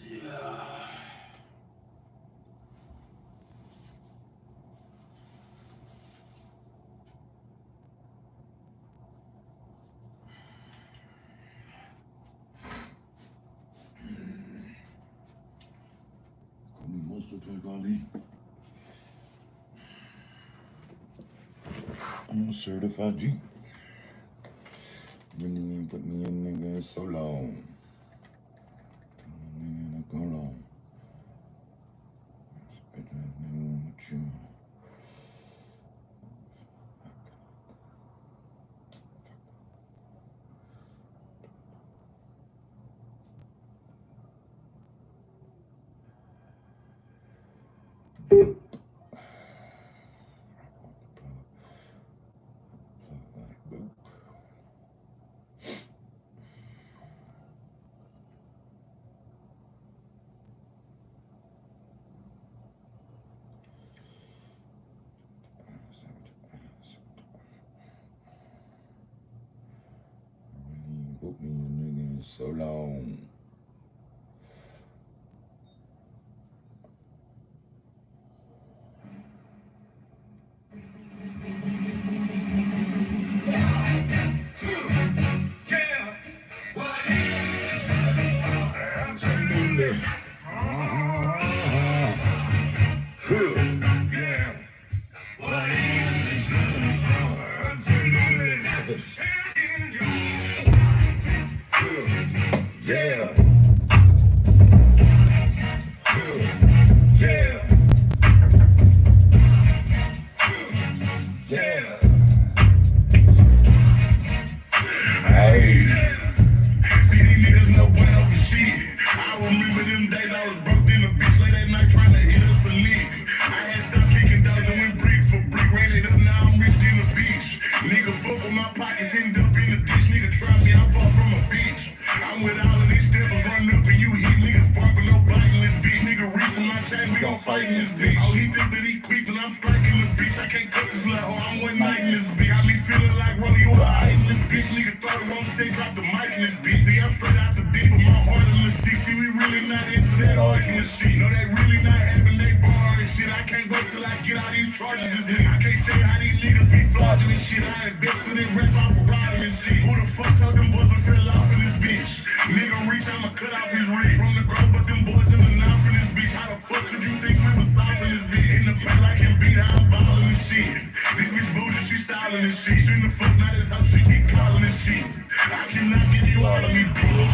Yeah. Call me Monster Pig Ali. I'm a certified G. When you put me in nigga so long. Nigga go long. Spit that nigga with you. Put me in nigga so long. Yeah. Yeah. Yeah. Hey. See these niggas no bueno for shit. I remember them days I was broke in the bitch late at night trying to hit us for lick. I had stopped kicking dogs and went brick for brick, ran it up, now I'm rich in the beach. Nigga fuck with my pockets, end up in the ditch. Nigga try me, I fought from a bitch. I'm with all of these steppers, run up and you hit niggas barking, no biting this bitch. Nigga reach for my chain, we gon' fight in this bitch. Oh, he think that he quick, and I'm striking the bitch. I can't cut this little hoe, I'm one night in this bitch. I be feeling like Rolly, you alright in this bitch. Nigga thought it wrong, say drop the mic in this bitch. See, I'm straight out the deep, but my heart in the seat. See, we really not into that arguing shit. No, they really not having they bar and shit. I can't wait till I get all these charges. This nigga, I can't say how these niggas be flogging and shit. I invested in rap off of riding and shit. Who the fuck told them boys to fell off in this bitch? Nigga reach, I'ma cut off his wrist. From the grove, but them boys in the knife in this bitch. How the fuck could you think we was soft in this bitch? In the paint like him beat, how I'm ballin' and shit. This bitch bougie, she styling and shit. She in the fuck, now this how she keep calling and shit. I cannot give you all of me, bitch.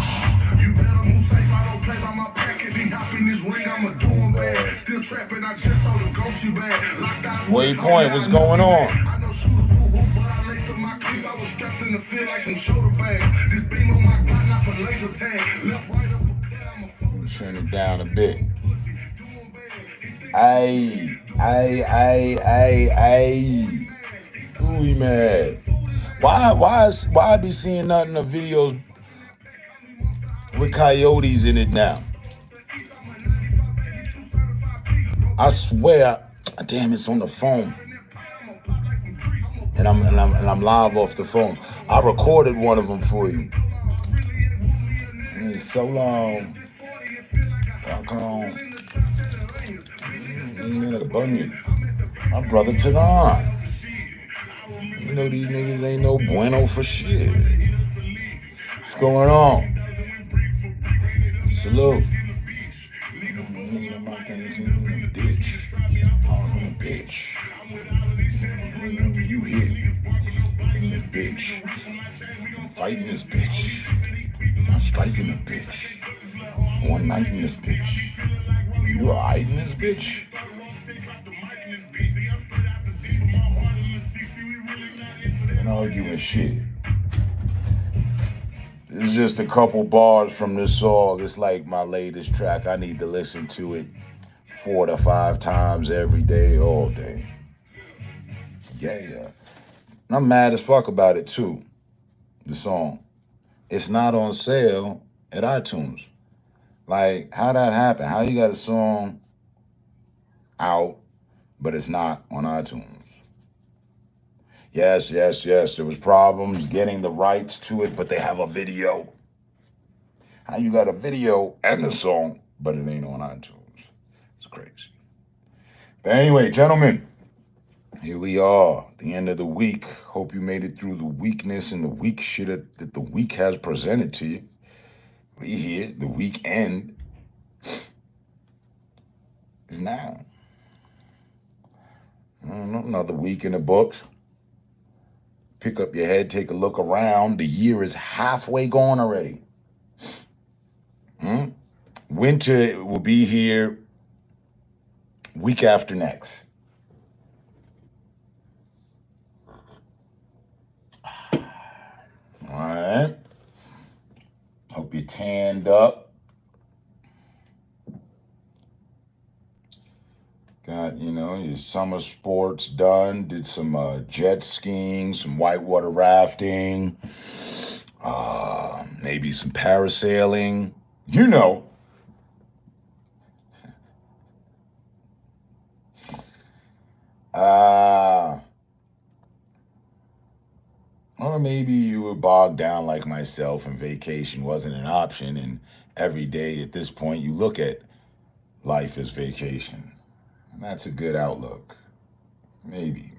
You better move safe, I don't play by my package. He hop in this ring, I'ma do him bad. Still trapping, I just sold a ghosty bag. Locked out. Waypoint, what's going on? I know shooters who hoop, but I laced up my cleats. I was strapped in the field like some shoulder bags. This beam on my Glock, not for laser tag. Left, right, up a cut, I'ma fold. Turn it down a bit. Ay. Who he mad? Why I be seeing nothing of videos with coyotes in it now? I swear, damn, it's on the phone, and I'm live off the phone. I recorded one of them for you. It's so long. Walk on. Like a bunion. My brother took on. You know these niggas ain't no bueno for shit. What's going on? Salute. Bitch. You hit in this bitch. I'm fighting this bitch. I'm striking the bitch. One night in this bitch. You alright in this bitch? And arguing shit. This is just a couple bars from this song. It's like my latest track. I need to listen to it 4 to 5 times every day, all day. Yeah. I'm mad as fuck about it too. The song. It's not on sale at iTunes. Like, how that happen? How you got a song out, but it's not on iTunes? Yes. There was problems getting the rights to it, but they have a video. How you got a video and the song, but it ain't on iTunes. It's crazy. But anyway, gentlemen, here we are, the end of the week. Hope you made it through the weakness and the weak shit that the week has presented to you. We here, the weekend is now. I don't know, another week in the books. Pick up your head, take a look around. The year is halfway gone already. Winter will be here week after next. All right. Hope you're tanned up. Got, your summer sports done. Did some jet skiing, some whitewater rafting, maybe some parasailing. You know. Or maybe you were bogged down like myself and vacation wasn't an option. And every day at this point, you look at life as vacation. And that's a good outlook. Maybe.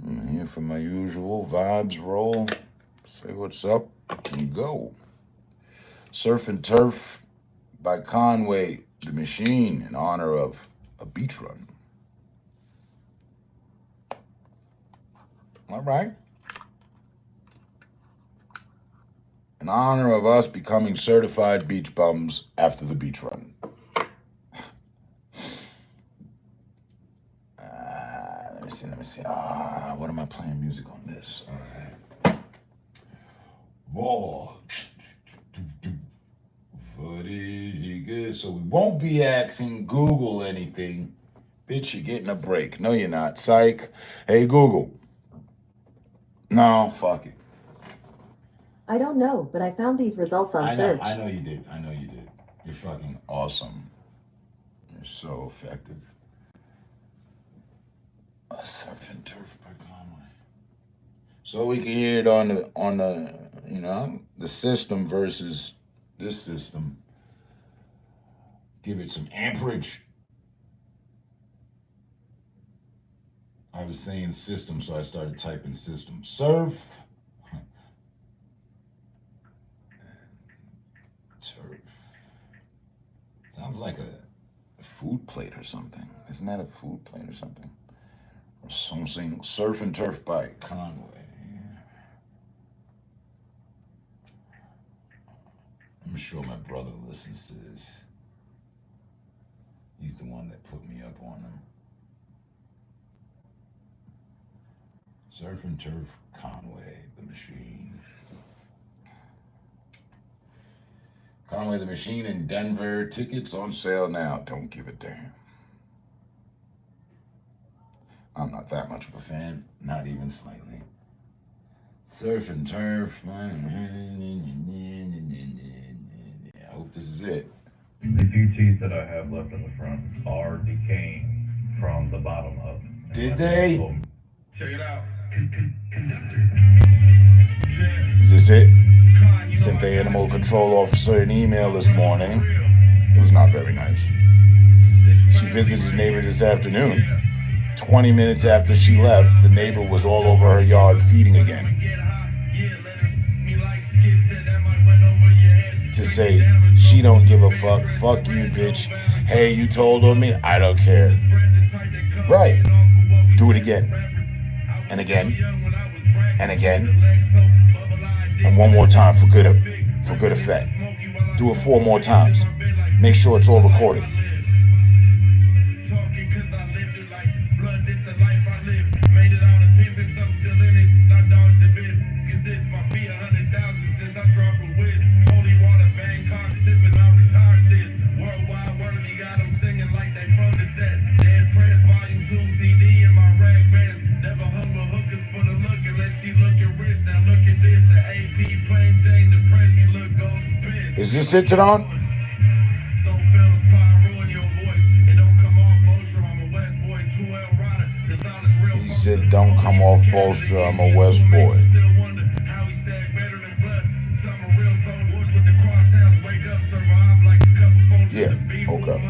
I'm here for my usual vibes roll. Say what's up and go. Surf and Turf by Conway the Machine in honor of a beach run. All right. In honor of us becoming certified beach bums after the beach run. Let me see. What am I playing music on this? All right. Whoa. What is you good? So we won't be asking Google anything. Bitch, you're getting a break. No, you're not. Psych. Hey, Google. No, fuck it. I don't know, but I found these results on search. I know you did. You're fucking awesome. You're so effective. Surf and Turf by Conway. So we can hear it on the system versus this system. Give it some amperage. I was saying system, so I started typing system. Surf. Turf. Sounds like a food plate or something. Isn't that a food plate or something? Or something. Surf and Turf by Conway. I'm sure my brother listens to this. He's the one that put me up on them. Surf and Turf, Conway the Machine. Conway the Machine in Denver. Tickets on sale now. Don't give a damn. I'm not that much of a fan. Not even slightly. Surf and Turf. I hope this is it. The few teeth that I have left in the front are decaying from the bottom up. Did they? Check it out. Is this it? Sent the animal control officer an email this morning. It was not very nice. She visited a neighbor this afternoon. 20 minutes after she left, the neighbor was all over her yard feeding again. To say, she don't give a fuck, fuck you, bitch. Hey, you told on me, I don't care. Right. Do it again. And again. And again. And one more time for good effect. Do it 4 more times. Make sure it's all recorded. Is this it, Tadon? sit, don't come off bolster. I'm a West boy. Yeah, okay.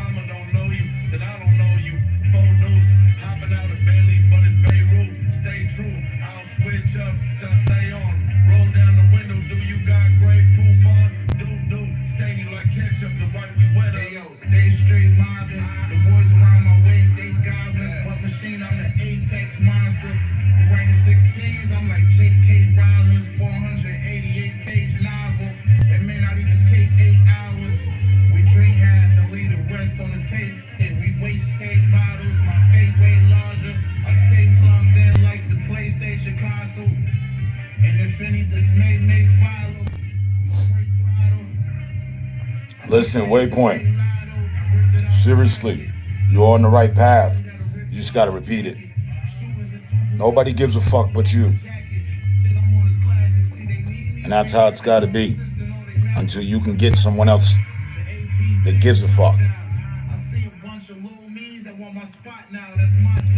Listen, Waypoint. Seriously, you're on the right path. You just gotta repeat it. Nobody gives a fuck but you. And that's how it's gotta be. Until you can get someone else that gives a fuck.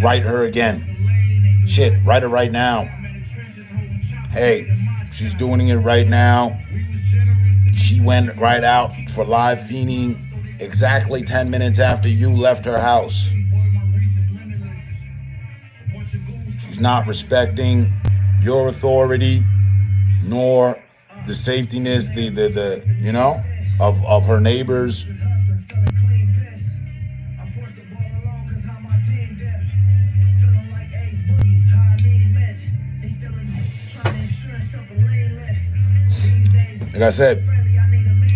Write her again. Shit, write her right now. Hey, she's doing it right now. She went right out for live feeding exactly 10 minutes after you left her house. She's not respecting your authority nor the safetyness, the you know, of her neighbors. Like I said,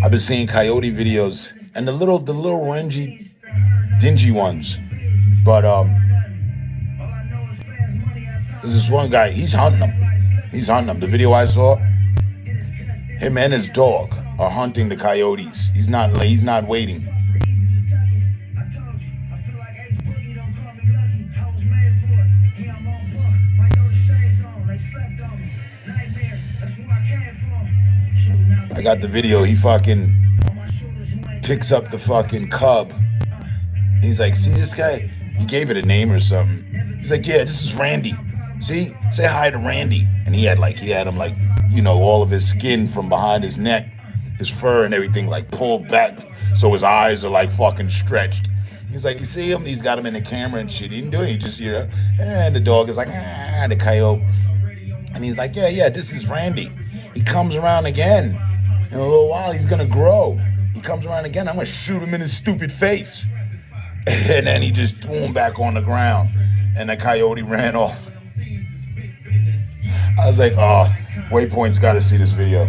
I've been seeing coyote videos and the little rangy, dingy ones. But there's this one guy, he's hunting them. The video I saw, him and his dog are hunting the coyotes. He's not waiting. I got the video. He fucking picks up the fucking cub. He's like, see this guy? He gave it a name or something. He's like, yeah, this is Randy. See? Say hi to Randy. And he had him like, you know, all of his skin from behind his neck, his fur and everything like pulled back. So his eyes are like fucking stretched. He's like, you see him? He's got him in the camera and shit. He didn't do it. He just, you know, and the dog is like, the coyote. And he's like, yeah, this is Randy. He comes around again. In a little while, he's gonna grow. He comes around again, I'm gonna shoot him in his stupid face. And then he just threw him back on the ground. And the coyote ran off. I was like, oh, Waypoint's gotta see this video.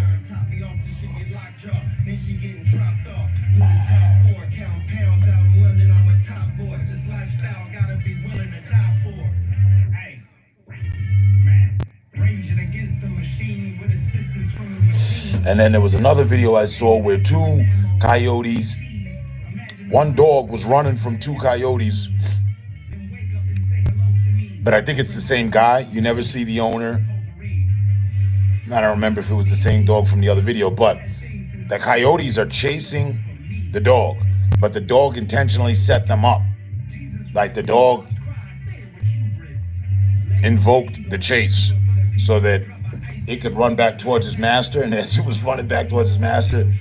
And then there was another video I saw where two coyotes, one dog was running from two coyotes, but I think it's the same guy. You never see the owner. I don't remember if it was the same dog from the other video, but the coyotes are chasing the dog, but the dog intentionally set them up. Like the dog invoked the chase so that it could run back towards his master, and as it was running back towards his master,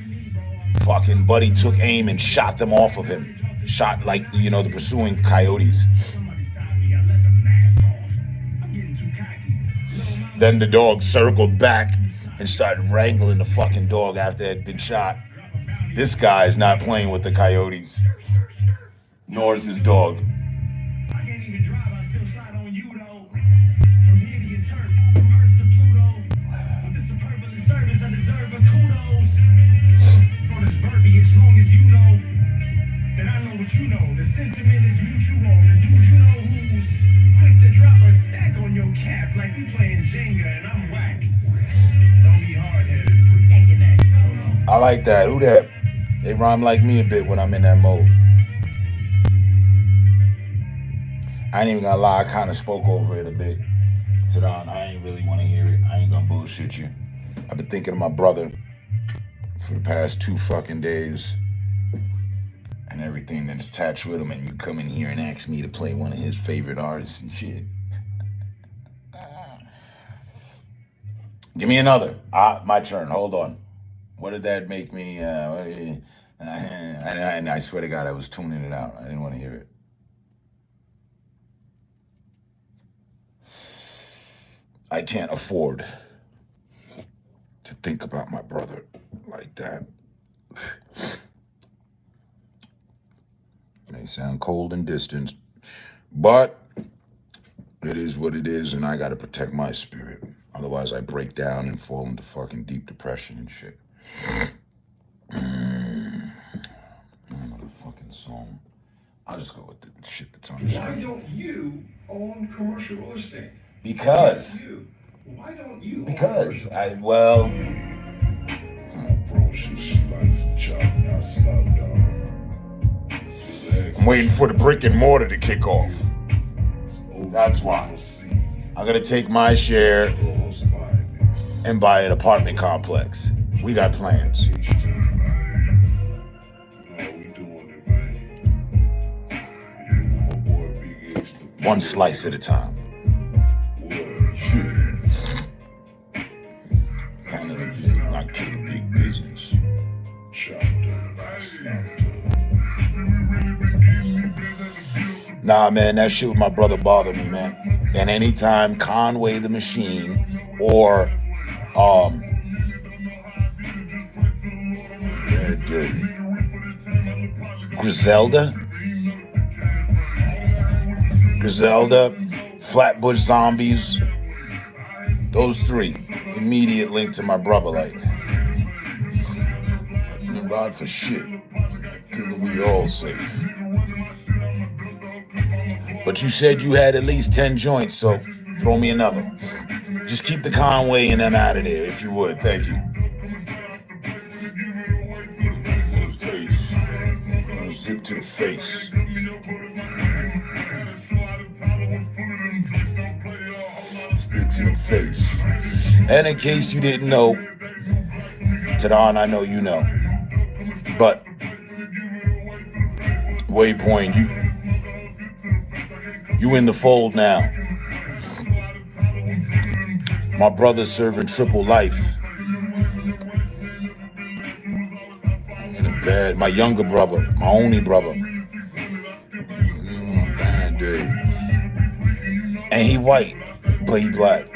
fucking Buddy took aim and shot them off of him. Shot like, you know, the pursuing coyotes. Then the dog circled back and started wrangling the fucking dog after it had been shot. This guy is not playing with the coyotes, nor is his dog. You know, the sentiment is mutual. The dude you know who's quick to drop a stack on your cap like we playing Jenga and I'm whack. Don't be hard-headed, protecting that. I like that. Who that? They rhyme like me a bit when I'm in that mode. I ain't even gonna lie, I kind of spoke over it a bit. Tadon, I ain't really want to hear it. I ain't gonna bullshit you. I've been thinking of my brother for the past 2 fucking days. And everything that's attached with him, and you come in here and ask me to play one of his favorite artists and shit. Give me another. My turn. Hold on. What did that make me? And I swear to God, I was tuning it out. I didn't want to hear it. I can't afford to think about my brother like that. May sound cold and distant, but it is what it is, and I gotta protect my spirit. Otherwise, I break down and fall into fucking deep depression and shit. Another fucking song. I'll just go with the shit that's on the Why screen. don't you own commercial real estate? Because. Yes, you. Why don't you? Because well. I'm waiting for the brick and mortar to kick off. That's why. I'm gonna take my share and buy an apartment complex. We got plans. One slice at a time. Kind of not kidding, big business. Nah, man, that shit with my brother bothered me, man. And anytime Conway the Machine or Griselda, Flatbush Zombies, those three, immediate link to my brother, like, thank God for shit, we all safe. But you said you had at least 10 joints, so throw me another. Just keep the Conway and them out of there, if you would. Thank you. Zip to the face. Stick to the face. And in case you didn't know, Tadon, I know you know. But Waypoint, you in the fold now. My brother's serving triple life. Bad. My younger brother, my only brother. Bad day. And he white, but he black.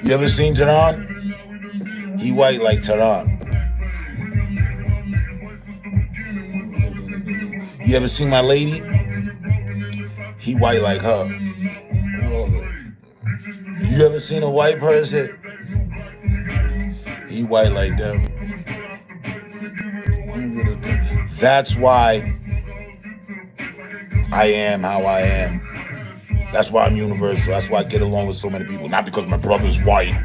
You ever seen Tehran? He white like Tehran. You ever seen my lady? He white like her. You ever seen a white person? He white like them. That's why I am how I am. That's why I'm universal. That's why I get along with so many people. Not because my brother's white,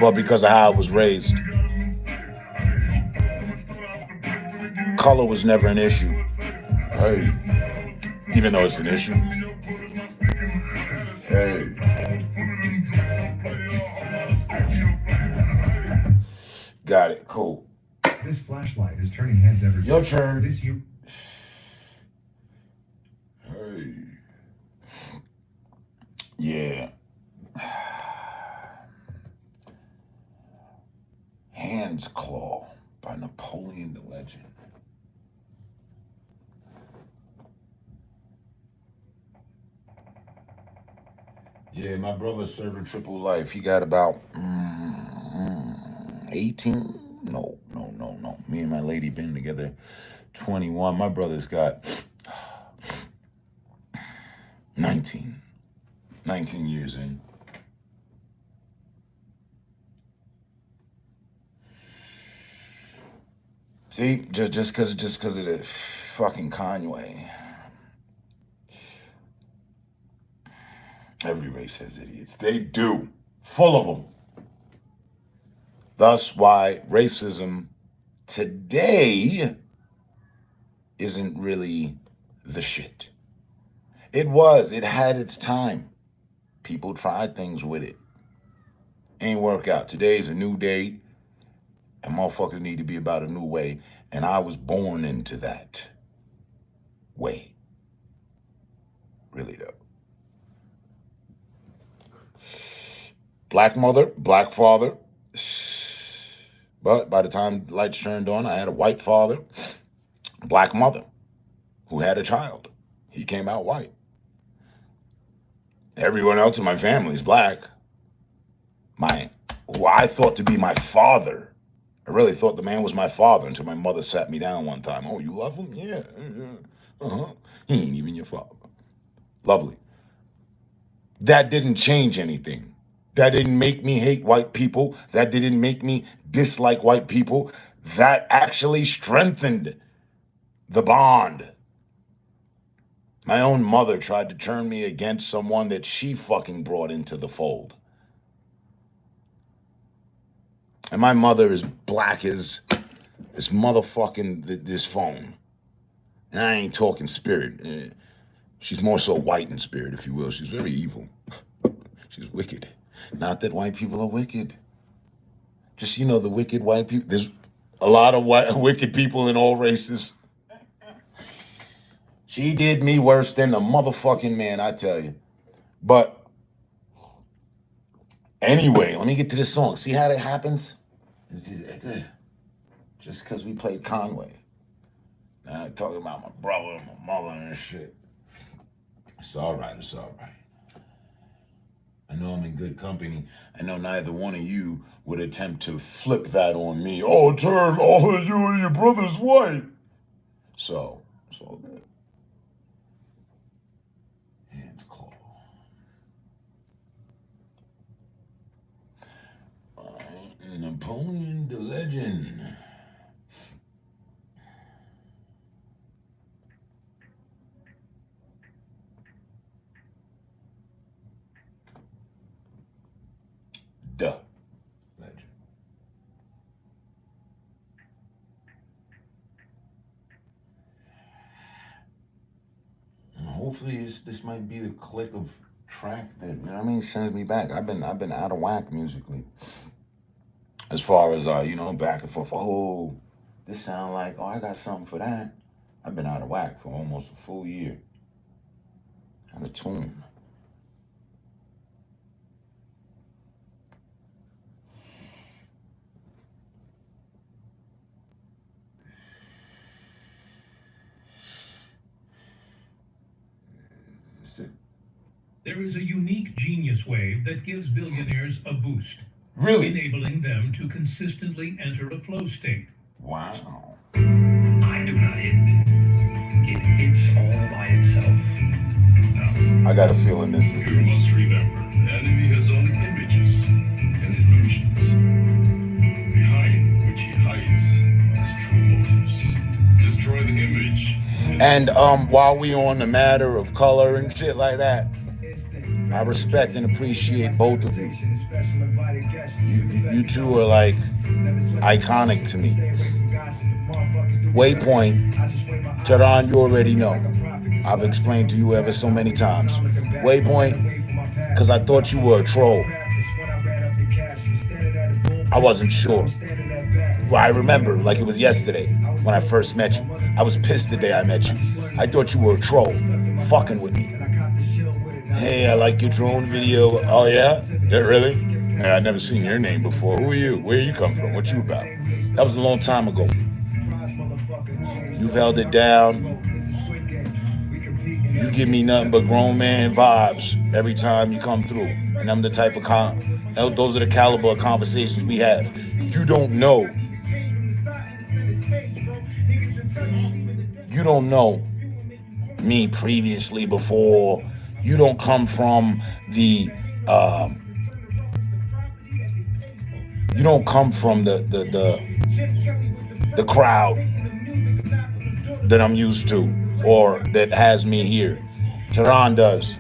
but because of how I was raised. Color was never an issue. Hey. Even though it's an issue. Hey. Got it. Cool. This flashlight is turning heads every Your turn. This you. Hey. Yeah. Hand's Claw by Napoleon the Legend. Yeah, my brother's serving triple life. He got about 18. No. Me and my lady been together 21. My brother's got 19 years in. See, just because of the fucking Conway. Every race has idiots. They do. Full of them. Thus why racism today isn't really the shit. It was. It had its time. People tried things with it. Ain't work out. Today's a new day, and motherfuckers need to be about a new way. And I was born into that way. Really, though. Black mother, black father. But by the time lights turned on, I had a white father, black mother, who had a child. He came out white. Everyone else in my family is black. Who I thought to be my father. I really thought the man was my father until my mother sat me down one time. Oh, you love him? Yeah. He ain't even your father. Lovely. That didn't change anything. That didn't make me hate white people. That didn't make me dislike white people. That actually strengthened the bond. My own mother tried to turn me against someone that she fucking brought into the fold. And my mother is black as this motherfucking, this phone. And I ain't talking spirit. She's more so white in spirit, if you will. She's very evil. She's wicked. Not that white people are wicked. Just, the wicked white people. There's a lot of wicked people in all races. She did me worse than the motherfucking man, I tell you. But anyway, let me get to this song. See how that happens? Just because we played Conway. Now I'm talking about my brother and my mother and shit. It's all right. It's all right. I know I'm in good company. I know neither one of you would attempt to flip that on me. Oh, turn all of you and your brother's white. So, it's all good. Hands claw. Napoleon the Legend. The Legend. And hopefully this might be the click of track that sends me back. I've been out of whack musically. As far as back and forth. Oh, this sound like, I got something for that. I've been out of whack for almost a full year. Out of tune. There is a unique genius wave that gives billionaires a boost. Really? Enabling them to consistently enter a flow state. Wow. I do not hit. It hits all by itself. I got a feeling this is You must remember, the enemy has only images and illusions, behind which he hides his true motives. Destroy the image. And while we on the matter of color and shit like that, I respect and appreciate both of you. You two are like iconic to me. Waypoint, Tehran, you already know. I've explained to you ever so many times. Waypoint, because I thought you were a troll. I wasn't sure. Well, I remember like it was yesterday when I first met you. I was pissed the day I met you. I thought you were a troll, fucking with me. Hey, I like your drone video. Oh yeah? Yeah, really? Hey, I've never seen your name before. Who are you? Where you come from? What you about? That was a long time ago. You've held it down. You give me nothing but grown man vibes every time you come through. And I'm the type of those are the caliber of conversations we have. You don't know. You don't know me previously before. You don't come from the crowd that I'm used to or that has me here. Tehran does.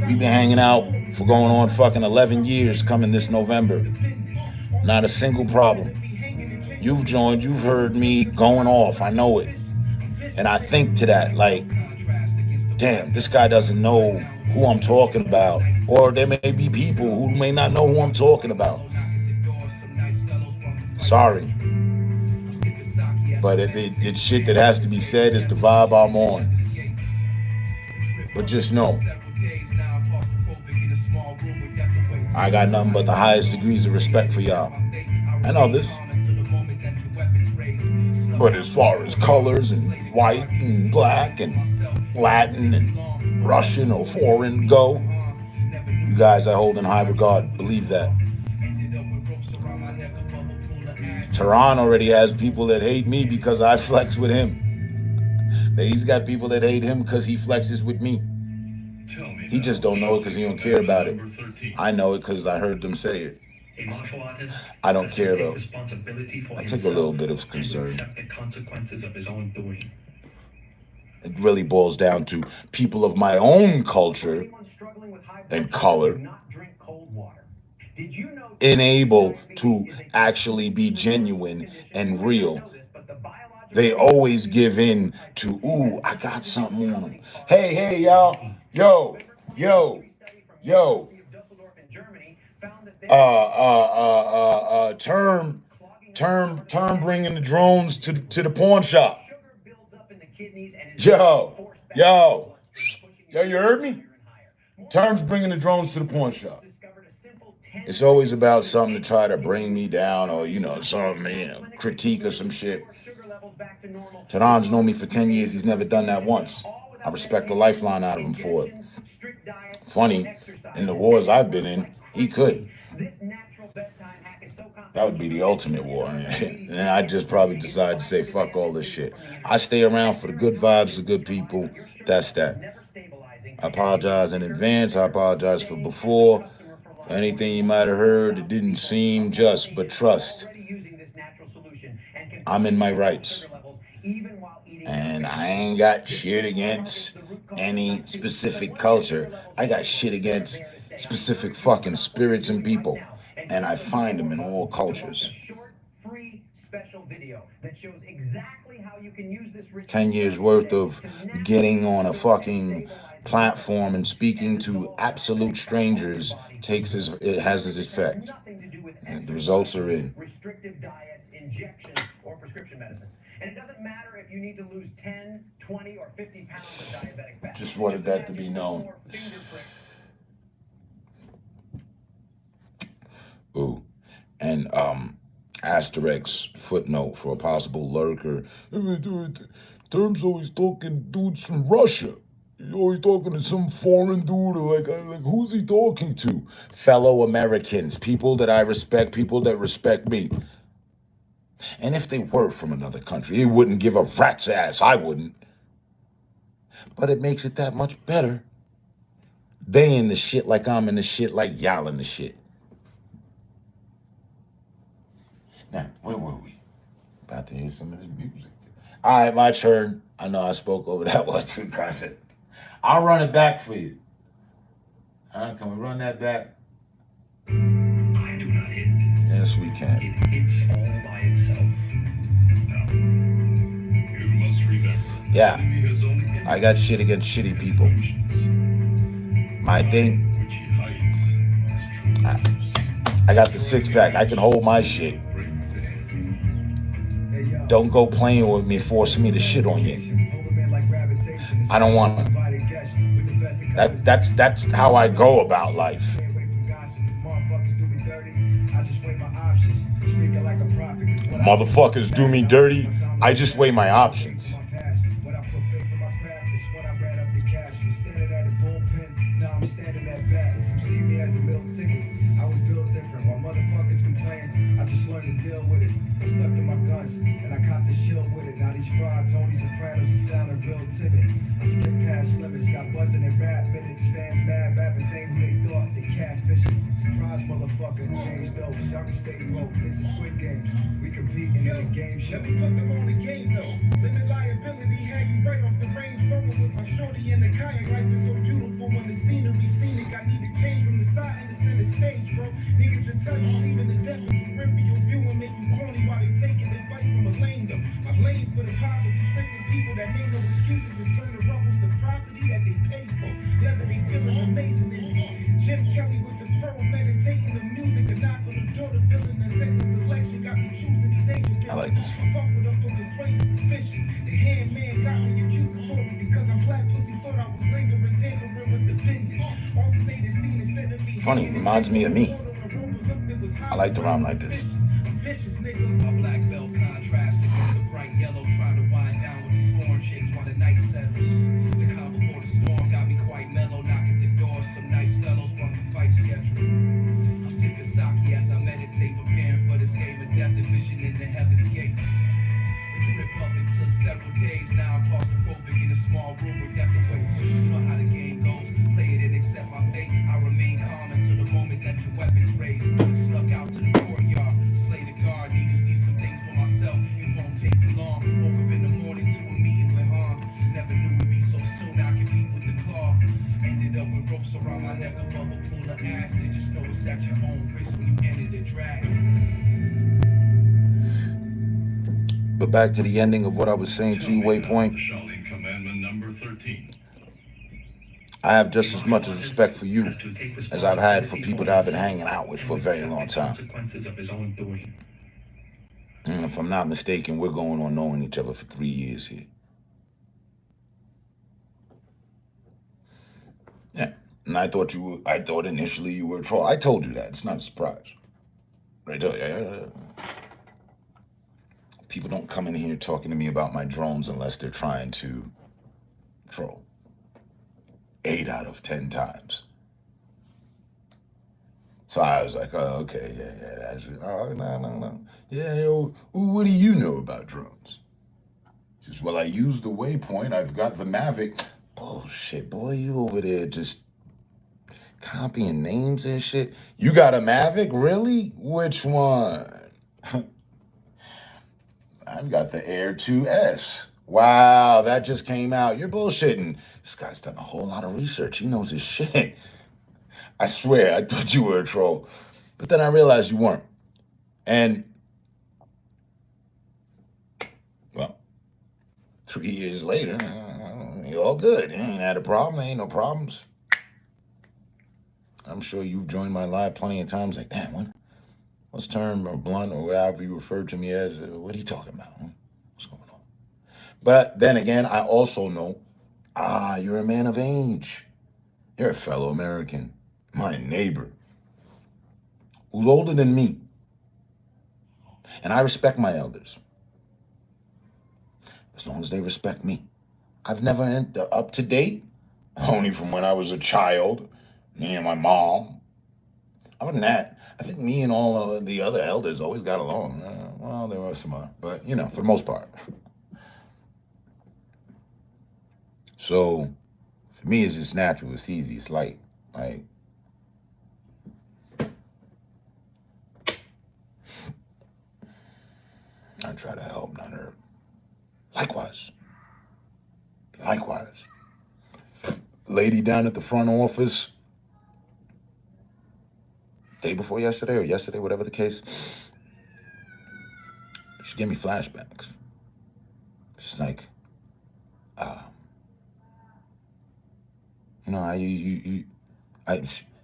We've been hanging out for going on fucking 11 years coming this November. Not a single problem. You've joined, you've heard me going off, I know it. And I think to that, like, damn, this guy doesn't know who I'm talking about. Or there may be people who may not know who I'm talking about. Sorry. But it's shit that has to be said. It's the vibe I'm on. But just know, I got nothing but the highest degrees of respect for y'all and others. But as far as colors and white and black and Latin and Russian or foreign go, you guys I hold in high regard. Believe that. Tehran already has people that hate me because I flex with him. He's got people that hate him because he flexes with me. He just don't know it because he don't care about it. I know it because I heard them say it. A martial artist I don't has care to take though. responsibility for I take a little bit of himself concern. and to accept the consequences of his own doing. It really boils down to people of my own culture and color unable to actually be genuine and real. They always give in to, ooh, I got something on them. Hey, y'all. Yo. Term bringing the drones to the pawn shop. Yo, you heard me? Term's bringing the drones to the pawn shop. It's always about something to try to bring me down or, something, critique or some shit. Tehran's known me for 10 years. He's never done that once. I respect the lifeline out of him for it. Funny, in the wars I've been in, he could. That would be the ultimate war. And I just probably decide to say, fuck all this shit. I stay around for the good vibes, the good people. That's that. I apologize in advance. I apologize for before. For anything you might have heard, it didn't seem just, but trust. I'm in my rights. And I ain't got shit against any specific culture. I got shit against specific fucking spirits and people. And I find them in all cultures. 10 years worth of getting on a fucking platform and speaking to absolute strangers has its effect. And the results are in. And it doesn't matter if you need to lose 10, 20, or 50 pounds of diabetic fat. Just wanted that to be known. Ooh. And asterisk footnote for a possible lurker. Term's always talking dudes from Russia. He's always talking to some foreign dude, or like who's he talking to? Fellow Americans, people that I respect, people that respect me. And if they were from another country, it wouldn't give a rat's ass. I wouldn't. But it makes it that much better. They in the shit like I'm in the shit, like y'all in the shit. Now, where were we? About to hear some of this music. All right, my turn. I know I spoke over that one too, content. I'll run it back for you. Can we run that back? I do not hit. Yes, we can. It hits all by itself. You must remember. Yeah. the enemy has only I got shit against shitty people. My thing, which he hides as true. I got the six pack. I can hold my shit. Don't go playing with me, forcing me to shit on you. I don't want to. That's how I go about life. Motherfuckers do me dirty. I just weigh my options. Let me put them on the game though. Limit liability, had you right off the range rover with my shorty in the kayak. Life is so beautiful when the scenery scenic. I need to change from the side and the center stage, bro. Niggas will tell you leaving the death of you, rip for your view and make you corny while they taking the fight from a lane though. I've laid for the poverty, stricken people that made no excuses and turn the rebels to property that they pay for. Whether they feeling amazing in me. Jim Kelly with the fur, meditating the music, a knock on the door, the villain that said the selection got me choosing these angels. I like this one. Fuck with them from the swing Funny, reminds me of me. I like to rhyme like this. My black belt contrast against the bright yellow, trying to wind down with these foreign chicks while the night settles. The calm before the storm got me quite mellow, knock at the door, some nice fellows run the fight schedule. I'm sipping sake as I meditate, preparing for this game of death and vision in the heaven's gates. The trip up it took several days, now I'm claustrophobic in a small room with death awaits. You know how the game goes, play it and they set my fate. I remain calm until the moment that your weapons raised. Snuck out to the courtyard, slay the guard, need to see some things for myself. It won't take me long. Woke up in the morning to a meeting with harm. Never knew it'd be so soon. I compete with the claw. Ended up with ropes around my neck above a pool of acid. Just know it's at your own risk when you enter the dragon. But back to the ending of what I was saying to you, Waypoint. Shaolin Commandment number 13. I have just as much respect for you as I've had for people that I've been hanging out with for a very long time. Consequences of his own doing. And if I'm not mistaken, we're going on knowing each other for 3 years here. Yeah, and I thought initially you were a troll. I told you that. It's not a surprise. Right there, yeah. People don't come in here talking to me about my drones unless they're trying to troll. 8 out of 10 times. So I was like, oh, okay, yeah, that's it. Oh, no. Yeah, yo, what do you know about drones? He says, well, I use the Waypoint. I've got the Mavic. Bullshit, boy, you over there just copying names and shit. You got a Mavic? Really? Which one? I've got the Air 2S. Wow, that just came out. You're bullshitting. This guy's done a whole lot of research. He knows his shit. I swear, I thought you were a troll. But then I realized you weren't. And, well, 3 years later, you're all good. You ain't had a problem. Ain't no problems. I'm sure you've joined my live plenty of times like, damn, what's term or blunt or whatever you referred to me as? What are you talking about? What's going on? But then again, I also know, you're a man of age. You're a fellow American, my neighbor, who's older than me. And I respect my elders, as long as they respect me. I've never been up to date, only from when I was a child, me and my mom. Other than that, I think me and all of the other elders always got along. Well, there were some, but for the most part. So, for me, it's just natural. It's easy. It's light. Like, I try to help, not hurt. Likewise. Lady down at the front office, day before yesterday or yesterday, whatever the case, she gave me flashbacks. She's like,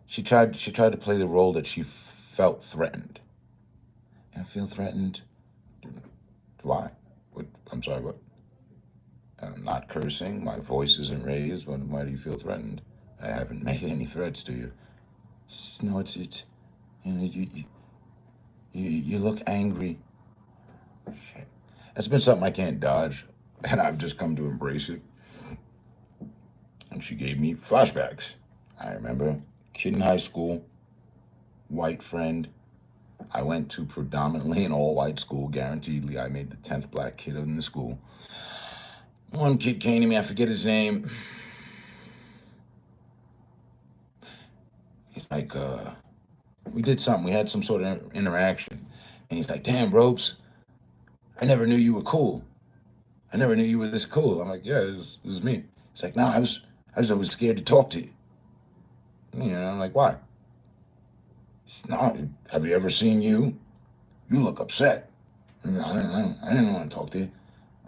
she tried to play the role that she felt threatened. And I feel threatened. Why? I'm sorry, what? I'm not cursing. My voice isn't raised. Why do you feel threatened? I haven't made any threats to you. No, it's you look angry. Shit. That's been something I can't dodge, and I've just come to embrace it. And she gave me flashbacks. I remember, kid in high school, white friend. I went to predominantly an all-white school, guaranteedly. I made the 10th black kid in the school. One kid came to me, I forget his name. He's like, we did something. We had some sort of interaction. And he's like, damn, Ropes, I never knew you were cool. I never knew you were this cool. I'm like, yeah, this is me. It's like, no, I was scared to talk to you. I'm like, why? No, have you ever seen you? You look upset. I didn't want to talk to you.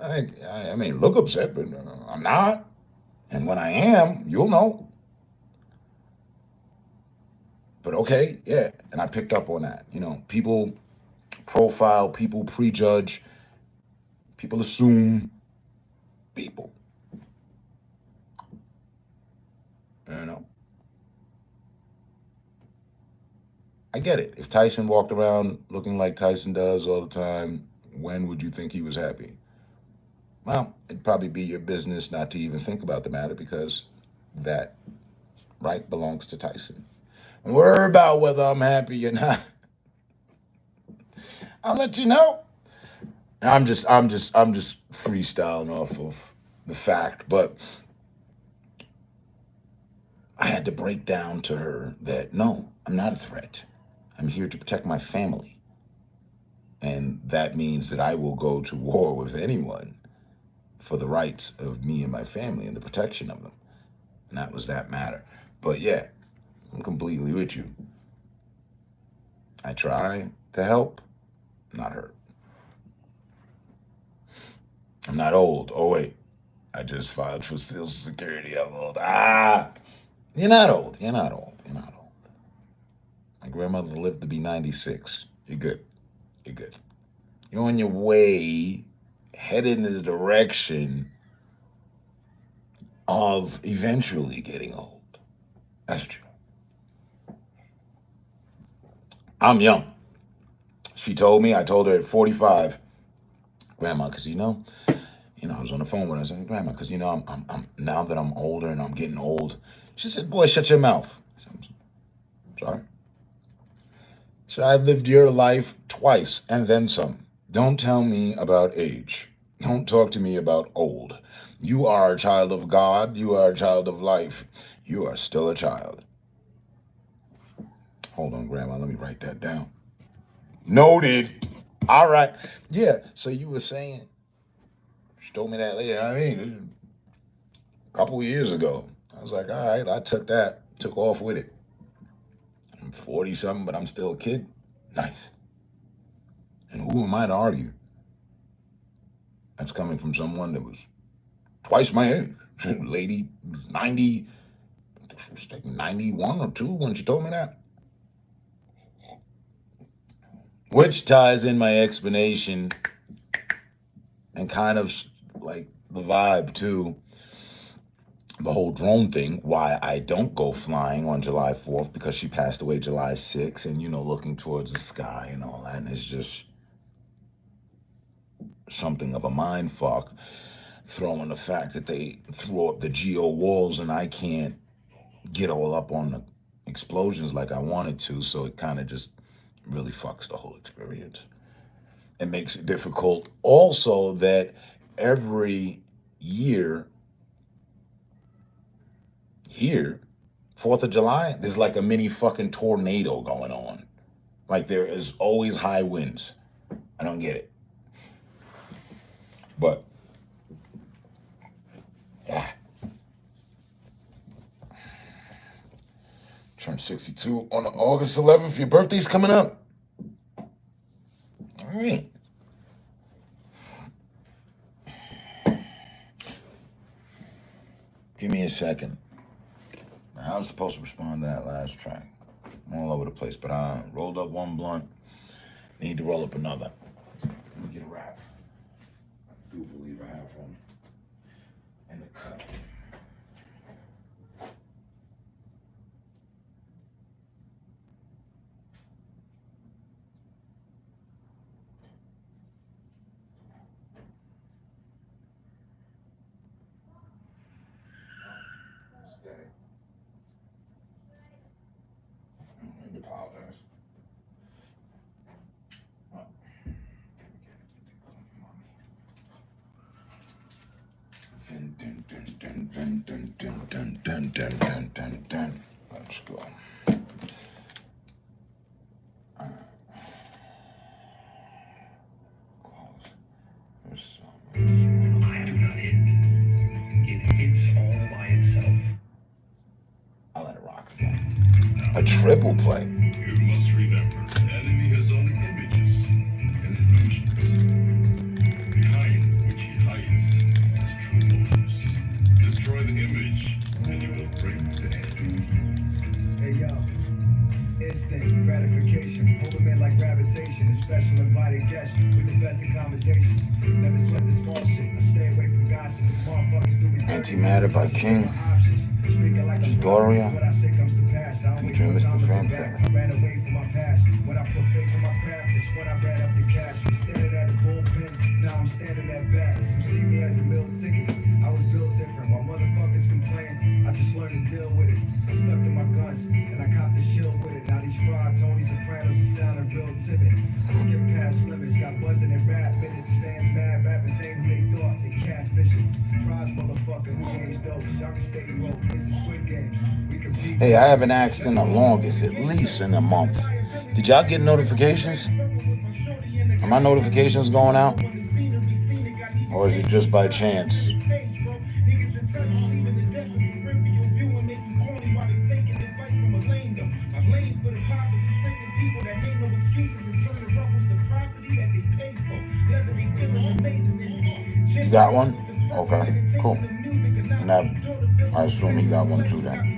I mean, look upset, but I'm not. And when I am, you'll know. But okay, yeah. And I picked up on that. People profile, people prejudge, people assume people. I get it. If Tyson walked around looking like Tyson does all the time, when would you think he was happy? Well, it'd probably be your business not to even think about the matter because that right belongs to Tyson. Don't worry about whether I'm happy or not. I'll let you know. I'm just freestyling off of the fact, but I had to break down to her that no, I'm not a threat. I'm here to protect my family. And that means that I will go to war with anyone for the rights of me and my family and the protection of them. And that was that matter. But yeah, I'm completely with you. I try to help, not hurt. I'm not old. Oh, wait. I just filed for Social Security. I'm old. You're not old. You're not old. You're not old. My grandmother lived to be 96. You're good. You're good. You're on your way, headed in the direction of eventually getting old. That's what you are. I'm young. She told me, I told her at 45, Grandma, because I was on the phone with her. I said, Grandma, because I'm now that I'm older and I'm getting old. She said, boy, shut your mouth. I said, sorry. She said, I've lived your life twice and then some. Don't tell me about age. Don't talk to me about old. You are a child of God. You are a child of life. You are still a child. Hold on, Grandma. Let me write that down. Noted. All right. Yeah. So you were saying, she told me that later. I mean, a couple of years ago. I was like, all right, I took off with it. I'm 40-something, but I'm still a kid. Nice. And who am I to argue? That's coming from someone that was twice my age. Lady, 90, she was like 91 or 2 when she told me that. Which ties in my explanation and kind of like the vibe too. The whole drone thing, why I don't go flying on July 4th, because she passed away July 6th, and, looking towards the sky and all that, and it's just something of a mind fuck, throwing the fact that they threw up the geo walls and I can't get all up on the explosions like I wanted to, so it kind of just really fucks the whole experience. It makes it difficult also that every year here, 4th of July, there's like a mini fucking tornado going on. Like there is always high winds. I don't get it. But, yeah. Turned 62 on August 11th. Your birthday's coming up. All right. Give me a second. I was supposed to respond to that last track. I'm all over the place, but I rolled up one blunt. Need to roll up another. Let me get a wrap. I do believe I have one in the cup. I apologize. Let's go. I do not hit. It hits all by itself. I'll let it rock again. A triple play. You must remember, the enemy has only images and illusions, behind which he hides his true motives. Destroy the image, and you will break the end. Hey yo, instinct, gratification, pull them in like gravitation, a special invited guest with the best accommodations. Never sweat the small shit, I stay away from gossip. If motherfuckers do me dirty, Antimatter by King. Speaking like a Doria. what I say comes to pass. I don't Featuring wait for Mr. time to look back. Fantastic. I ran away from my past. When I put faith in my craft, it's when I ran up the cash. I'm standing at a bullpen, now I'm standing at bat. You see me as a meal ticket, I was built different. While motherfuckers complain, I just learned to deal with it. I stuck to my guns, and I copped the shield with it. Now these fraud Tony Sopranos are sounding real timid. I skip past limits, got buzzing in rap minutes. Fans mad, rappers ain't who they thought, they catfishing. Surprise motherfucker, who games those? Y'all can stay broke, this is Squid Games. We compete. Hey, I haven't asked in the longest, at least in a month. Did y'all get notifications? Are my notifications going out? Or is it just by chance? You got one? Okay, cool. And I assume he got one too then.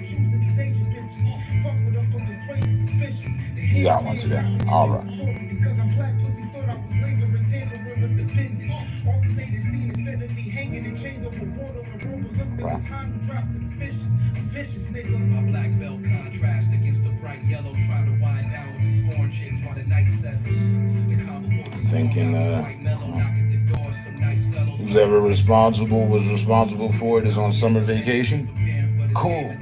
You got one today. All right. Right. My black belt contrast against the bright yellow, trying to wind down with these foreign chicks while the night settles. The I'm thinking whoever responsible was responsible for it is on summer vacation. Cool.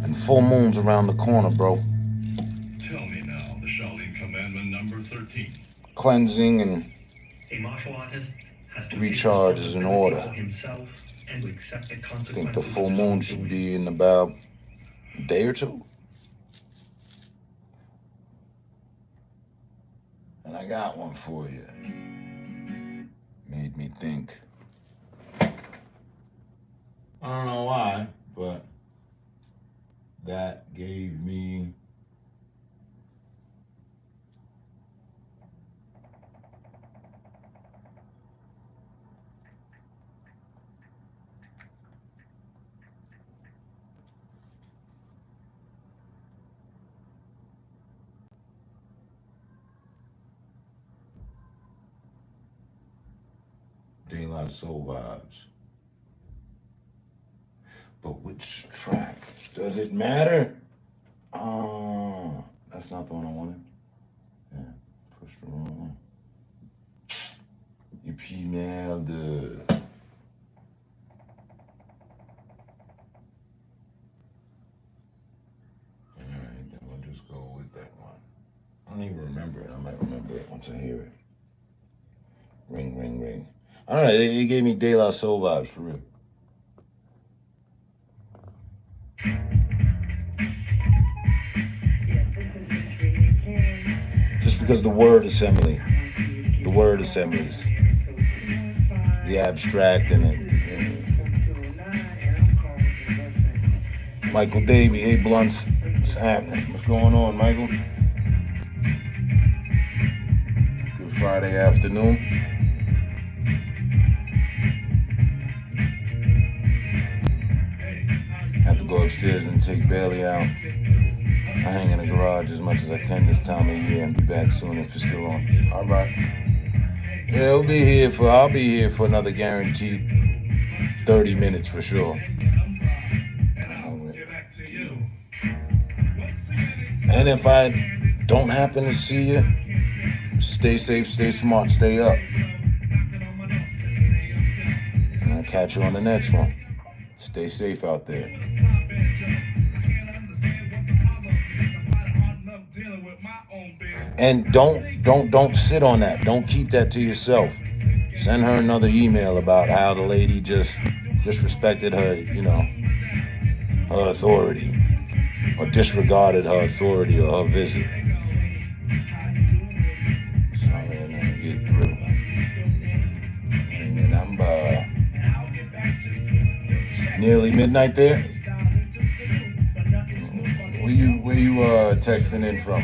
And full moon's around the corner, bro. Tell me now, the Shaolin Commandment number 13. Cleansing and A martial artist has to recharge is in order. himself and to accept the I consequences. think the full moon should be in about a day or two. And I got one for you. Made me think. I don't know why, but that gave me De La Soul vibes. But which track? Does it matter? That's not the one I wanted. Yeah, pushed the wrong one. Et puis merde. Alright, then we'll just go with that one. I don't even remember it. I might remember it once I hear it. Ring, ring, ring. I don't know, it gave me De La Soul vibes for real. Just because the word assemblies, the abstract in it. Michael Davey, hey Blunts, what's happening? What's going on, Michael? Good Friday afternoon. Have to go upstairs and take Bailey out. I hang in the garage as much as I can this time of year and be back soon if it's still on. All right. Yeah, I'll be here for another guaranteed 30 minutes for sure. And if I don't happen to see you, stay safe, stay smart, stay up. And I'll catch you on the next one. Stay safe out there. And don't sit on that. Don't keep that to yourself. Send her another email about how the lady just disrespected her, her authority, or disregarded her authority or her visit. So I'm gonna get through. And then I'm nearly midnight there. Where you texting in from?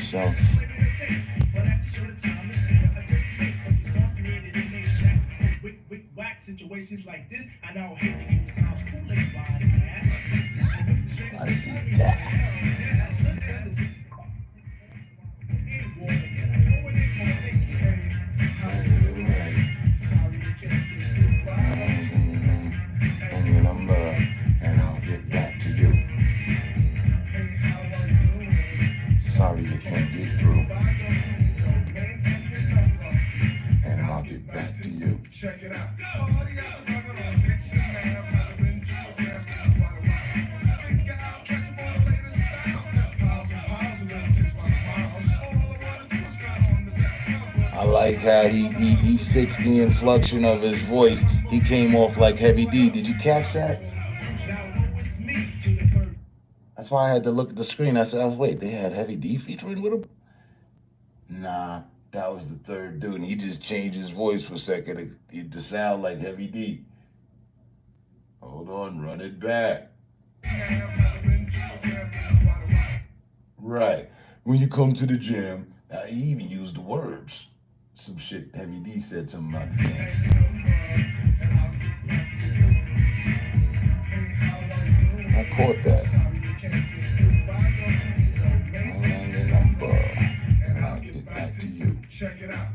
yourself. Situations like this, I now hate to use house Kool-Aid body. I see that. And your number, and I'll get back to you. Sorry you can't get through. And I'll get back to you. Check it out. I like how he fixed the inflection of his voice. He came off like Heavy D. Did you catch that? That's why I had to look at the screen. I said, oh, wait, they had Heavy D featuring with him? Nah, that was the third dude. And he just changed his voice for a second to sound like Heavy D. Hold on, run it back. Right. When you come to the jam, he even used the words. Some shit Heavy D said something about that. I caught that. And your number, and I'll get back to you. Check it out.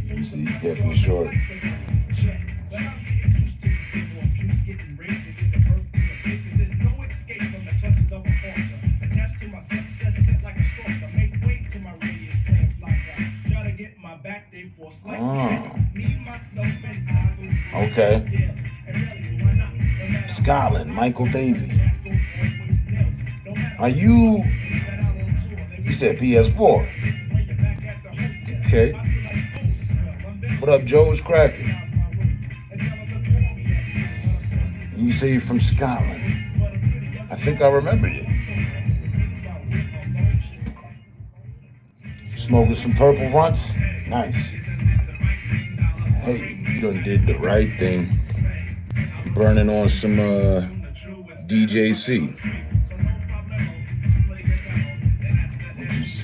You see, he kept it short. Okay. Scotland, Michael Davey. Are you said PS4. Okay. What up, Joe's cracking? You say you're from Scotland. I think I remember you. Smoking some purple runts? Nice. Hey, you done did the right thing. Burning on some DJC. Which is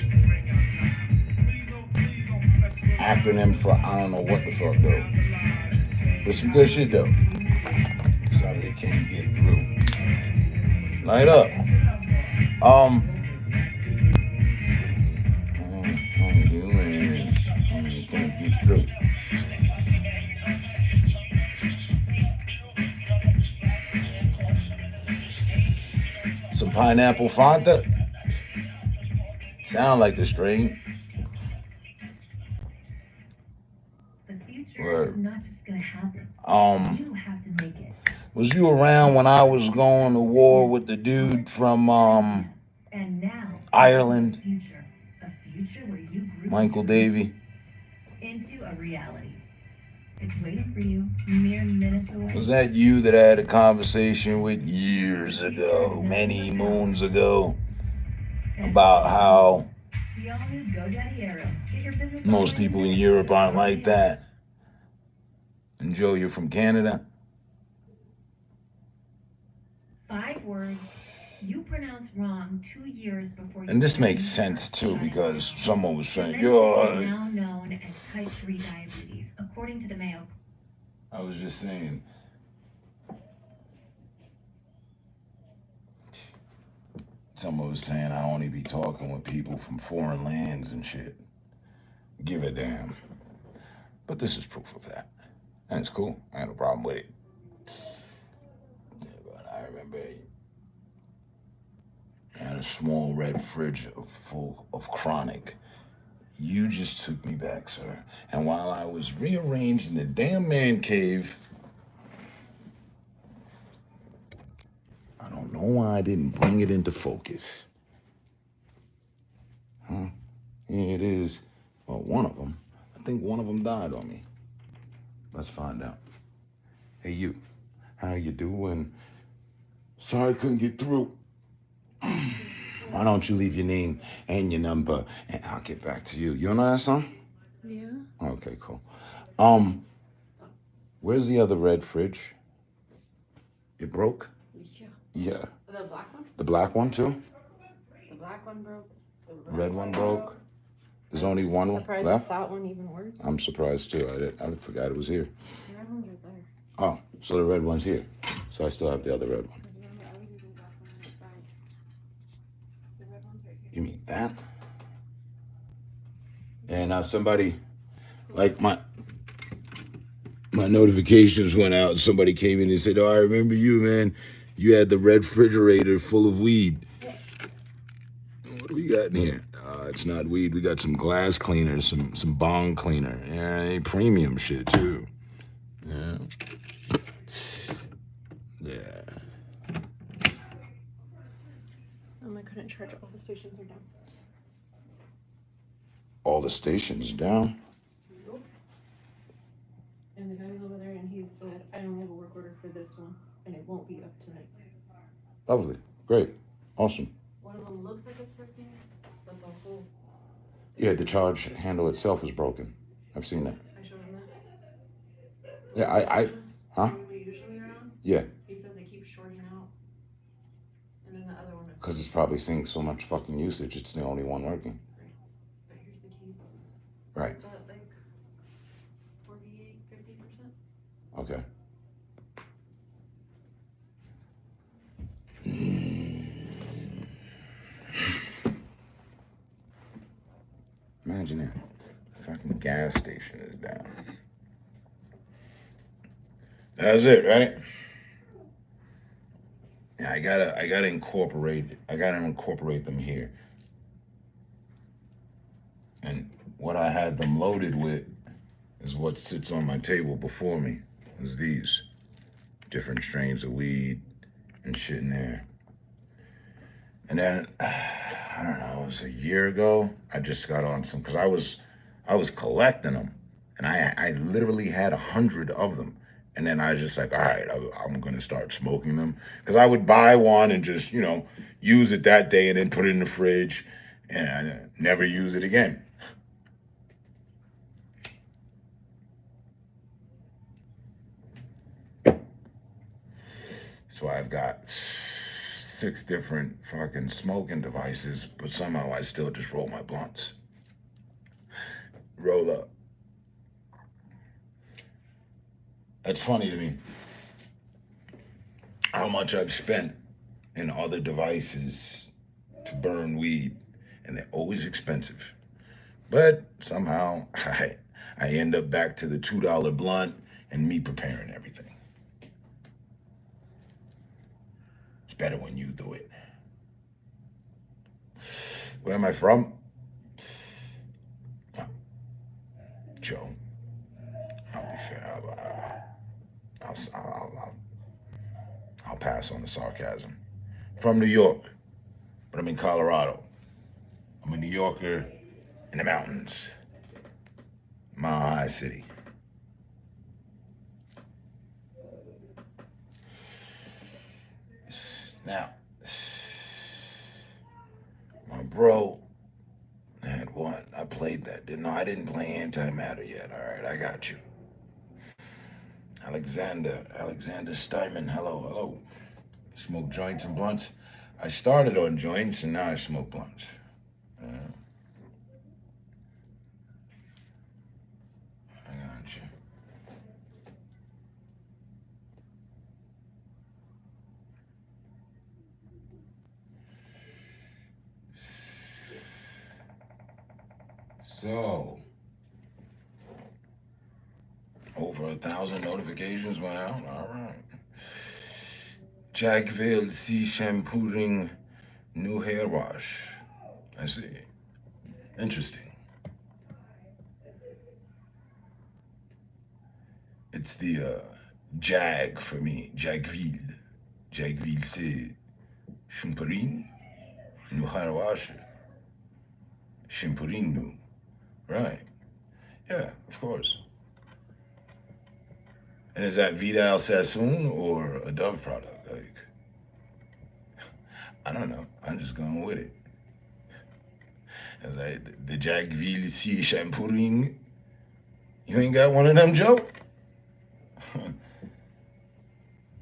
acronym for I don't know what the fuck though. But some good shit though. Sorry they can't get through. Light up. Can't get through. Some pineapple Fanta. Sound like a string. The future Word. is not just gonna happen. You have to make it. Was you around when I was going to war with the dude from And now Ireland? A future where you grew Michael Davey? into a reality. It's waiting for you, mere minutes away. Was that you that I had a conversation with years ago, many moons ago, about how The all-new GoDaddy Arrow. Get your business most online people in today. Europe aren't like that? And Joe, you're from Canada? 5 words you pronounced wrong 2 years before you. And this makes learned sense to too, shut it because down. someone was saying, Dementia is yo, now known as type 3 diabetes, according to the Mayo. I was just saying. Someone was saying I only be talking with people from foreign lands and shit. Give a damn. But this is proof of that. And it's cool. I had no problem with it. Yeah, but I remember I had a small red fridge full of chronic. You just took me back, sir. And while I was rearranging the damn man cave, I don't know why I didn't bring it into focus. Huh? Here it is. Well, one of them. I think one of them died on me. Let's find out. Hey, you. How you doing? Sorry I couldn't get through. Why don't you leave your name and your number and I'll get back to you. You don't know that song? Yeah. Okay, cool. Where's the other red fridge? It broke? Yeah. Yeah. The black one? The black one too? The black one broke. The Red one broke. There's only one surprised left? that one even worked. I'm surprised too. I forgot it was here. The red one's right there. Oh, so the red one's here. So I still have the other red one. Because remember, I was using the black one right back. The red one's right here. You mean that? And now somebody, like my notifications went out. Somebody came in and said, "Oh, I remember you, man. You had the red refrigerator full of weed." What do we got in here? It's not weed. We got some glass cleaner, some bong cleaner. Yeah, premium shit too. Yeah. Yeah. I couldn't charge it. All the stations are down. All the stations down. Nope. And the guy's over there, and he said, "I only have a work order for this one, and it won't be up tonight." Lovely. Great. Awesome. One of them looks like it's working, but the whole Yeah, the charge handle itself is broken. I've seen that. I showed him that. Yeah, huh? We usually are on. Yeah, He says it keeps shorting out, and then the other one. because it's probably seeing so much fucking usage. It's the only one working. But here's the keys. Right. It's at like 48-50%. Okay. Imagine that. The fucking gas station is down. That's it, right? Yeah, I gotta incorporate them here. And what I had them loaded with is what sits on my table before me. Is these different strains of weed and shit in there. And then I don't know, it was a year ago. I just got on some because I was collecting them, and I literally had 100 of them. And then I was just like, all right, I'm gonna start smoking them because I would buy one and just use it that day and then put it in the fridge and never use it again. So I've got 6 different fucking smoking devices, but somehow I still just roll my blunts. Roll up. That's funny to me. How much I've spent in other devices to burn weed, and they're always expensive. But somehow I end up back to the $2 blunt and me preparing everything. It's better when you do it. Where am I from? Joe. I'll be fair. I'll pass on the sarcasm. From New York, but I'm in Colorado. I'm a New Yorker in the mountains. Mile High City. Now, my bro had what? I played that. I didn't play Antimatter yet. All right, I got you. Alexander Steinman, hello. Smoke joints and blunts. I started on joints and now I smoke blunts. I got you. So, over 1,000 notifications went out. All right. Jackville Sea Shampooing New Hair Wash. I see. Interesting. It's the Jag for me. Jackville. Jackville, c'est Shampooing New Hair Wash. Shampooing New. Right. Yeah, of course. And is that Vidal Sassoon or a Dove product? Like, I don't know. I'm just going with it. As the Jackville Sea shampoo ring. You ain't got one of them, Joe?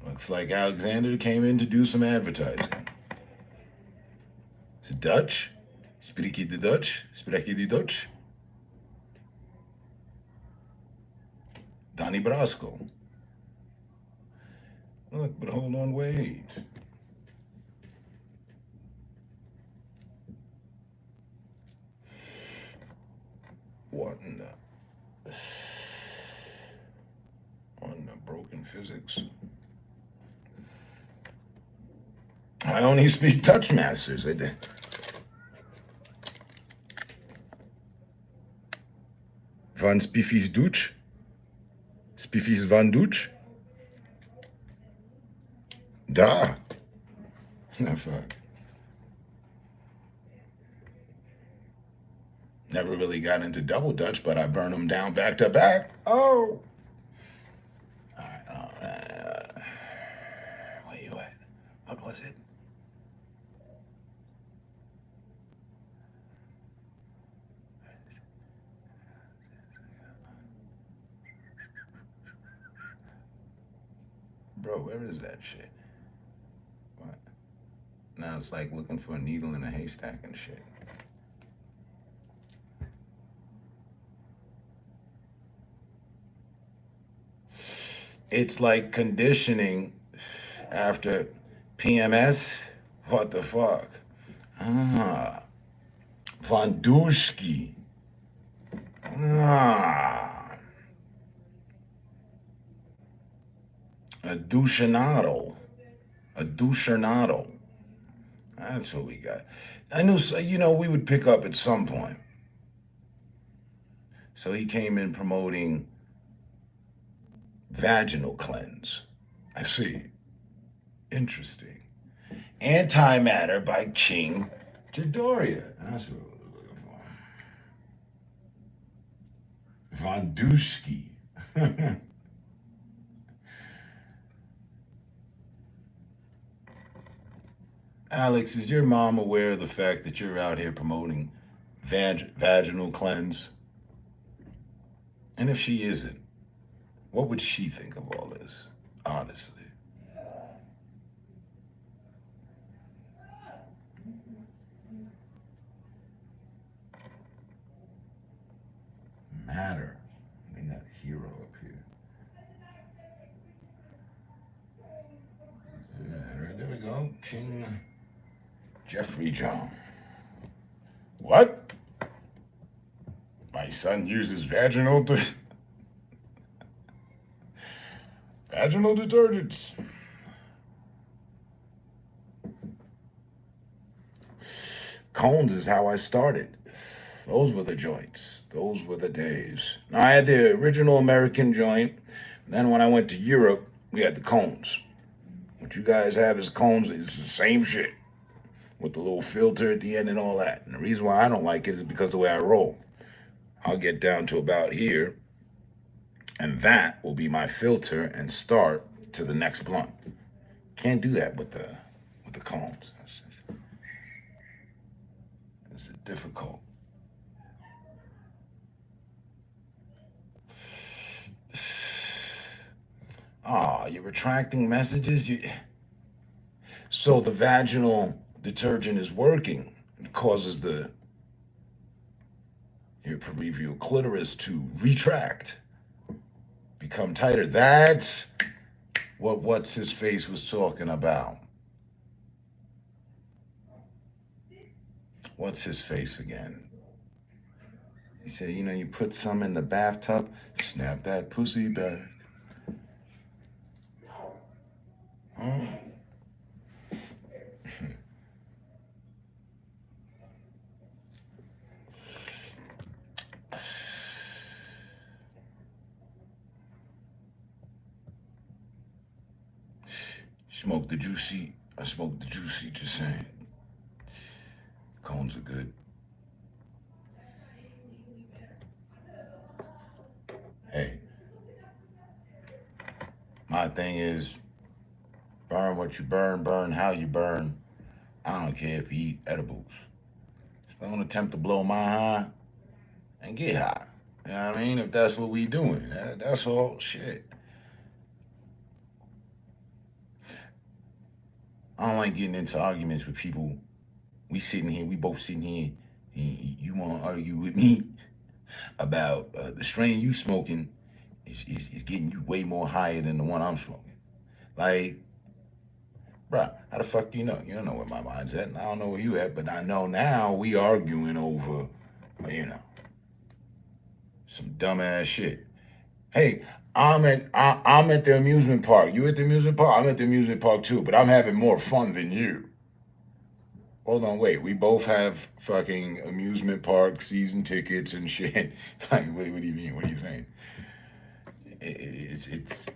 Looks like Alexander came in to do some advertising. Is it Dutch? Spreek je de Dutch? Spreek je die Dutch? Donnie Brasco. Look, but hold on, wait. What in the broken physics? I only speak Dutch masters. Van Spiffies Dutch? Spiffies van Dutch? Da. No, fuck. Never really got into double Dutch, but I burn them down back to back. Oh. All right. Where you at? What was it? Bro, where is that shit? What? Now it's like looking for a needle in a haystack and shit. It's like conditioning after PMS. What the fuck? Ah. Von Duschki. Ah. A douchernado. A douchernado. That's what we got. I knew, we would pick up at some point. So he came in promoting vaginal cleanse. I see. Interesting. Antimatter by King Jadoria. That's what I was looking for. Von Duschki. Alex, is your mom aware of the fact that you're out here promoting vaginal cleanse? And if she isn't, what would she think of all this, honestly? Matter. They got Hero up here. There we go. King Jeffrey John. What? My son uses vaginal detergents. Cones is how I started. Those were the joints. Those were the days. Now, I had the original American joint. Then when I went to Europe, we had the cones. What you guys have is cones. It's the same shit with the little filter at the end and all that. And the reason why I don't like it is because of the way I roll. I'll get down to about here, and that will be my filter and start to the next blunt. Can't do that with the cones. It's difficult. Ah, you're retracting messages? So the vaginal detergent is working. It causes your peripheral clitoris to retract, become tighter. That's what what's his face was talking about. What's his face again? He said, you put some in the bathtub, snap that pussy back. Huh? Smoke the juicy. I smoke the juicy, just saying. Cones are good. Hey. My thing is burn what you burn how you burn. I don't care if you eat edibles. Just don't attempt to blow my high and get high. You know what I mean? If that's what we doing, that's all shit. I don't like getting into arguments with people. We both sitting here, and you want to argue with me about the strain you smoking is getting you way more higher than the one I'm smoking. Like, bruh, how the fuck do you know? You don't know where my mind's at, and I don't know where you at, but I know now we arguing over, some dumbass shit. Hey, I'm at the amusement park. You at the amusement park? I'm at the amusement park too, but I'm having more fun than you. Hold on, wait. We both have fucking amusement park season tickets and shit. Like, what do you mean? What are you saying? It's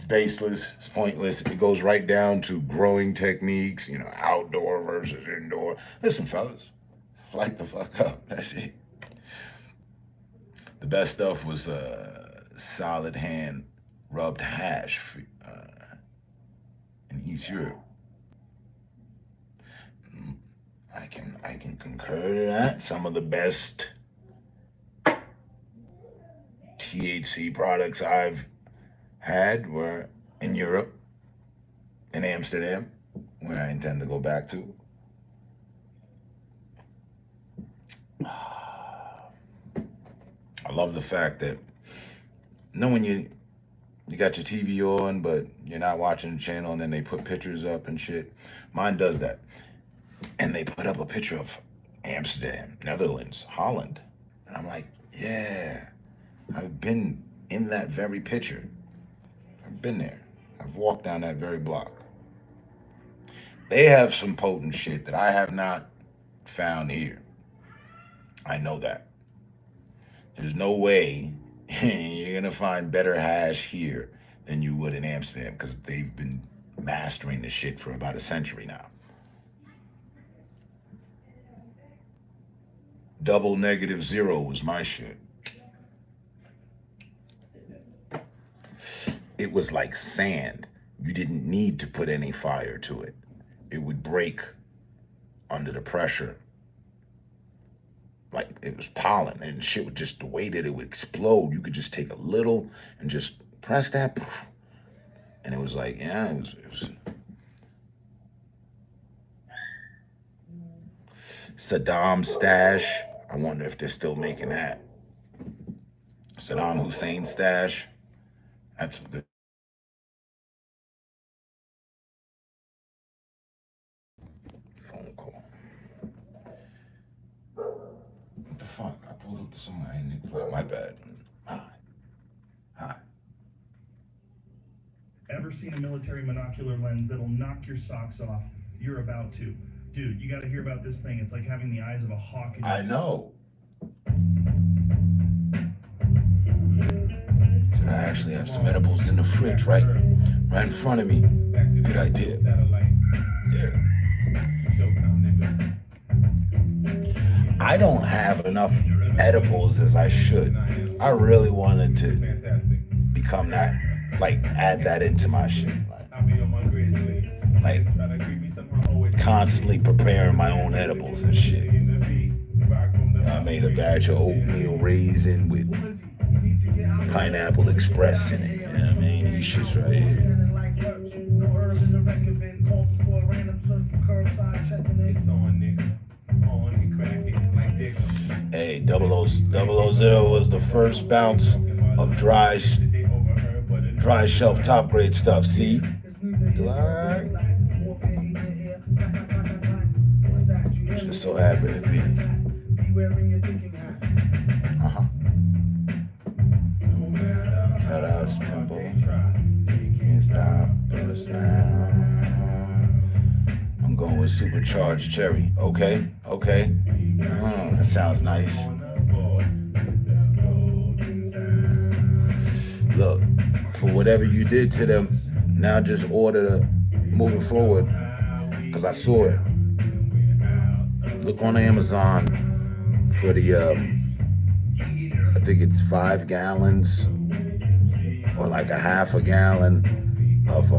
baseless. It's pointless. It goes right down to growing techniques. Outdoor versus indoor. Listen, fellas, light the fuck up. That's it. The best stuff was solid hand rubbed hash in East Europe. I can concur to that. Some of the best THC products I've had were in Europe, in Amsterdam, where I intend to go back to. I love the fact that knowing you got your TV on, but you're not watching the channel, and then they put pictures up and shit. Mine does that. And they put up a picture of Amsterdam, Netherlands, Holland. And I'm like, yeah, I've been in that very picture. I've been there. I've walked down that very block. They have some potent shit that I have not found here. I know that. There's no way you're gonna find better hash here than you would in Amsterdam, because they've been mastering this shit for about a century now. Double negative zero was my shit. It was like sand. You didn't need to put any fire to it. It would break under the pressure. Like it was pollen, and shit would just, the way that it would explode, you could just take a little and just press that, and it was like, yeah, it was Saddam stash. I wonder if they're still making that. Saddam Hussein stash. That's some good. Phone call. What the fuck? I pulled up to someone. I didn't play. My bad. Hi. Ever seen a military monocular lens that'll knock your socks off? You're about to. Dude, you gotta hear about this thing. It's like having the eyes of a hawk. I know. So I actually have some edibles in the fridge, right in front of me. Good idea. Yeah. I don't have enough edibles as I should. I really wanted to become that, like add that into my shit. Like constantly preparing my own edibles and shit. I made a batch of oatmeal raisin with Pineapple Express in it. You know what I mean? These shits right here. Hey, 000 was the first bounce of dry shelf top grade stuff. See? Just so happy to be. Cut out tempo. Can't stop. I'm going with supercharged cherry. Okay. That sounds nice. Look, for whatever you did to them, now just order the moving forward, because I saw it. Look on Amazon for the, I think it's 5 gallons or like a half a gallon of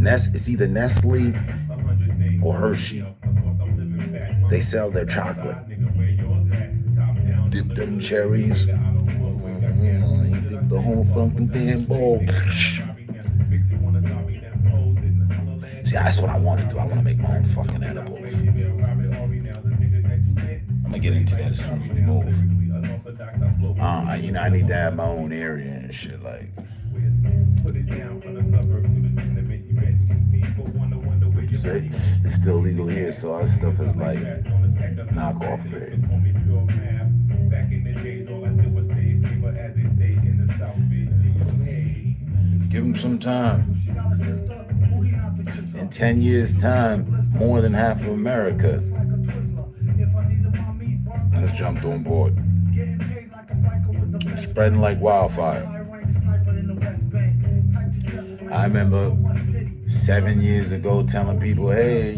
It's either Nestle or Hershey. They sell their chocolate. Dip them cherries. You dip the whole fucking damn bowl. See, that's what I want to do. I want to make my own fucking edibles. I'm gonna get into that as soon as we move. I need to have my own area and shit. Like, what you say? It's still legal here, so our stuff is like knockoff grade. Give them some time. In 10 years' time, more than half of America has jumped on board. It's spreading like wildfire. I remember 7 years ago telling people, hey,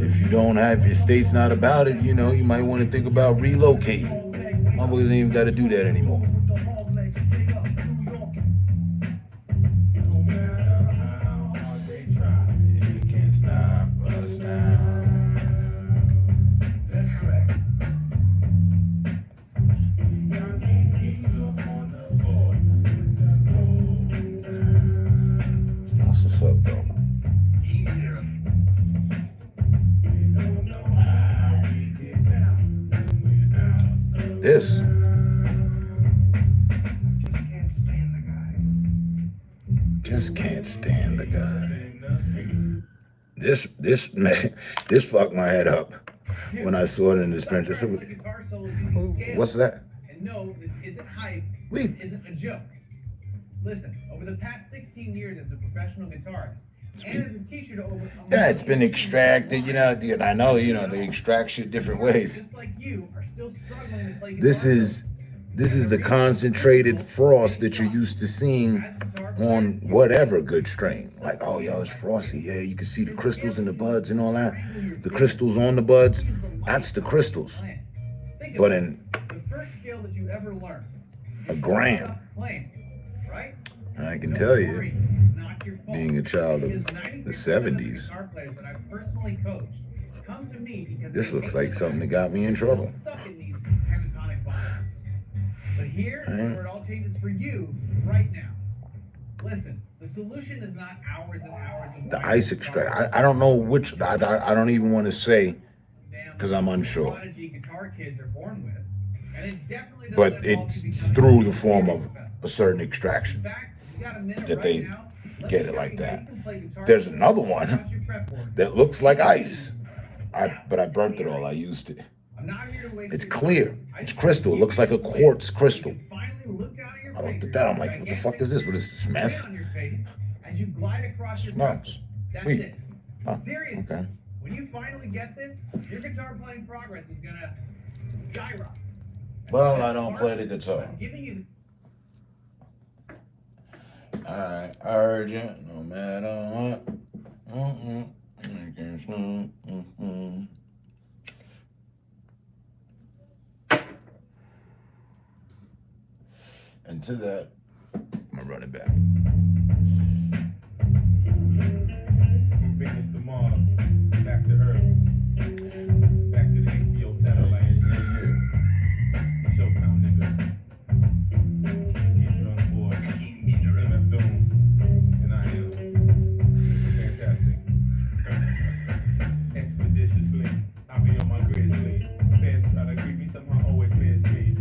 if your state's not about it, you might want to think about relocating. Motherfuckers ain't even got to do that anymore. This just can't stand the guy. This fucked my head up when I saw it in the dispensary. I said, what's that? And no, this isn't hype. This isn't a joke. Listen, over the past 16 years as a professional guitarist and as a teacher to over. Yeah, it's been extracted. I know. They extract shit different ways. Just like you are still struggling to play This is the concentrated frost that you're used to seeing on whatever good strain. Like, oh, yo, it's frosty. Yeah, you can see the crystals in the buds and all that. The crystals on the buds, that's the crystals. But in the first scale that you ever learned, a gram, right? I can tell you, being a child of the 70s, this looks like something that got me in trouble. But here is where it all changes for you right now. Listen, the solution is not hours and hours of the ice extract. I don't know which. I don't even want to say because I'm unsure. But it's through the form of a certain extraction that they get it like that. There's another one that looks like ice. But I burnt it all. I used it. It's clear. It's crystal. It looks like a quartz crystal. I looked at that. I'm like, what the fuck is this? What is this, meth? No. Wait. Oh, okay. When you finally get this, your guitar playing progress is gonna skyrocket. Well, I don't play the guitar. Alright, I heard you. No matter what. And to that, I'm gonna run it back. From Venus to Mars, back to Earth, back to the HBO satellite. Showtime, nigga. Get you on board. MF Doom, and I am fantastic. Expeditiously, I'll be on my greatest lead. Fans try to creep me, somehow always miss me.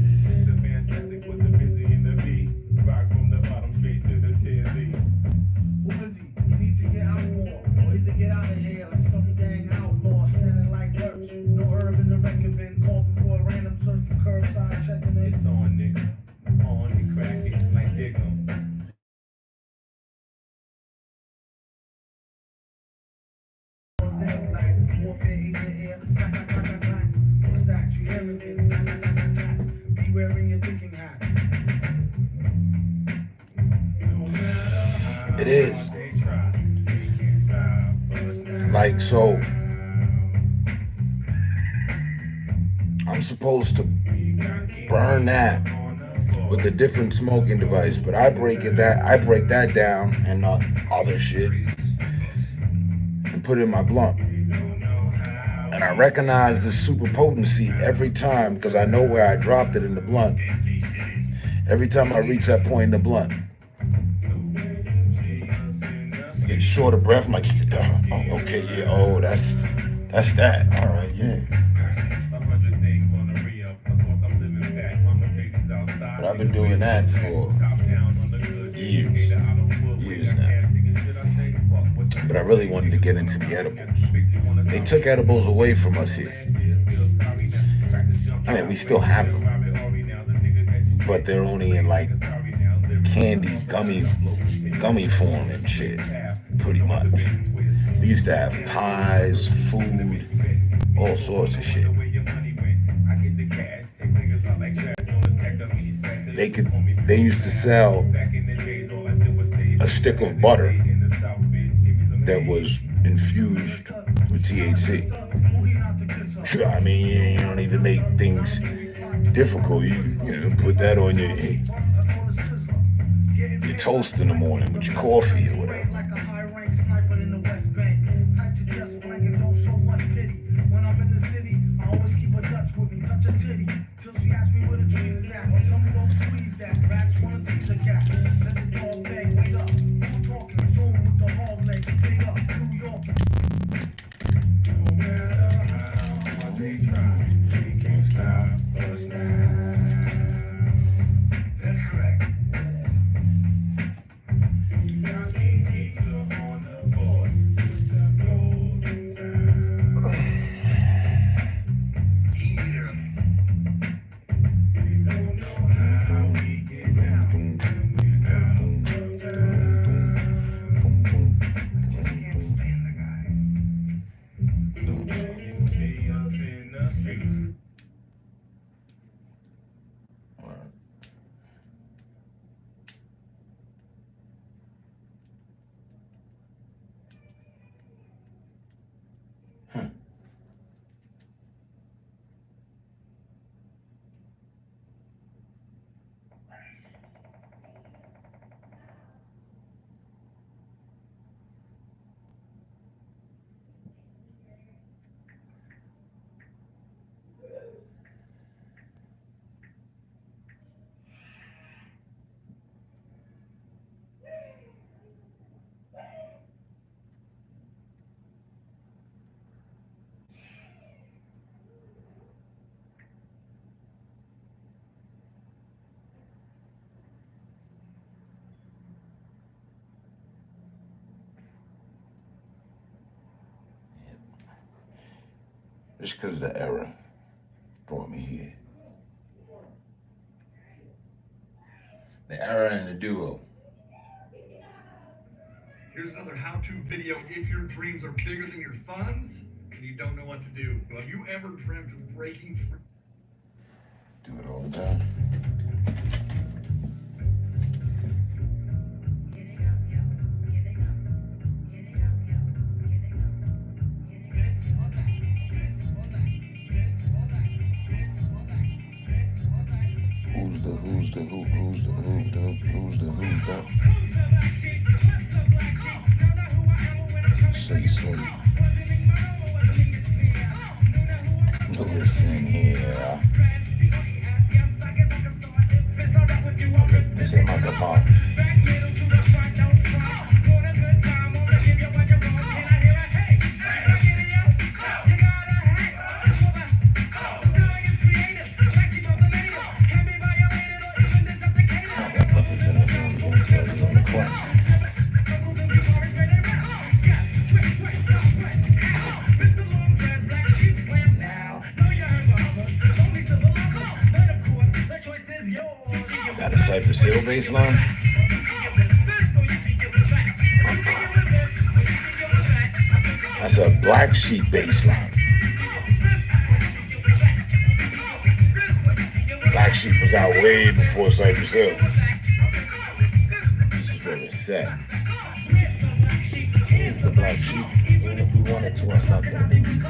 The fantastic with the busy and the beat. Rock from the bottom straight to the TNZ. Who is he? You need to get out more, or either get out of here like some dang outlaw standing like lurch. No herb in the record been called before a random search for curbside checking in. It's on, nigga. On and crack it like dig 'em. What's that? You hearing it? Be wearing your thinking hat. It is. Like, so I'm supposed to burn that with a different smoking device, but I break that down and other shit and put it in my blunt. And I recognize the super potency every time because I know where I dropped it in the blunt. Every time I reach that point in the blunt, I get short of breath. I'm like, oh, okay, yeah, oh, that's that. All right, yeah. But I've been doing that for years now. But I really wanted to get into the edibles. They took edibles away from us here. I mean, we still have them, but they're only in like candy, gummy form and shit, pretty much. We used to have pies, food, all sorts of shit. They used to sell a stick of butter that was infused with THC. I mean, you don't even make things difficult. You put that on your toast in the morning with your coffee or whatever. Just because the error brought me here. The error and the duo. Here's another how-to video if your dreams are bigger than your funds and you don't know what to do. Have you ever dreamt of breaking free? Do it all the time. Who's the? Say. Listen here. This ain't like a pop. Got a Cypress Hill bass line. That's a Black Sheep bass line. Black Sheep was out way before Cypress Hill. This is where it's set. Here's the Black Sheep. Even if we wanted to, it's not gonna be weak.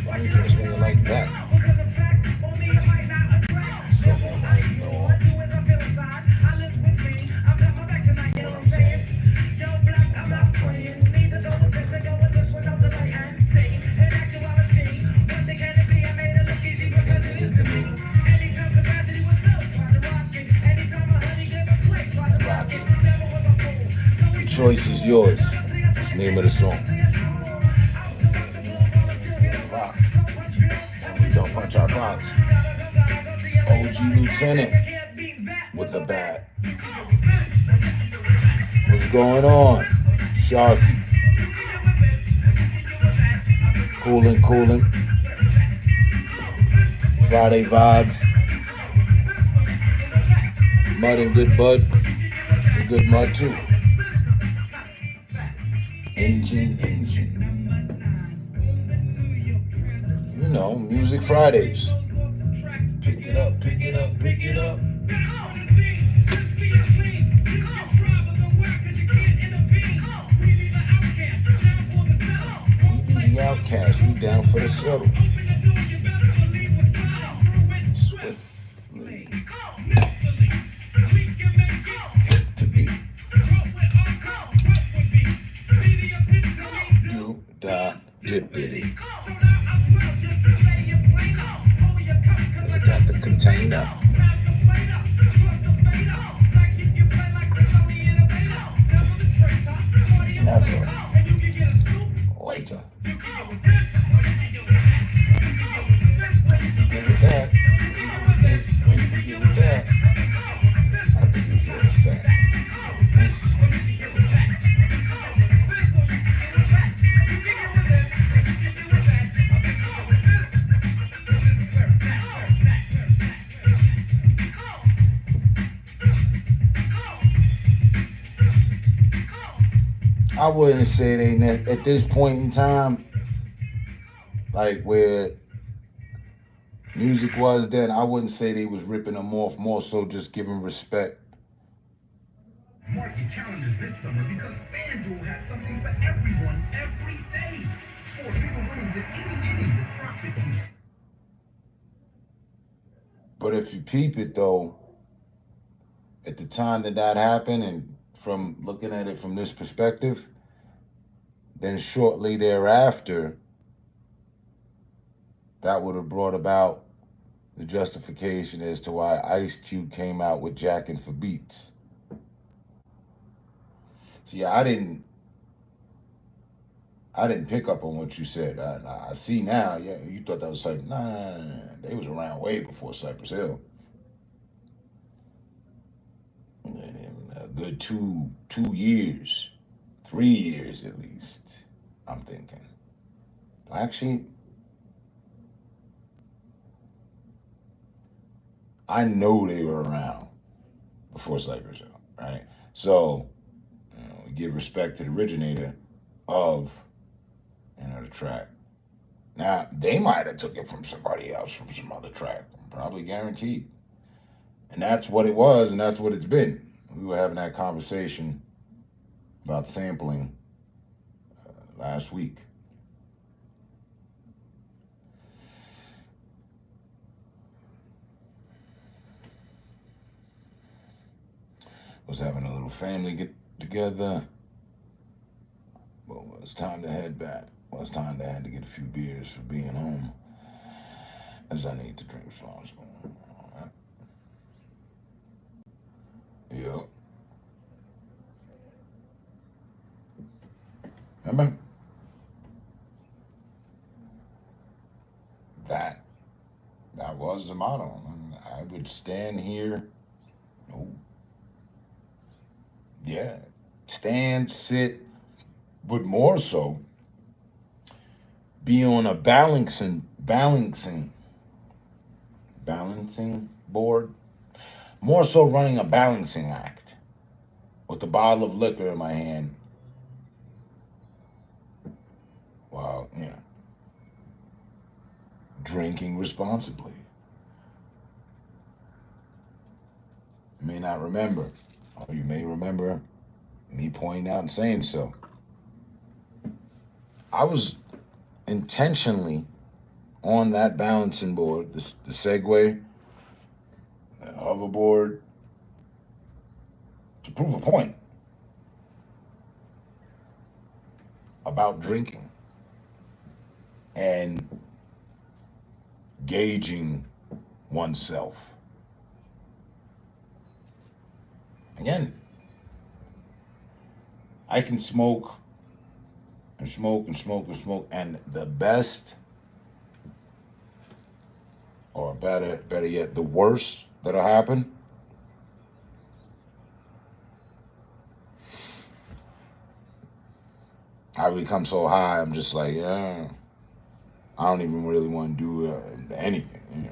Why don't you just swing it like that? So I know. choice is yours. That's the name of the song. Rock. And we don't punch our clocks. OG Lieutenant with the bat. What's going on? Sharky. Coolin'. Friday vibes. Mud and good bud. And good mud too. Engine. You know, Music Fridays. Pick it up. We be the outcast. We down for the shuttle. Swiftly. To be. Do da dippity. I got the container. Never. Later. Give it that. Give it that. I think it's what it's saying. I wouldn't say they at this point in time, like where music was then, I wouldn't say they was ripping them off, more so just giving respect. Mark your calendars this summer because FanDuel has something for everyone every day. Score bigger winnings at any inning with profit boost. But if you peep it though, at the time that happened, and from looking at it from this perspective, then shortly thereafter, that would have brought about the justification as to why Ice Cube came out with Jackin' for Beats. See, I didn't pick up on what you said. I see now. Yeah, you thought that was Cypress. Nah, they was around way before Cypress Hill. A good 2 years, 3 years at least, I'm thinking. Black Sheep, I know they were around before Cypress Hill, right? So, we give respect to the originator of, the track. Now, they might have took it from somebody else, from some other track, probably guaranteed. And that's what it was, and that's what it's been. We were having that conversation about sampling last week. Was having a little family get together. Well, it's time to head back. Well, it's time I had to get a few beers for being home, as I need to drink responsibly. Yep. Remember? That was the motto. I would stand here. No. Yeah. Stand, sit, but more so be on a balancing board. More so running a balancing act with a bottle of liquor in my hand while, drinking responsibly. You may not remember, or you may remember me pointing out and saying so. I was intentionally on that balancing board, the Segway, the hoverboard, to prove a point about drinking and gauging oneself. Again, I can smoke and smoke and smoke and smoke, and the best, or better yet, the worst that'll happen, I become so high, I'm just like, yeah, I don't even really want to do anything. You know.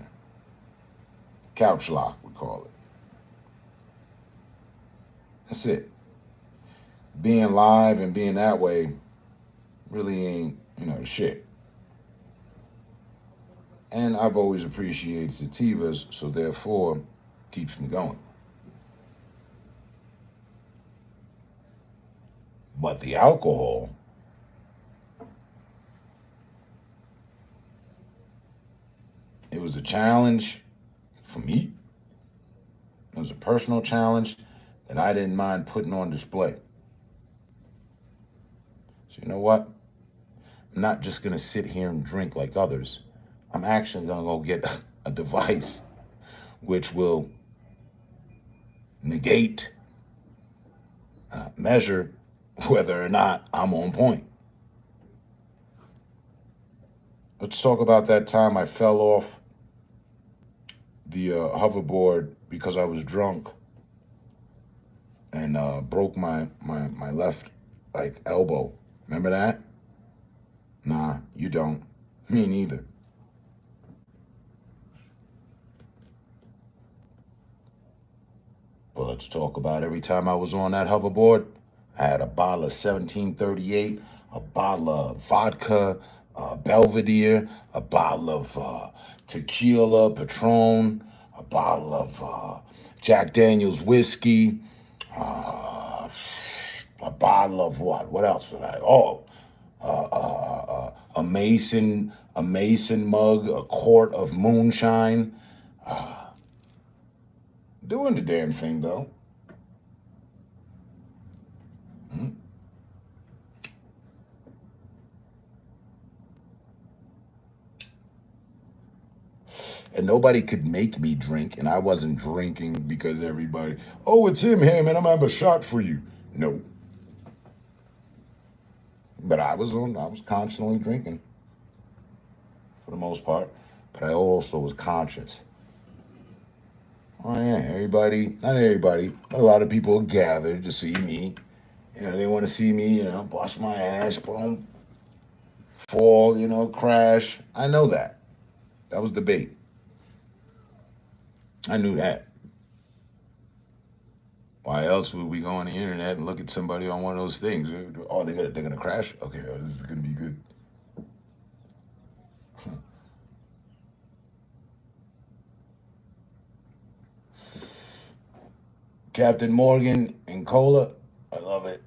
Couch lock, we call it. That's it. Being live and being that way really ain't, shit. And I've always appreciated sativas, so therefore keeps me going. But the alcohol, it was a challenge for me. It was a personal challenge that I didn't mind putting on display. So you know what? I'm not just gonna sit here and drink like others. I'm actually gonna go get a device which will negate, measure whether or not I'm on point. Let's talk about that time I fell off the hoverboard because I was drunk and broke my left elbow. Remember that? Nah, you don't. Me neither. But let's talk about every time I was on that hoverboard. I had a bottle of 1738, a bottle of vodka, Belvedere, a bottle of tequila, Patron, a bottle of Jack Daniel's whiskey, a bottle of what? What else did I? Oh, a Mason mug, a quart of moonshine. Doing the damn thing though. And nobody could make me drink, and I wasn't drinking because everybody, oh, it's him, hey man, I'm gonna have a shot for you. No. But I was constantly drinking for the most part. But I also was conscious. Oh yeah, not everybody, but a lot of people gathered to see me. They want to see me, bust my ass, boom, fall, crash. I know that. That was the bait. I knew that. Why else would we go on the internet and look at somebody on one of those things? Oh, they're gonna crash? Okay, this is gonna be good. Captain Morgan and cola, I love it.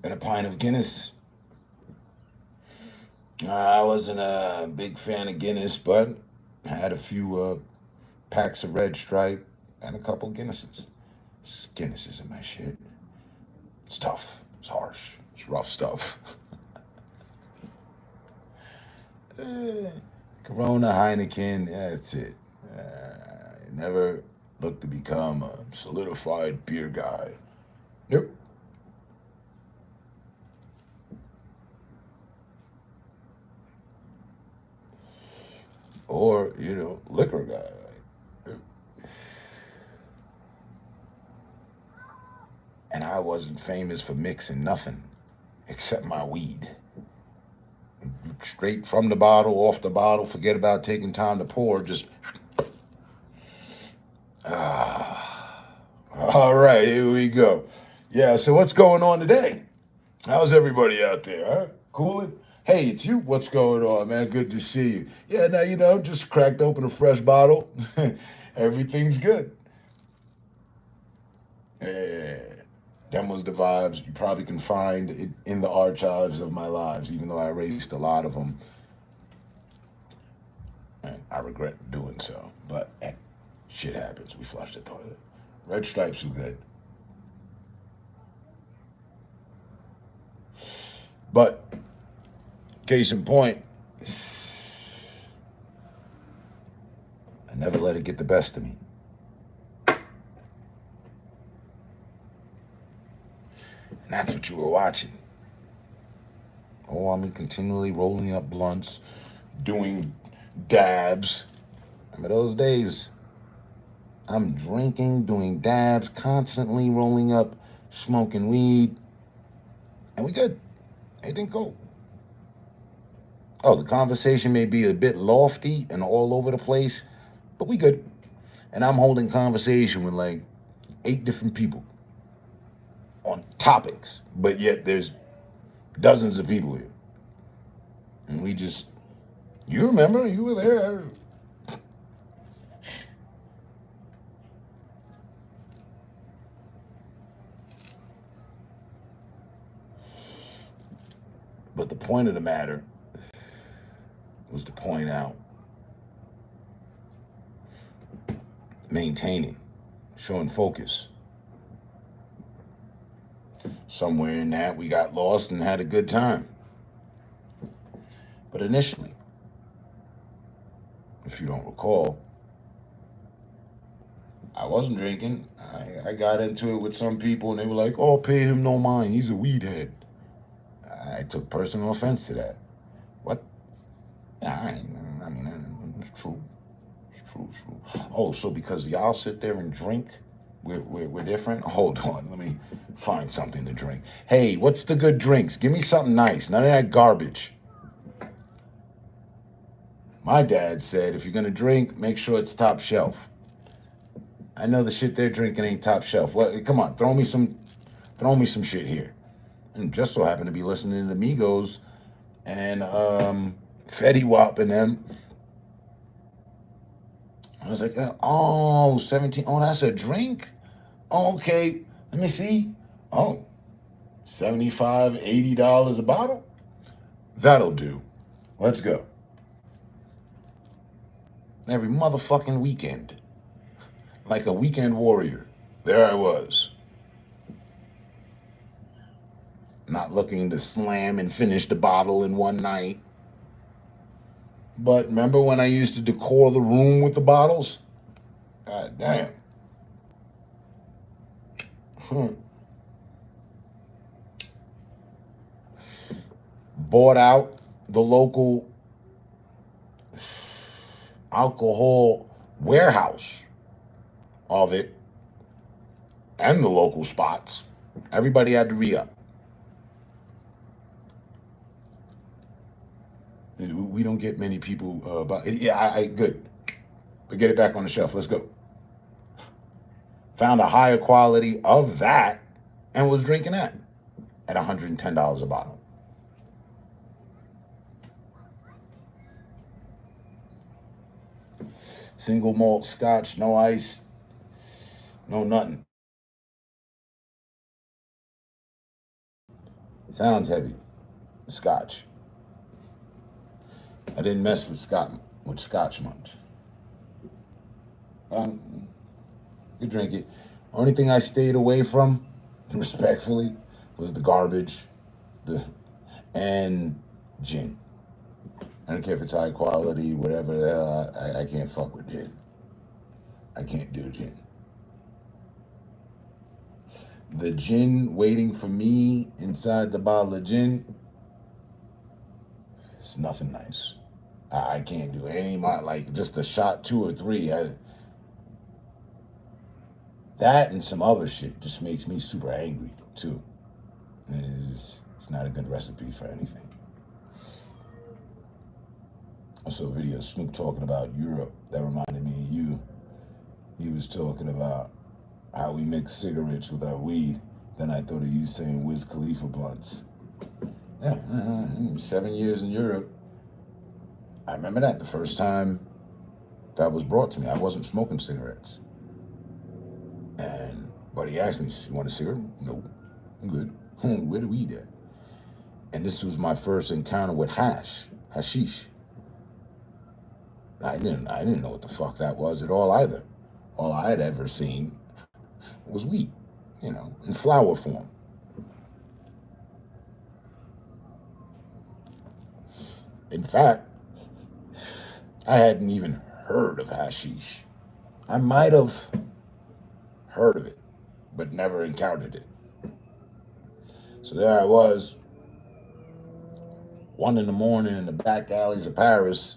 And a pint of Guinness. I wasn't a big fan of Guinness, but I had a few packs of Red Stripe and a couple Guinnesses. Guinness isn't my shit. It's tough. It's harsh. It's rough stuff. Corona, Heineken, that's it. I never looked to become a solidified beer guy. Nope. Or, liquor guy. And I wasn't famous for mixing nothing except my weed. Straight from the bottle, off the bottle, forget about taking time to pour, just... All right, here we go. Yeah, so what's going on today? How's everybody out there, huh? Cooling? Hey, it's you. What's going on, man? Good to see you. Yeah, now, just cracked open a fresh bottle. Everything's good. Them was the vibes. You probably can find it in the archives of my lives, even though I erased a lot of them. And I regret doing so. But shit happens. We flushed the toilet. Red Stripes are good. But, case in point, I never let it get the best of me. And that's what you were watching. Oh, I'm continually rolling up blunts, doing dabs. Remember those days? I'm drinking, doing dabs, constantly rolling up, smoking weed. And we good. Everything cool. Oh, the conversation may be a bit lofty and all over the place, but we good. And I'm holding conversation with like 8 different people on topics, but yet there's dozens of people here. And we just, you remember, you were there. But the point of the matter was to point out maintaining, showing focus. Somewhere in that, we got lost and had a good time. But initially, if you don't recall, I wasn't drinking. I got into it with some people and they were like, oh, pay him no mind. He's a weed head. I took personal offense to that. What? I mean, it's true. It's true. Oh, so because y'all sit there and drink, we're different? Hold on, let me find something to drink. Hey, what's the good drinks? Give me something nice. None of that garbage. My dad said, if you're gonna drink, make sure it's top shelf. I know the shit they're drinking ain't top shelf. Well, come on, throw me some shit here. And just so happened to be listening to Migos and Fetty Wap and them. I was like, oh, 17. Oh, that's a drink? Oh, okay. Let me see. Oh, $75, $80 a bottle? That'll do. Let's go. Every motherfucking weekend. Like a weekend warrior. There I was. Not looking to slam and finish the bottle in one night. But remember when I used to decor the room with the bottles? God damn. Bought out the local alcohol warehouse of it and the local spots. Everybody had to re-up. We don't get many people about it. Yeah, good. But get it back on the shelf. Let's go. Found a higher quality of that and was drinking that at $110 a bottle. Single malt scotch, no ice, no nothing. Sounds heavy. Scotch. I didn't mess with scotch much. You drink it. Only thing I stayed away from, respectfully, was the garbage, and gin. I don't care if it's high quality, whatever the hell. I can't fuck with gin. I can't do gin. The gin waiting for me inside the bottle of gin, it's nothing nice. I can't do any, like just a shot, 2 or 3. That and some other shit just makes me super angry too. It's not a good recipe for anything. I saw a video of Snoop talking about Europe that reminded me of you. He was talking about how we mix cigarettes with our weed. Then I thought of you saying Wiz Khalifa blunts. Yeah, 7 years in Europe. I remember that the first time that was brought to me. I wasn't smoking cigarettes. And buddy asked me, you want a cigarette? No, I'm good. Where do we eat at? And this was my first encounter with hashish. I didn't know what the fuck that was at all either. All I had ever seen was wheat, in flour form. In fact, I hadn't even heard of hashish. I might have heard of it, but never encountered it. So there I was, 1 a.m. in the back alleys of Paris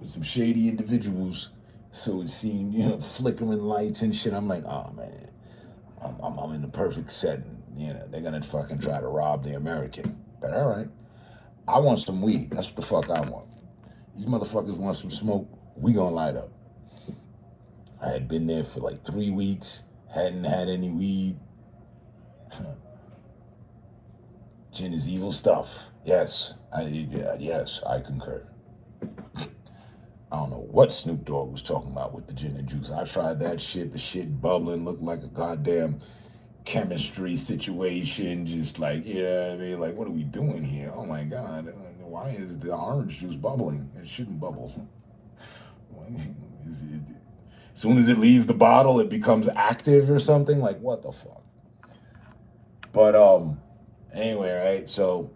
with some shady individuals. So it seemed, you know, flickering lights and shit. I'm like, oh man, I'm in the perfect setting. You know, they're gonna fucking try to rob the American. But all right, I want some weed. That's what the fuck I want. These motherfuckers want some smoke. We gonna light up. I had been there for like 3 weeks, hadn't had any weed. Gin is evil stuff. Yes, I concur. I don't know what Snoop Dogg was talking about with the gin and juice. I tried that shit. The shit bubbling looked like a goddamn chemistry situation. Just like, you know what I mean? Like, what are we doing here? Oh my God. Why is the orange juice bubbling? It shouldn't bubble. As soon as it leaves the bottle, it becomes active or something? Like, what the fuck? But, anyway, right? So,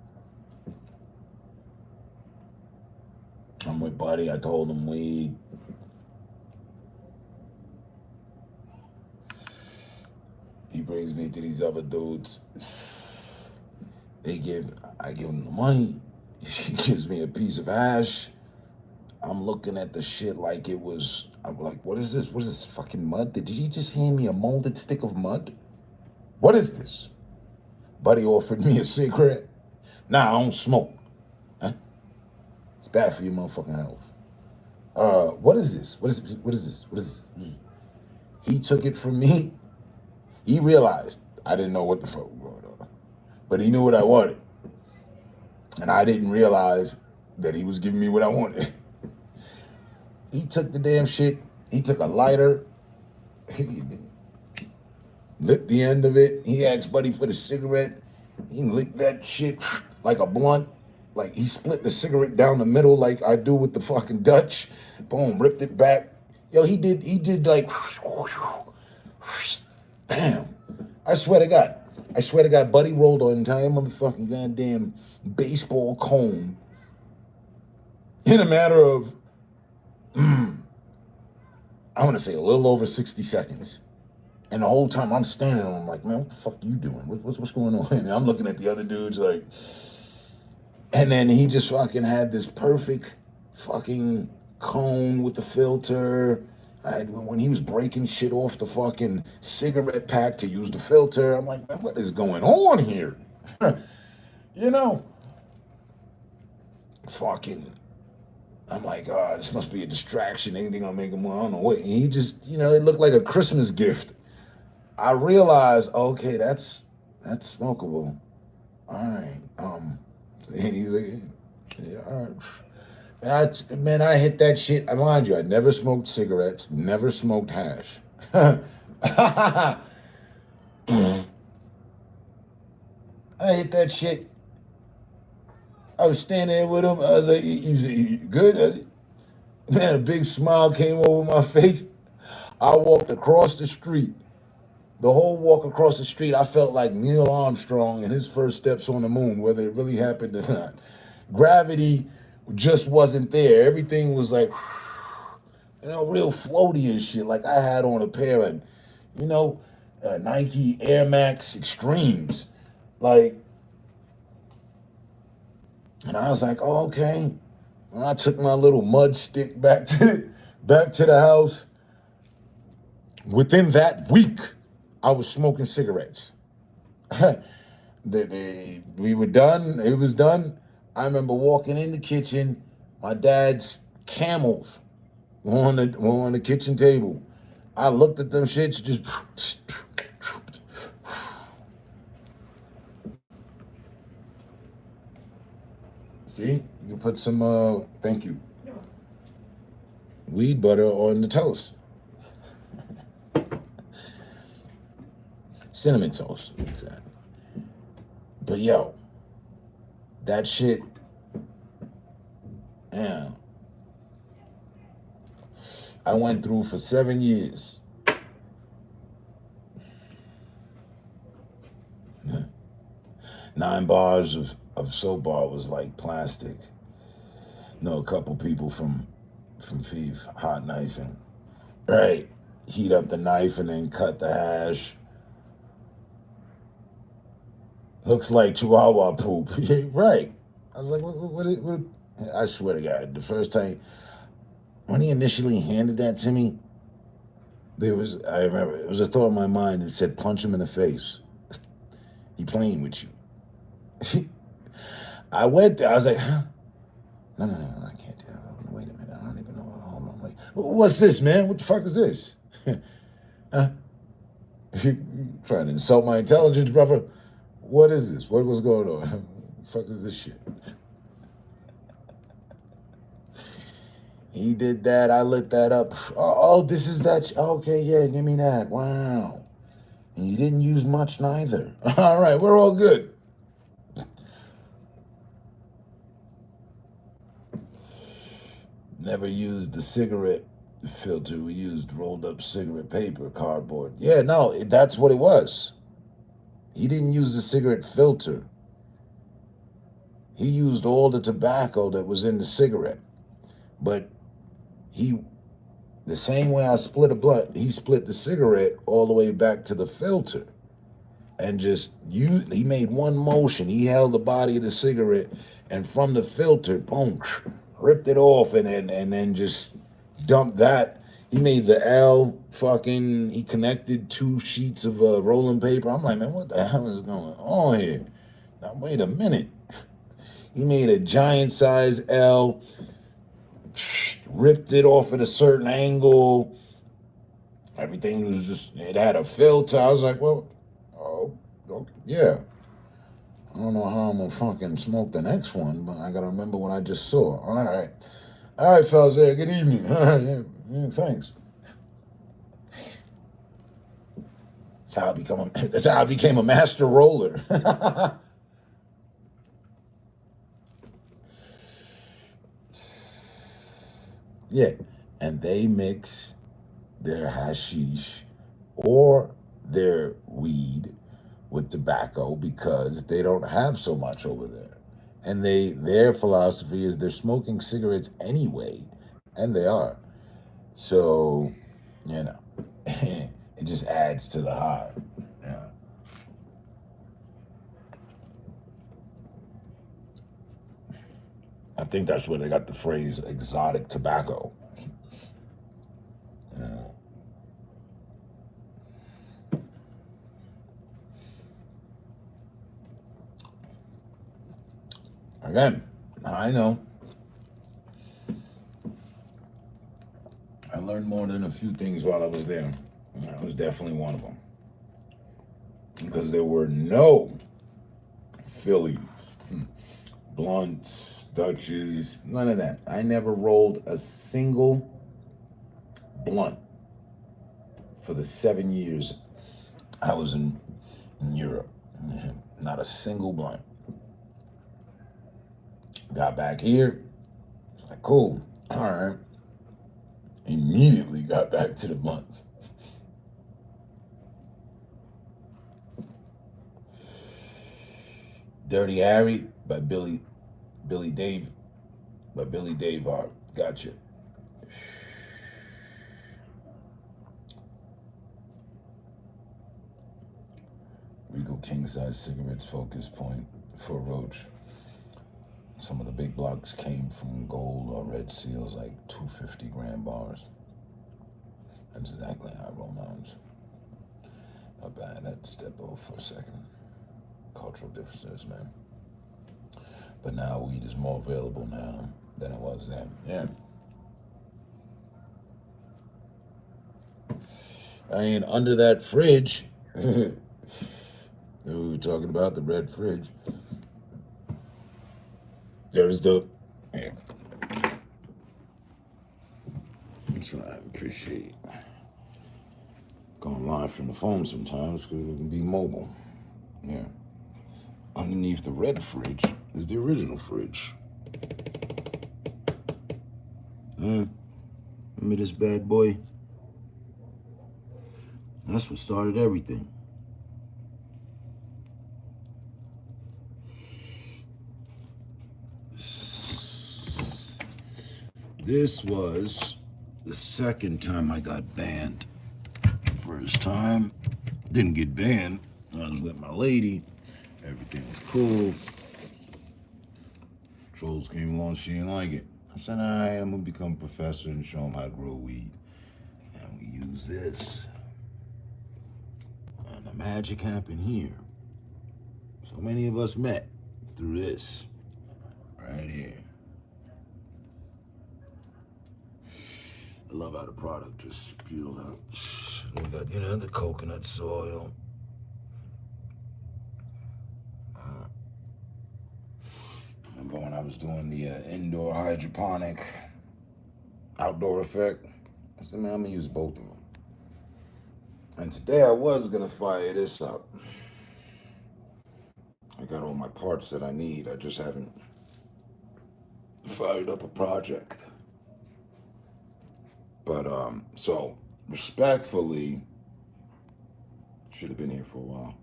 I'm with Buddy. I told him weed. He brings me to these other dudes. I give him the money. He gives me a piece of hash. I'm looking at the shit like it was, I'm like, what is this? What is this, fucking mud? Did he just hand me a molded stick of mud? What is this? Buddy offered me a cigarette. Nah, I don't smoke. Huh? It's bad for your motherfucking health. What is this? What is this? He took it from me. He realized I didn't know what the fuck was going on. But he knew what I wanted. And I didn't realize that he was giving me what I wanted. He took the damn shit. He took a lighter. He lit the end of it. He asked Buddy for the cigarette. He licked that shit like a blunt. Like he split the cigarette down the middle like I do with the fucking Dutch. Boom, ripped it back. Yo, he did like, bam. I swear to God, Buddy rolled an entire motherfucking goddamn baseball cone in a matter of, I want to say a little over 60 seconds. And the whole time I'm standing on him like, man, what the fuck are you doing? What's going on? And I'm looking at the other dudes like, and then he just fucking had this perfect fucking cone with the filter. When he was breaking shit off the fucking cigarette pack to use the filter, I'm like, man, what is going on here? You know? Fucking, I'm like, oh, this must be a distraction. Anything gonna make him, I don't know what. And he just, you know, it looked like a Christmas gift. I realized, okay, that's smokable. All right. And he's like, yeah, all right. Man, I hit that shit. Mind you, I never smoked cigarettes, never smoked hash. I hit that shit. I was standing there with him. I was like, you good? Man, a big smile came over my face. I walked across the street. The whole walk across the street, I felt like Neil Armstrong and his first steps on the moon, whether it really happened or not. Gravity just wasn't there. Everything was like, you know, real floaty and shit. Like I had on a pair of, you know, Nike Air Max Extremes. Like, and I was like, oh, okay. And I took my little mud stick back to the house. Within that week, I was smoking cigarettes. We were done. It was done. I remember walking in the kitchen. My dad's Camels were on the kitchen table. I looked at them shits just. See, you can put some. Thank you. Weed butter on the toast. Cinnamon toast. But yo, that shit, yeah. I went through for 7 years. Nine bars of soap bar was like plastic. Know a couple people from Thief, hot knifing. Right. Heat up the knife and then cut the hash. Looks like Chihuahua poop. Right. I was like, what? I swear to God, the first time, when he initially handed that to me, I remember, it was a thought in my mind that said, punch him in the face. He playing with you. I went there, I was like, huh? No, I can't do that. Wait a minute, I don't even know. Hold on, wait. What's this, man? What the fuck is this? Huh? You trying to insult my intelligence, brother? What is this? What's going on? What the fuck is this shit? He did that. I lit that up. Oh, this is that. Okay, yeah, give me that. Wow. And you didn't use much neither. All right, we're all good. Never used the cigarette filter. We used rolled up cigarette paper, cardboard. Yeah, no, that's what it was. He didn't use the cigarette filter. He used all the tobacco that was in the cigarette. But the same way I split a blunt, he split the cigarette all the way back to the filter. And he made one motion. He held the body of the cigarette, and from the filter, boom, ripped it off, and then just dumped that. He made the L he connected 2 sheets of rolling paper. I'm like, man, what the hell is going on here? Now, wait a minute. He made a giant size L, ripped it off at a certain angle. Everything was it had a filter. I was like, well, yeah. I don't know how I'm gonna fucking smoke the next one, but I gotta remember what I just saw. All right, fellas, there. Good evening. All right, yeah, thanks. That's how I became a master roller. Yeah, and they mix their hashish or their weed with tobacco because they don't have so much over there. And their philosophy is they're smoking cigarettes anyway, and they are. So, it just adds to the high. Yeah. I think that's where they got the phrase exotic tobacco. Yeah. Again, I know. I learned more than a few things while I was there. That was definitely one of them. Because there were no Phillies, blunts, Dutches, none of that. I never rolled a single blunt for the 7 years I was in Europe. Not a single blunt. Got back here. It's like, cool. All right. Immediately got back to the blunts. Dirty Harry by Billy Dave Hart. Gotcha. Regal king size cigarettes focus point for Roach. Some of the big blocks came from gold or red seals, like 250 gram bars. That's exactly how I roll mountains. Not bad. I had to step over for a second. Cultural differences, man. But now weed is more available now than it was then. Yeah. I mean, under that fridge, we were talking about the red fridge. There's the, yeah. That's what I appreciate. Going live from the phone sometimes because we can be mobile. Yeah. Underneath the red fridge is the original fridge. Remember this bad boy? That's what started everything. This was the second time I got banned. First time, didn't get banned. I was with my lady, Everything was cool. Trolls came along, she didn't like it. I said, all right, I'm gonna become a professor and show them how to grow weed. And we use this. And the magic happened here. So many of us met through this. Right here. I love how the product just spewed out. We got, the coconut soil. Remember when I was doing the indoor hydroponic outdoor effect? I said, man, I'm gonna use both of them. And today I was gonna fire this up. I got all my parts that I need. I just haven't fired up a project. But, so, respectfully, should have been here for a while.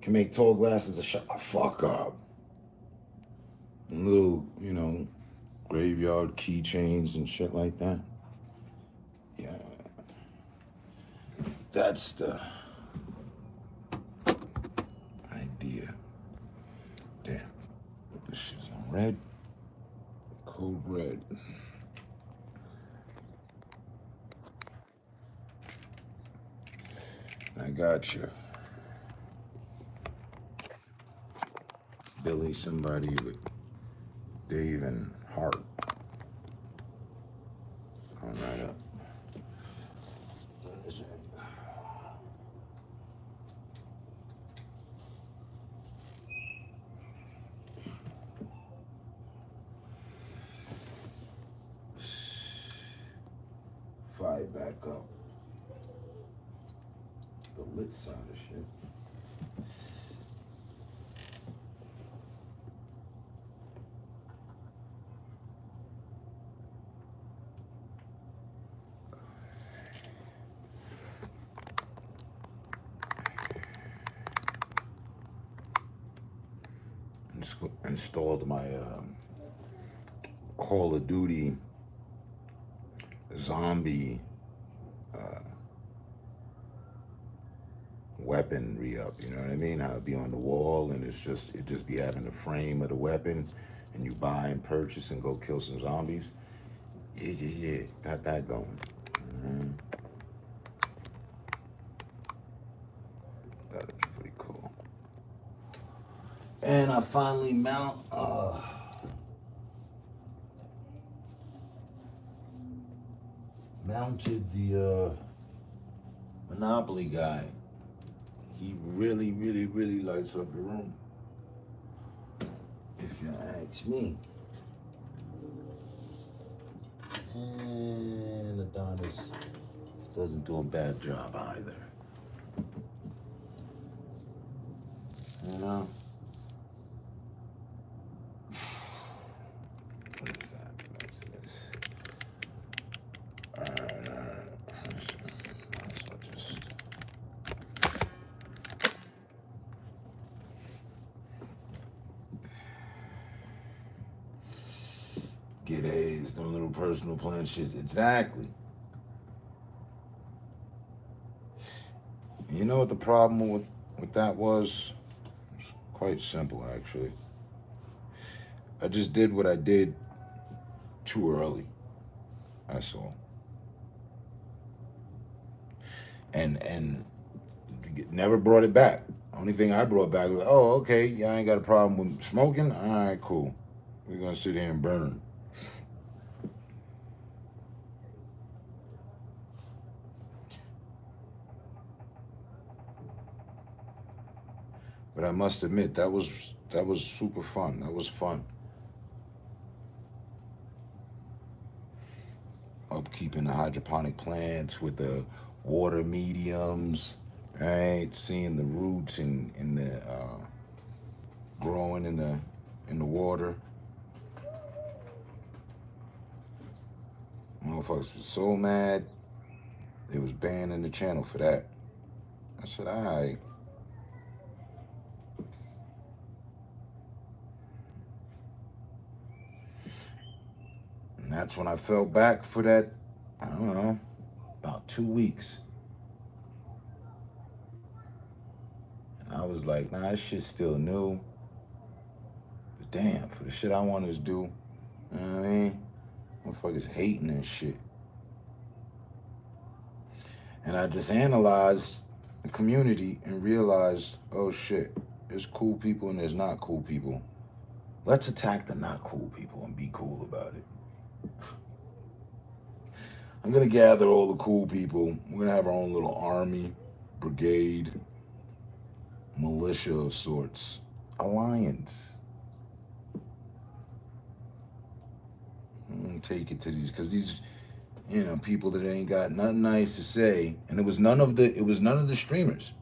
Can make tall glasses a shut the fuck up. And little, graveyard keychains and shit like that. Yeah. That's the idea. Damn. This shit's on red. Code red. I got you. Billy, somebody with Dave and Hart. Going right up. What is it? Fire back up. The lit side of shit. Installed my Call of Duty zombie weapon re-up, you know what I mean? How it'd be on the wall and it just be having the frame of the weapon and you buy and purchase and go kill some zombies. Yeah. Got that going. That was pretty cool. And I finally mounted the Monopoly guy. He really, really, really lights up the room, if you ask me. And Adonis doesn't do a bad job either. You know? What is that? What's this? Get A's, them little personal plan shit. Exactly. You know what the problem with that was? It's quite simple, actually. I just did what I did too early. That's all. And never brought it back. Only thing I brought back was, oh, okay, y'all ain't got a problem with smoking? All right, cool. We're gonna sit here and burn. But I must admit, that was super fun. That was fun. Upkeeping the hydroponic plants with the water mediums, right? Seeing the roots in the growing in the water. Motherfuckers was so mad, they was banning the channel for that. I said, all right. And that's when I fell back for that, I don't know, about 2 weeks. And I was like, nah, this shit's still new. But damn, for the shit I wanted to do, you know what I mean? Motherfuckers hating and shit. And I just analyzed the community and realized, oh shit, there's cool people and there's not cool people. Let's attack the not cool people and be cool about it. I'm gonna gather all the cool people. We're gonna have our own little army, brigade, militia of sorts, alliance. I'm gonna take it to these, because these, you know, people that ain't got nothing nice to say, and it was none of the streamers.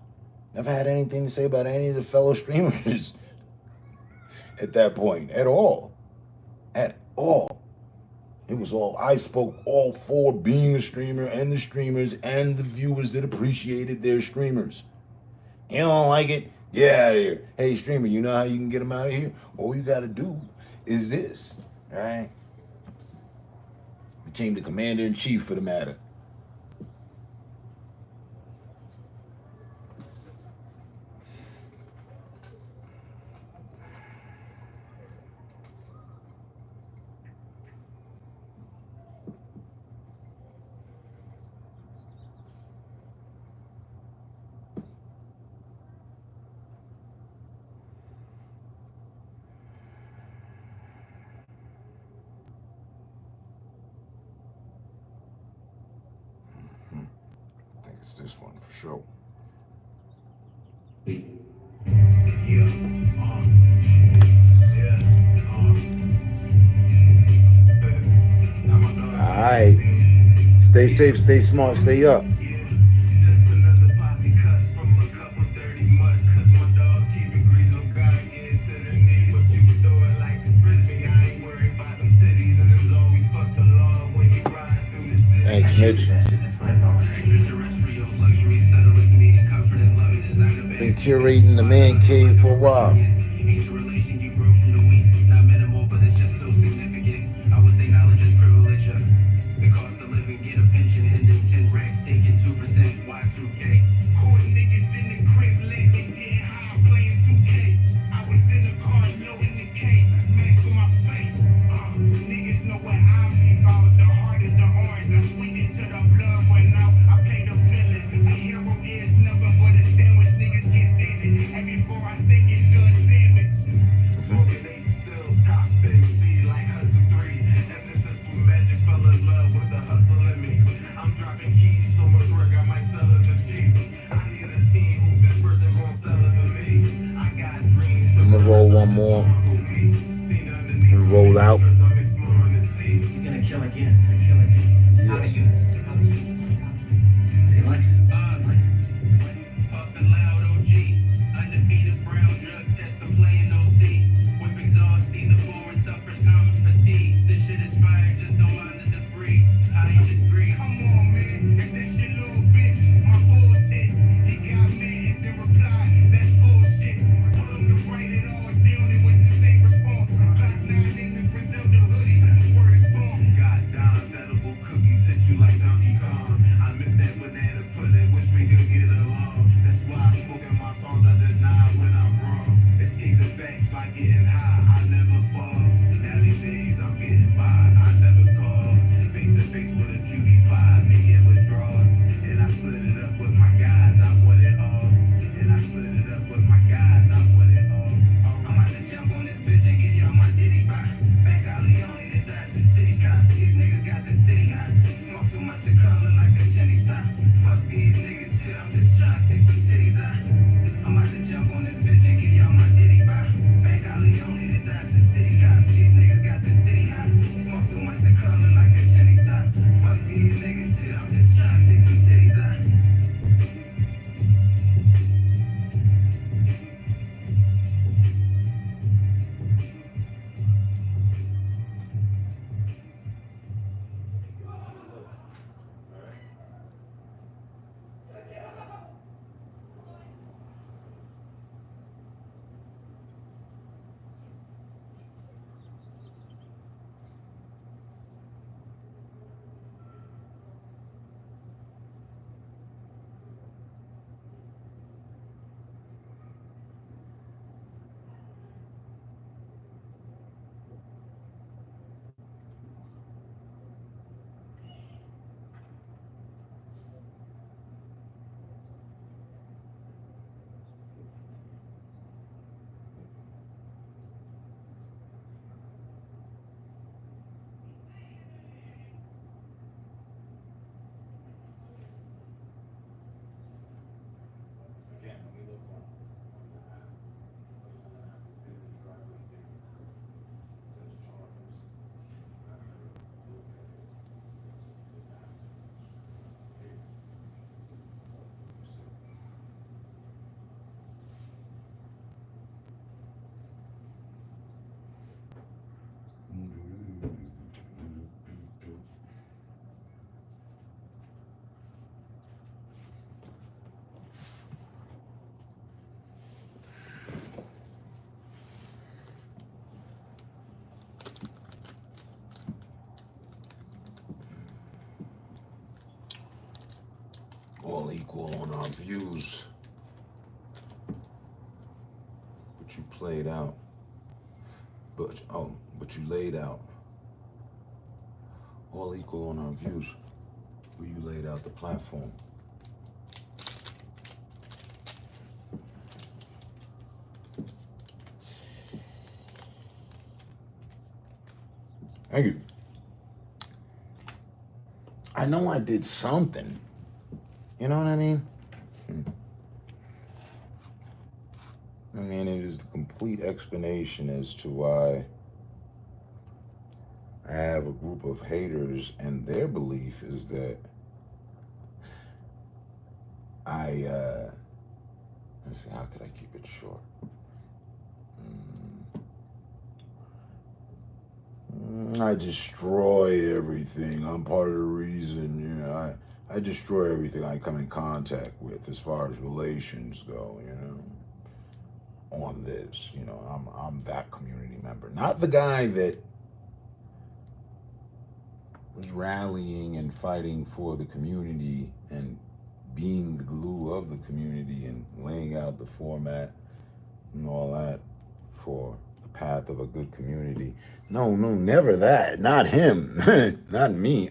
Never had anything to say about any of the fellow streamers at that point, at all. At all. It was all, I spoke all for being a streamer and the streamers and the viewers that appreciated their streamers. You don't like it? Get out of here. Hey, streamer, you know how you can get them out of here? All you got to do is this, all right? Became the commander-in-chief for the matter. It's this one for sure. All right. Stay safe, stay smart, stay up. Thanks, Mitch. Been curating the man cave for a while. I'm gonna roll one more and roll out. He's gonna kill again. How do you? See, Lex? Puffin' loud OG, undefeated brown drug test, I'm playing OC. Whip exhaust, see the foreign suffers common fatigue. This shit is fire, just don't mind the debris. I disagree. Come on, man, if this shit little bitch, my bullshit. He got mad and then replied, that's bullshit. Told him to write it all down, it was the same response. Glock 9 in the Griselda hoodie, word is born. Got down, edible cookies, hit you like Donkey Kong. I miss that banana pudding, wish we could get along. That's why I smoke in my songs, I deny when I'm wrong. Escape the facts by getting high, I never fall. Now these days I'm getting by, I never call. Face to face with a cutie pie, making withdrawals. And I split it up with my guys, I want it all. And I split it up with my guys, I want it all. I'm about to jump on this bitch and get y'all my ditty by. Back out Leone to dodge the city cops. These niggas got the city hot. Smoke too much to color like a chinny top. Fuck these niggas shit, I'm just trying to take some titties out. I'm about to jump on this bitch and get y'all my ditty by. Back out Leone to all equal on our views. But you played out. But you laid out. All equal on our views. Where you laid out the platform. Thank you. I know I did something. You know what I mean? I mean, it is the complete explanation as to why I have a group of haters, and their belief is that let's see, how could I keep it short? I destroy everything. I'm part of the reason, you know, I destroy everything I come in contact with as far as relations go, you know, on this, you know, I'm that community member. Not the guy that was rallying and fighting for the community and being the glue of the community and laying out the format and all that for the path of a good community. No, never that. Not him. Not me.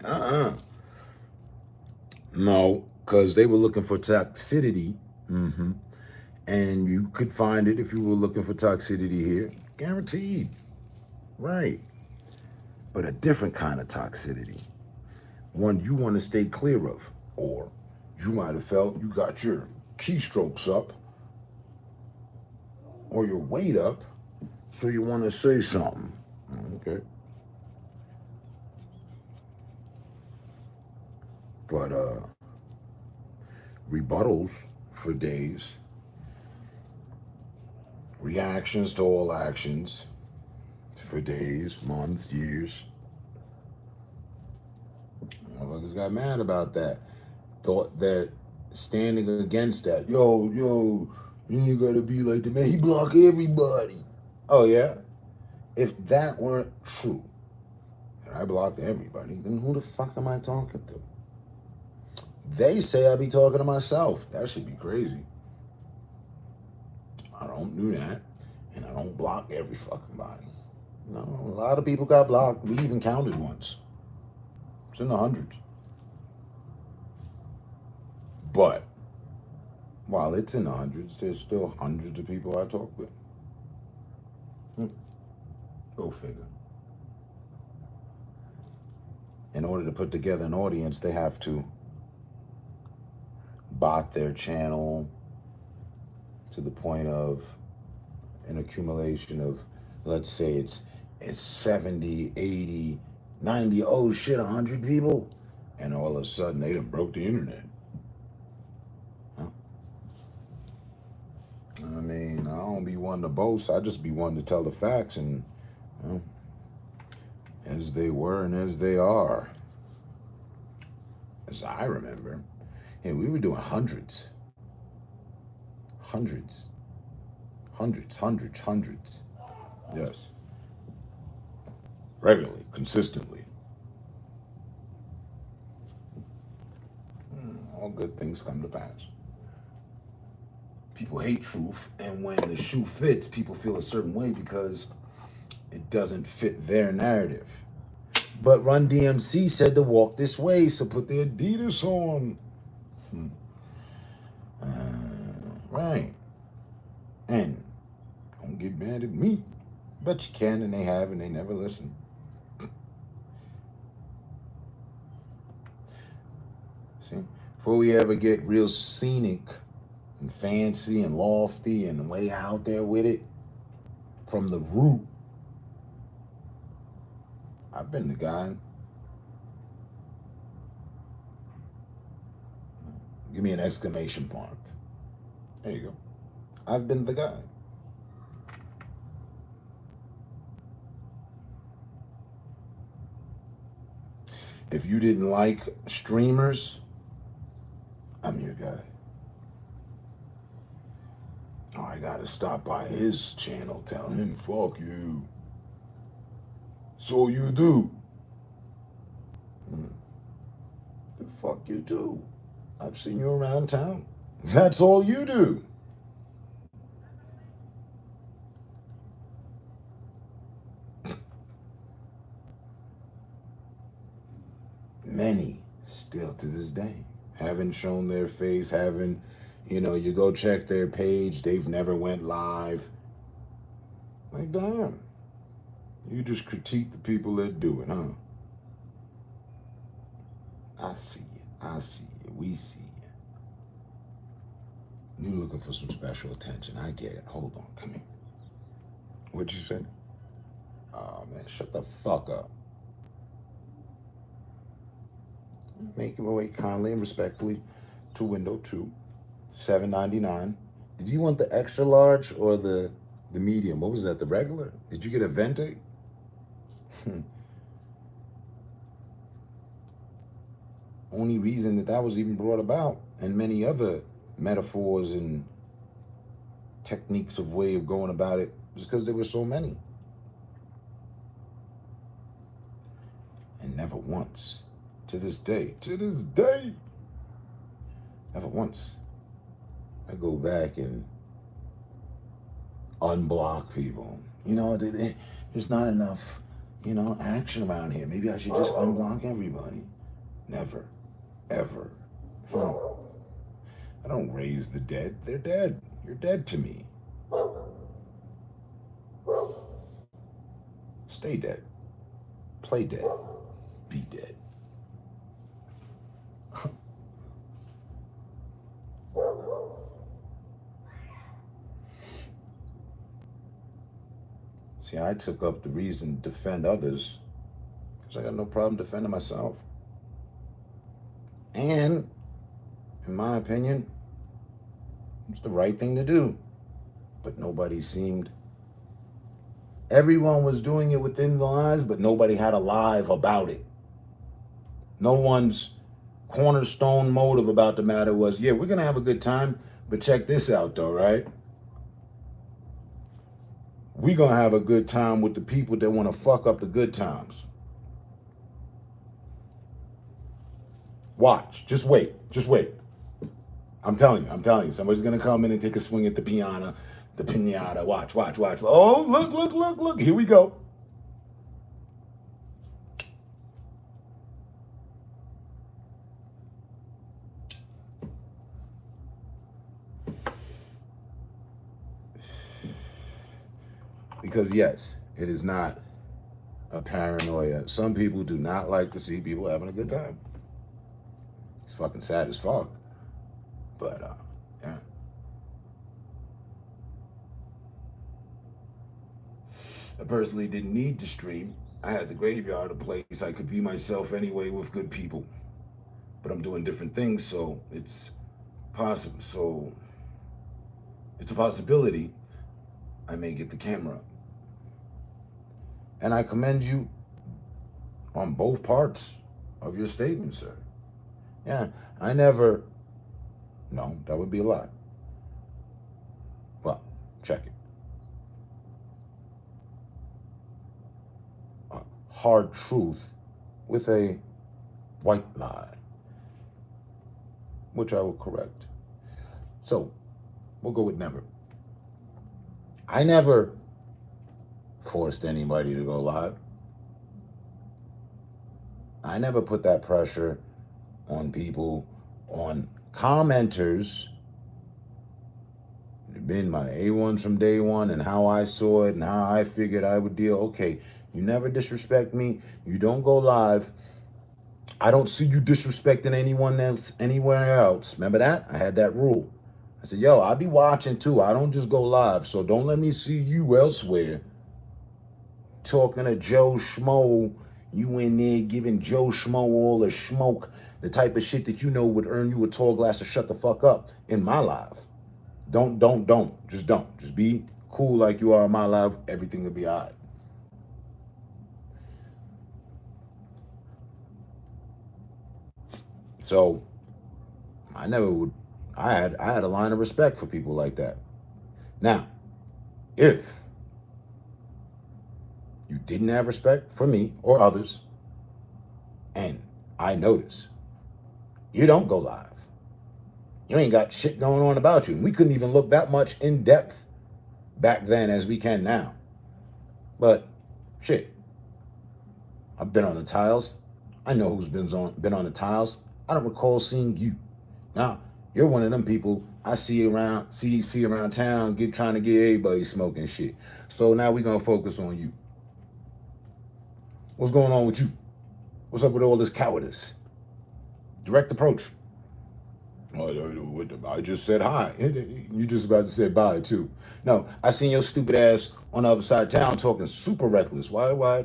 No, because they were looking for toxicity. And you could find it if you were looking for toxicity here. Guaranteed. Right. But a different kind of toxicity. One you want to stay clear of. Or you might have felt you got your keystrokes up or your weight up, so you want to say something. Okay. But rebuttals for days, reactions to all actions for days, months, years. Motherfuckers got mad about that. Thought that standing against that, yo, you ain't gotta be like the man. He block everybody. Oh yeah? If that weren't true, and I blocked everybody, then who the fuck am I talking to? They say I be talking to myself. That should be crazy. I don't do that, and I don't block every fucking body. No, a lot of people got blocked. We even counted once. It's in the hundreds. But while it's in the hundreds, there's still hundreds of people I talk with. Go figure. In order to put together an audience, they have to bot their channel to the point of an accumulation of, let's say it's 70, 80, 90, oh shit, 100 people. And all of a sudden they done broke the internet. I mean, I don't be one to boast. I just be one to tell the facts, and you know, as they were and as they are. As I remember, hey, we were doing hundreds. Yes. Regularly, consistently. All good things come to pass. People hate truth, and when the shoe fits, people feel a certain way because it doesn't fit their narrative. But Run DMC said to walk this way, so put the Adidas on. Right. And don't get mad at me. But you can, and they have, and they never listen. See? Before we ever get real scenic and fancy and lofty and way out there with it, from the root, I've been the guy. Give me an exclamation mark. There you go. I've been the guy. If you didn't like streamers, I'm your guy. Oh, I gotta stop by his channel, tell him, fuck you. So you do. The fuck you do. I've seen you around town. That's all you do. Many still to this day haven't shown their face, haven't, you go check their page, they've never went live. Like, damn. You just critique the people that do it, huh? I see you. We see you. You looking for some special attention. I get it. Hold on, come here. What'd you say? Oh, man, shut the fuck up. Make your way kindly and respectfully to window 2, $7.99. Did you want the extra large or the medium? What was that, the regular? Did you get a venti? Only reason that was even brought about, and many other metaphors and techniques of way of going about it, was because there were so many. And never once, to this day, never once, I go back and unblock people. There's not enough, action around here. Maybe I should just unblock everybody. Never, ever. I don't raise the dead. They're dead. You're dead to me. Stay dead. Play dead. Be dead. See, I took up the reason to defend others because I got no problem defending myself. And, in my opinion, it's the right thing to do. But nobody seemed. Everyone was doing it within the lines, but nobody had a live about it. No one's cornerstone motive about the matter was, yeah, we're going to have a good time, but check this out, though, right? We're going to have a good time with the people that want to fuck up the good times. Watch. Just wait. I'm telling you. Somebody's going to come in and take a swing at the pinata. Watch. Oh, look. Here we go. Because yes, it is not a paranoia. Some people do not like to see people having a good time. It's fucking sad as fuck. But, yeah. I personally didn't need to stream. I had the graveyard, a place I could be myself anyway with good people. But I'm doing different things, so it's possible. So it's a possibility I may get the camera up. And I commend you on both parts of your statement, sir. Yeah, no, that would be a lie. Well, check it. A hard truth with a white lie, which I will correct. So, we'll go with never. I never forced anybody to go live. I never put that pressure on people, on commenters. They've been my A1s from day one, and how I saw it and how I figured I would deal. Okay, you never disrespect me. You don't go live. I don't see you disrespecting anyone else anywhere else. Remember that? I had that rule. I said, yo, I'll be watching too. I don't just go live. So don't let me see you elsewhere talking to Joe Schmo. You in there giving Joe Schmo all the smoke. The type of shit that you know would earn you a tall glass to shut the fuck up in my live. Don't. Just don't. Just be cool like you are in my live. Everything will be all right. So I had a line of respect for people like that. Now, if you didn't have respect for me or others, and I notice you don't go live, You ain't got shit going on about you. And we couldn't even look that much in depth back then as we can now. But shit, I've been on the tiles. I know who's been on the tiles. I don't recall seeing you. Now, you're one of them people I see around town trying to get everybody smoking shit. So now we're gonna focus on you. What's going on with you? What's up with all this cowardice? Direct approach. I just said hi. You just about to say bye too. No, I seen your stupid ass on the other side of town talking super reckless. Why?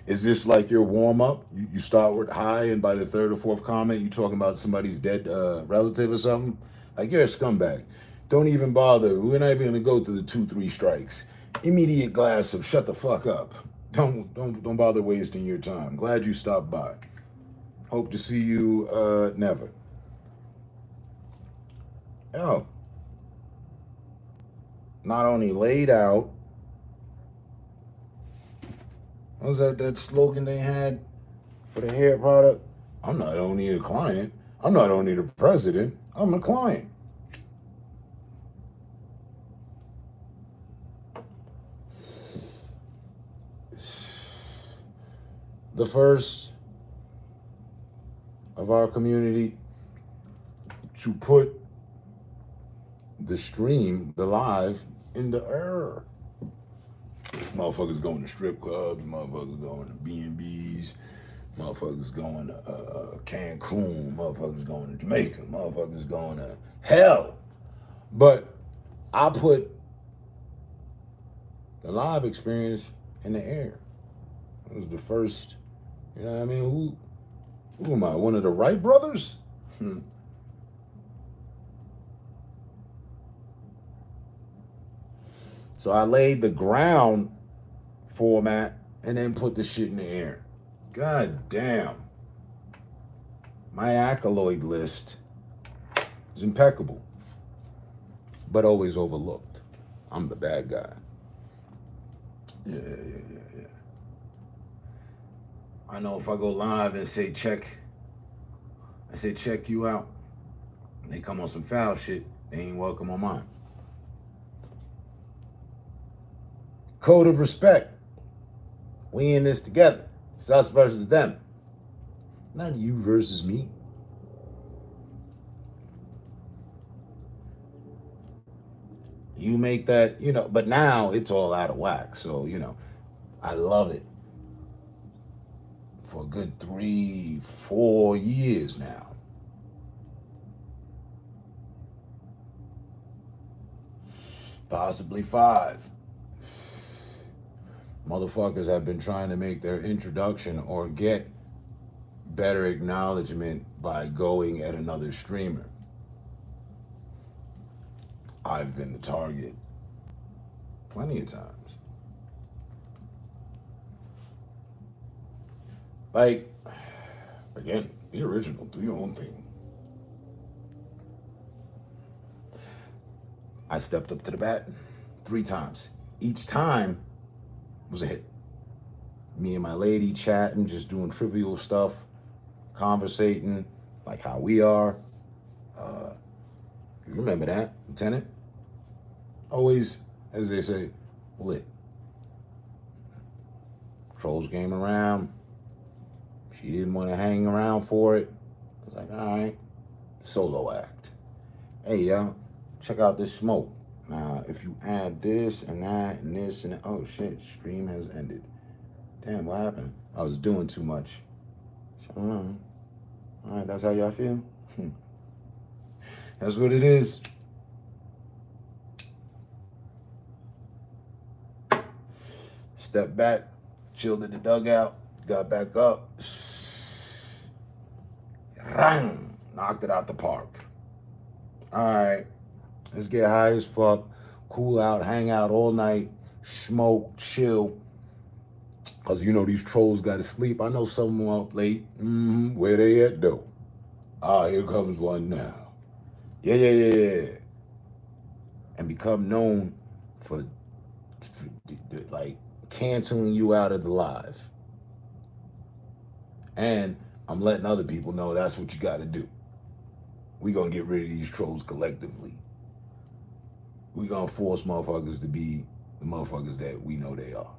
Is this like your warm up? You start with hi, and by the third or fourth comment, you talking about somebody's dead relative or something? Like, you're a scumbag. Don't even bother. We're not even gonna go through the 2-3 strikes. Immediate glass of shut the fuck up. Don't bother wasting your time. Glad you stopped by. Hope to see you never. Oh. Not only laid out. What was that slogan they had for the hair product? I'm not only a client. I'm not only the president. I'm a client. The first of our community to put the stream, the live, in the air. Motherfuckers going to strip clubs, motherfuckers going to B&Bs, motherfuckers going to Cancun, motherfuckers going to Jamaica, motherfuckers going to hell. But I put the live experience in the air. It was the first, you know what I mean? Who am I, one of the Wright brothers? So I laid the ground format and then put the shit in the air. God damn. My accolade list is impeccable, but always overlooked. I'm the bad guy. Yeah. I know if I go live and say check you out, and they come on some foul shit, they ain't welcome on mine. Code of respect. We in this together. It's us versus them. Not you versus me. You make that, but now it's all out of whack. So, I love it. For a good 3-4 years now. Possibly 5. Motherfuckers have been trying to make their introduction or get better acknowledgement by going at another streamer. I've been the target plenty of times. Like, again, be original, do your own thing. I stepped up to the bat 3 times. Each time was a hit. Me and my lady chatting, just doing trivial stuff, conversating, like how we are. You remember that, Lieutenant? Always, as they say, lit. Trolls came around. She didn't want to hang around for it. I was like, all right, solo act. Hey, y'all, check out this smoke. Now, if you add this and that and this and that, oh shit, stream has ended. Damn, what happened? I was doing too much. So, all right, that's how y'all feel? That's what it is. Step back, chilled in the dugout, got back up. Rang! Knocked it out the park. All right. Let's get high as fuck, cool out, hang out all night, smoke, chill. Because, these trolls got to sleep. I know some of them up late. Where they at, though? Here comes one now. Yeah. And become known for canceling you out of the live. And I'm letting other people know that's what you got to do. we gonna get rid of these trolls collectively. We gonna force motherfuckers to be the motherfuckers that we know they are.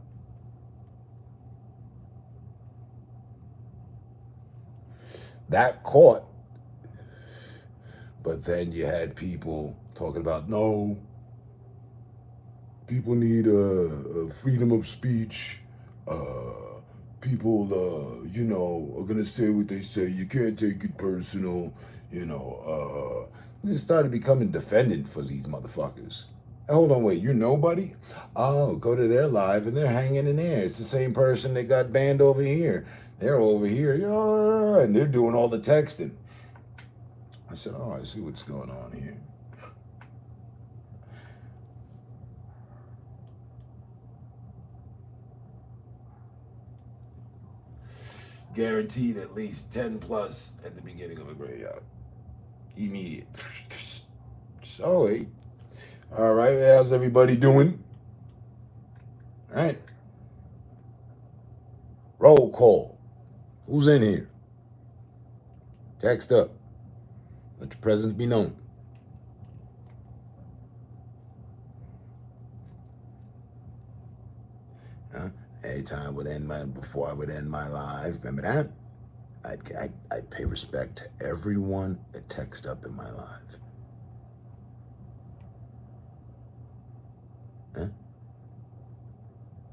That caught, but then you had people talking about, no, people need a freedom of speech. People, you know, are gonna say what they say. You can't take it personal. You know, they started becoming defendant for these motherfuckers. Hold on, wait, you're nobody? Oh, go to their live and they're hanging in there. It's the same person that got banned over here. They're over here, and they're doing all the texting. I said, oh, I see what's going on here. Guaranteed at least 10 plus at the beginning of a graveyard. Immediate. So, hey. All right, how's everybody doing? All right. Roll call. Who's in here? Text up. Let your presence be known. Anytime would end before I would end my live, remember that? I'd pay respect to everyone that text up in my live. Huh?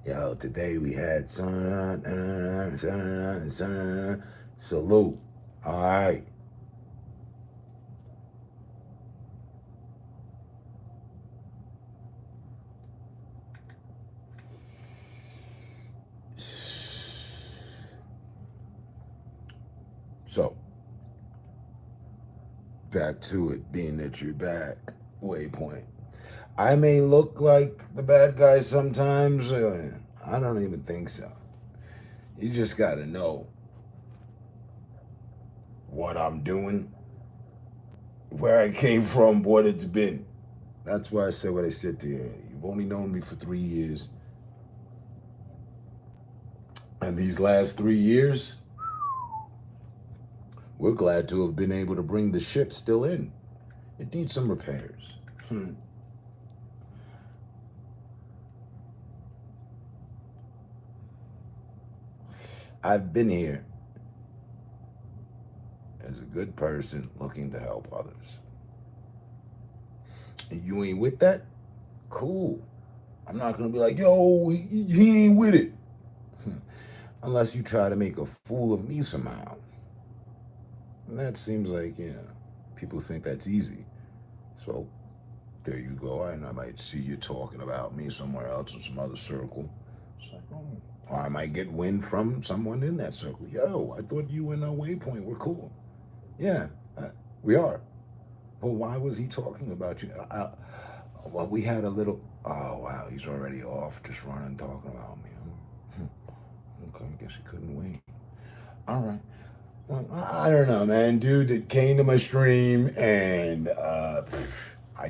Yo, today we had salute. All right. So, back to it, being that you're back, Waypoint. I may look like the bad guy sometimes. I don't even think so. You just got to know what I'm doing, where I came from, what it's been. That's why I said what I said to you. You've only known me for 3 years. And these last 3 years, we're glad to have been able to bring the ship still in. It needs some repairs. I've been here as a good person looking to help others. And you ain't with that? Cool. I'm not going to be like, yo, he ain't with it. Unless you try to make a fool of me somehow. And that seems like, people think that's easy. So there you go. And I might see you talking about me somewhere else in some other circle. It's like, oh. Or I might get wind from someone in that circle. Yo, I thought you and Waypoint were cool. Yeah, we are. Well, why was he talking about you? Well, we had a little... Oh, wow, he's already off just running, talking about me. Okay, I guess he couldn't wait. All right. Well, I don't know, man. Dude that came to my stream and I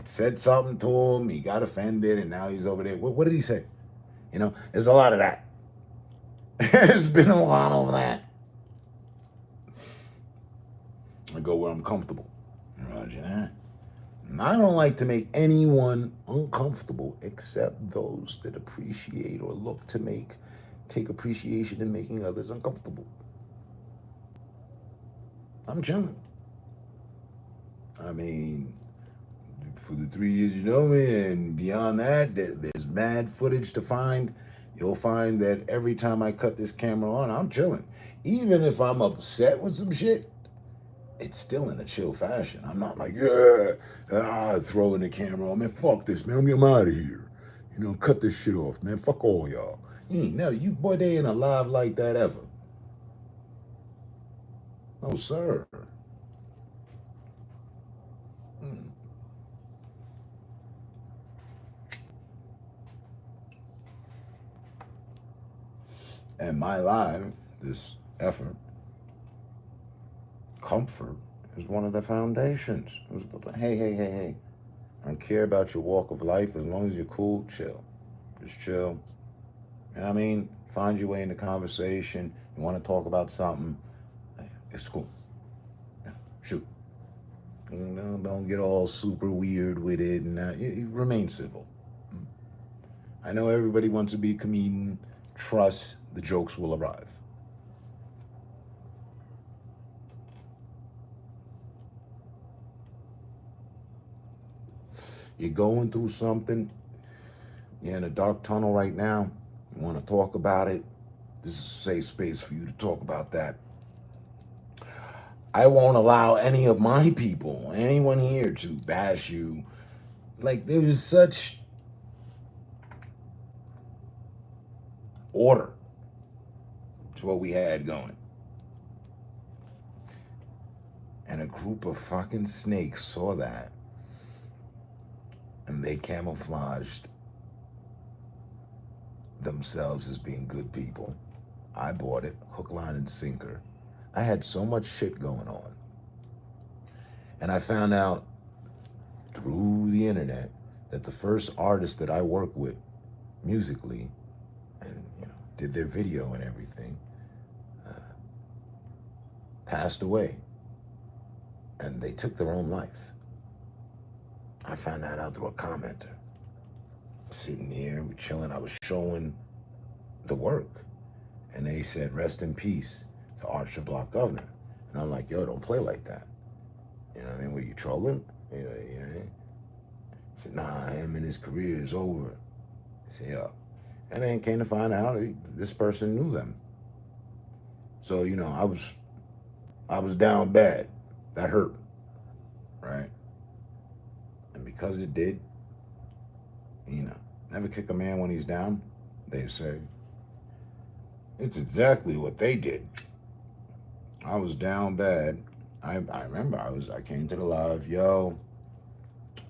said something to him. He got offended and now he's over there. What did he say? There's a lot of that. There's been a lot of that. I go where I'm comfortable. Roger that. And I don't like to make anyone uncomfortable except those that appreciate or look to take appreciation in making others uncomfortable. I'm chilling. I mean, for the 3 years you know me and beyond that, there's mad footage to find. You'll find that every time I cut this camera on, I'm chilling. Even if I'm upset with some shit, it's still in a chill fashion. I'm not like, throwing the camera on. Man, fuck this, man. I'm out of here. Cut this shit off, man. Fuck all y'all. They ain't alive like that ever. No, sir. And my life, this effort, comfort is one of the foundations. Hey. I don't care about your walk of life. As long as you're cool, chill. Just chill. You know what I mean? Find your way in the conversation. You want to talk about something, it's cool. Yeah, shoot. You know, don't get all super weird with it, and you remain civil. I know everybody wants to be a comedian. Trust the jokes will arrive. You're going through something. You're in a dark tunnel right now. You want to talk about it. This is a safe space for you to talk about that. I won't allow any of my people, anyone here, to bash you. Like, there was such order to what we had going. And a group of fucking snakes saw that. And they camouflaged themselves as being good people. I bought it, hook, line, and sinker. I had so much shit going on. And I found out through the internet that the first artist that I worked with musically and, you know, did their video and everything, passed away. And they took their own life. I found that out through a commenter. Sitting here, we're chilling, I was showing the work. And they said, rest in peace to Archer Block Governor. And I'm like, yo, don't play like that. You know what I mean? Were you trolling? You know, he said, nah, him and his career is over. I said, yeah. And then came to find out this person knew them. So, you know, I was down bad. That hurt, right? And because it did, you know, never kick a man when he's down, they say. It's exactly what they did. I was down bad. I remember I came to the live, yo,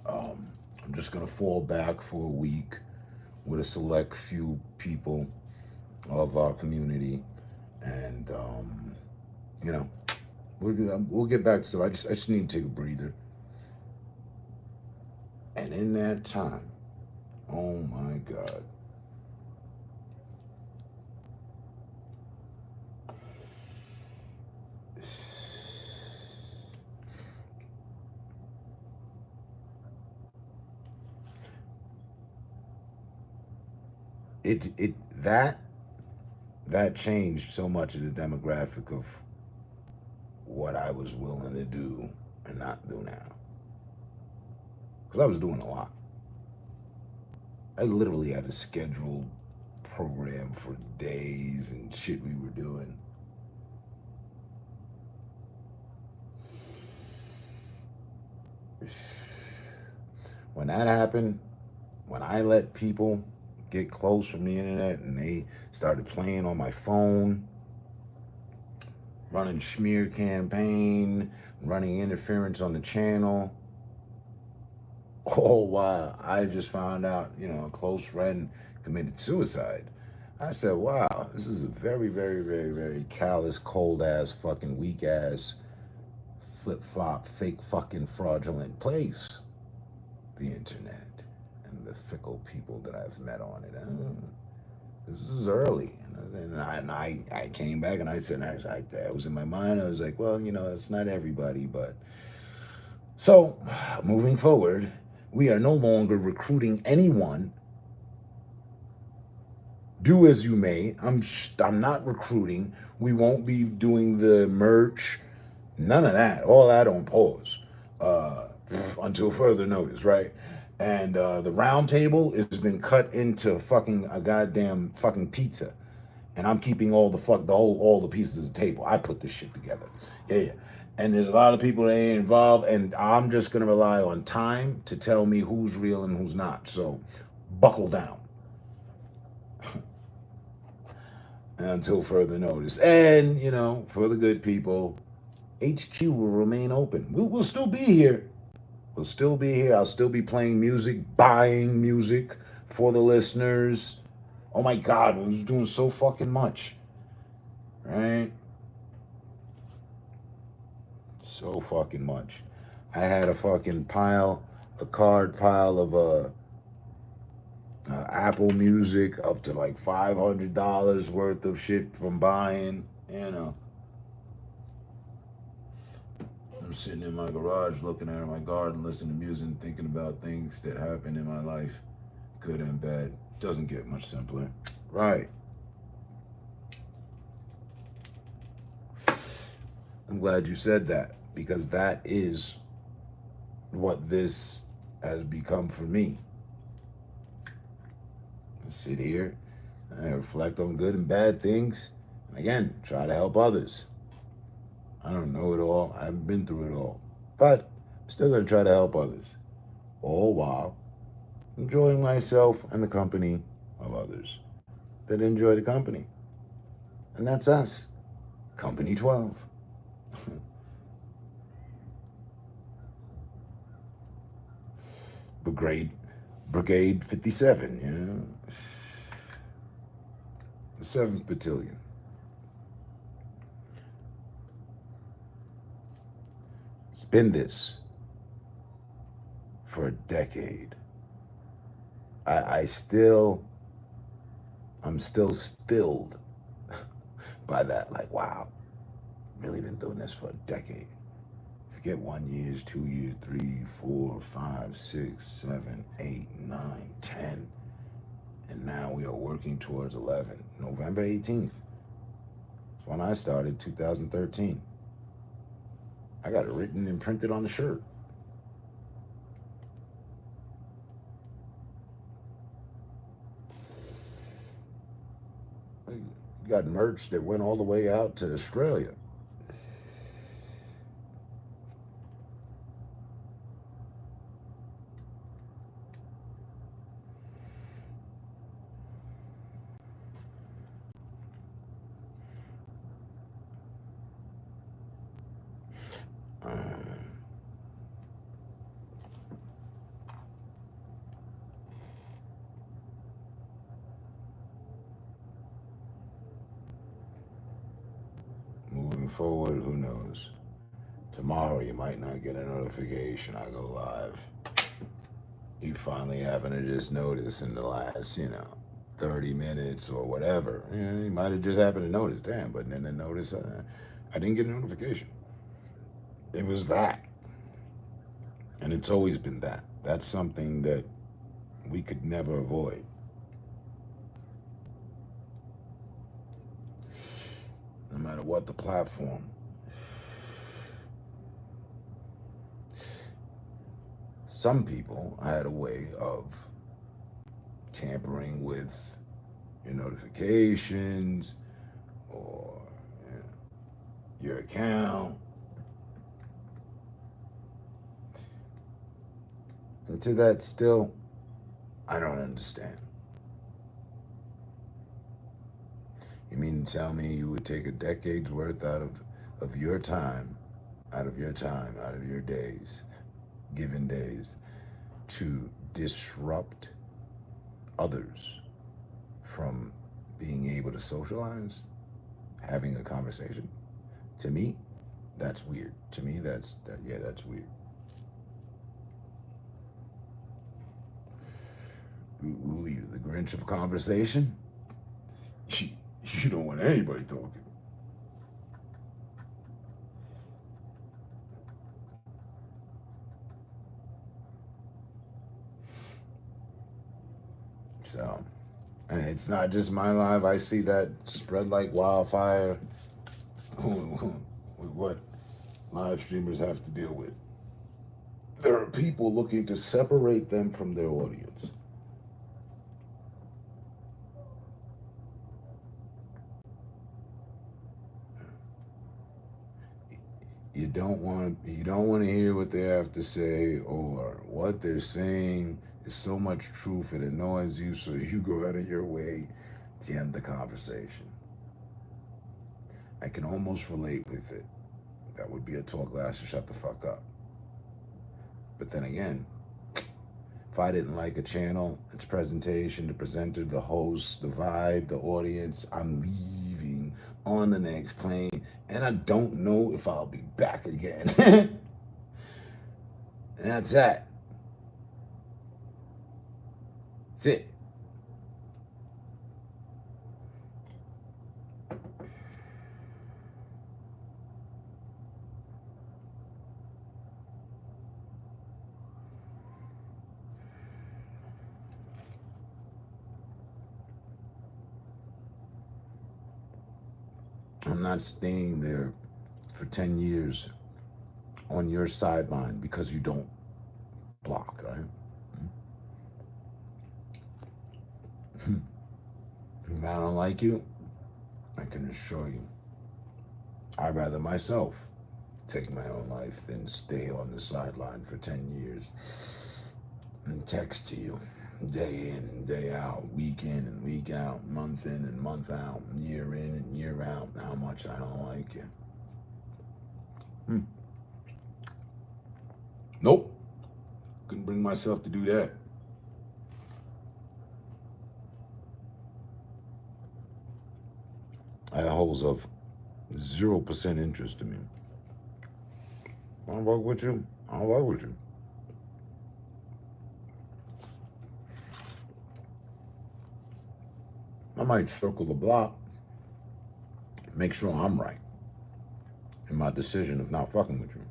I'm just gonna fall back for a week with a select few people of our community, and you know, we'll get back to stuff. I just need to take a breather. And in that time, oh my God. That changed so much of the demographic of what I was willing to do and not do now. Because I was doing a lot. I literally had a scheduled program for days and shit we were doing. When that happened, when I let people get close from the internet and they started playing on my phone, running smear campaign, running interference on the channel, all while I just found out, you know, a close friend committed suicide. I said, wow, this is a very, very, very, very callous, cold-ass, fucking weak-ass, flip-flop, fake fucking fraudulent place, the internet, and the fickle people that I've met on it. This is early. And I came back and I said, I was in my mind, I was like, well, you know, it's not everybody, but. So, moving forward, we are no longer recruiting anyone. Do as you may. I'm not recruiting. We won't be doing the merch. None of that. All that on pause until further notice, right? And the round table has been cut into fucking a goddamn fucking pizza, and I'm keeping all the pieces of the table. I put this shit together. Yeah. And there's a lot of people that ain't involved, and I'm just gonna rely on time to tell me who's real and who's not. So, buckle down. Until further notice. And, you know, for the good people, HQ will remain open. We'll still be here. We'll still be here. I'll still be playing music, buying music for the listeners. Oh my God, we was doing so fucking much. Right? So fucking much. I had a fucking card pile of Apple Music up to like $500 worth of shit from buying, you know. sitting in my garage looking at my garden, listening to music, and thinking about things that happened in my life, good and bad. Doesn't get much simpler. Right. I'm glad you said that, because that is what this has become for me. I sit here, I reflect on good and bad things, and again, try to help others. I don't know it all, I haven't been through it all, but I'm still gonna try to help others, all while enjoying myself and the company of others that enjoy the company. And that's us, Company 12. Brigade 57, you know? The 7th Battalion. It's been this for a decade. I'm still stilled by that. Like, wow, really been doing this for a decade. Forget 1 year, 2 years, 3, 4, 5, 6, 7, 8, 9, 10. And now we are working towards 11. November 18th. That's when I started, 2013. I got it written and printed on the shirt. We got merch that went all the way out to Australia. Moving forward, who knows? Tomorrow you might not get a notification I go live. You finally happen to just notice in the last, 30 minutes or whatever. You might have just happened to notice, damn, but then notice I didn't get a notification. It was that. And it's always been that. That's something that we could never avoid. No matter what the platform. Some people had a way of tampering with your notifications or your account. And to that still, I don't understand. You mean to tell me you would take a decade's worth out of your time, out of your days, given days, to disrupt others from being able to socialize, having a conversation? To me, that's weird. To me, that's weird. Who are you, the Grinch of conversation? You don't want anybody talking. So, and it's not just my live. I see that spread like wildfire with what live streamers have to deal with. There are people looking to separate them from their audience. You don't want to hear what they have to say, or what they're saying is so much truth it annoys you, so you go out of your way to end the conversation. I can almost relate with it. That would be a tall glass to shut the fuck up. But then again, if I didn't like a channel, its presentation, the presenter, the host, the vibe, the audience, I'm leaving on the next plane, and I don't know if I'll be back again. And that's that. That's it. I'm not staying there for 10 years on your sideline because you don't block, right? If I don't like you, I can assure you, I'd rather myself take my own life than stay on the sideline for 10 years and text to you day in and day out, week in and week out, month in and month out, year in and year out, how much I don't like you. Nope. Couldn't bring myself to do that. That holds of 0% interest to me. I'll work with you. I'll work with you. I might circle the block, make sure I'm right in my decision of not fucking with you.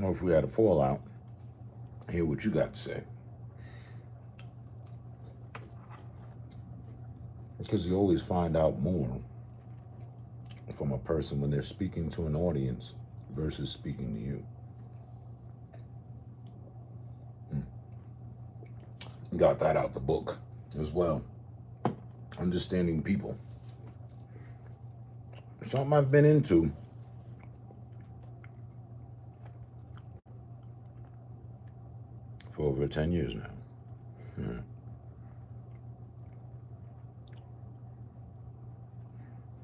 Or if we had a fallout, hear what you got to say. Because you always find out more from a person when they're speaking to an audience versus speaking to you. Got that out the book as well. Understanding people. Something I've been into. For over 10 years now.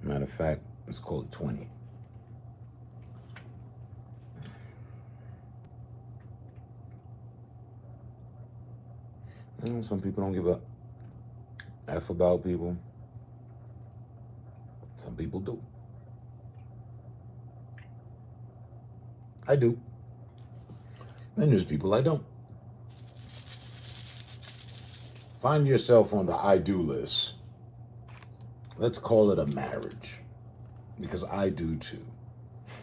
Matter of fact, let's call it 20. Some people don't give a F about people. Some people do. I do. And there's people I don't. Find yourself on the I do list. Let's call it a marriage. Because I do too.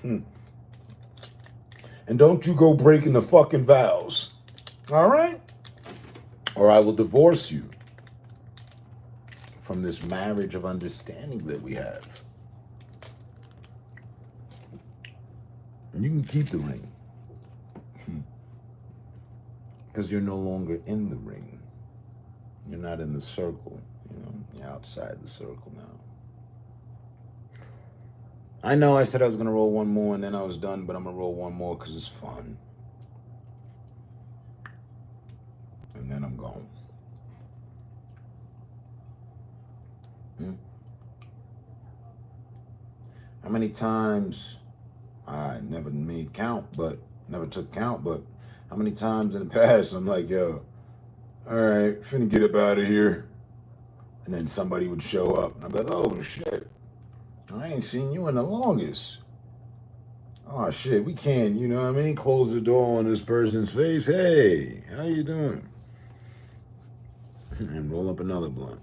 And don't you go breaking the fucking vows. All right? Or I will divorce you from this marriage of understanding that we have. And you can keep the ring. Because you're no longer in the ring. You're not in the circle. You're outside the circle now. I know I said I was going to roll one more and then I was done, but I'm going to roll one more because it's fun. And then I'm gone. How many times, I never made count, but never took count, but how many times in the past I'm like, yo, all right, finna get up out of here. And then somebody would show up and I'd be like, oh shit, I ain't seen you in the longest. Oh shit, we can't, you know what I mean? Close the door on this person's face. Hey, how you doing? And roll up another blunt.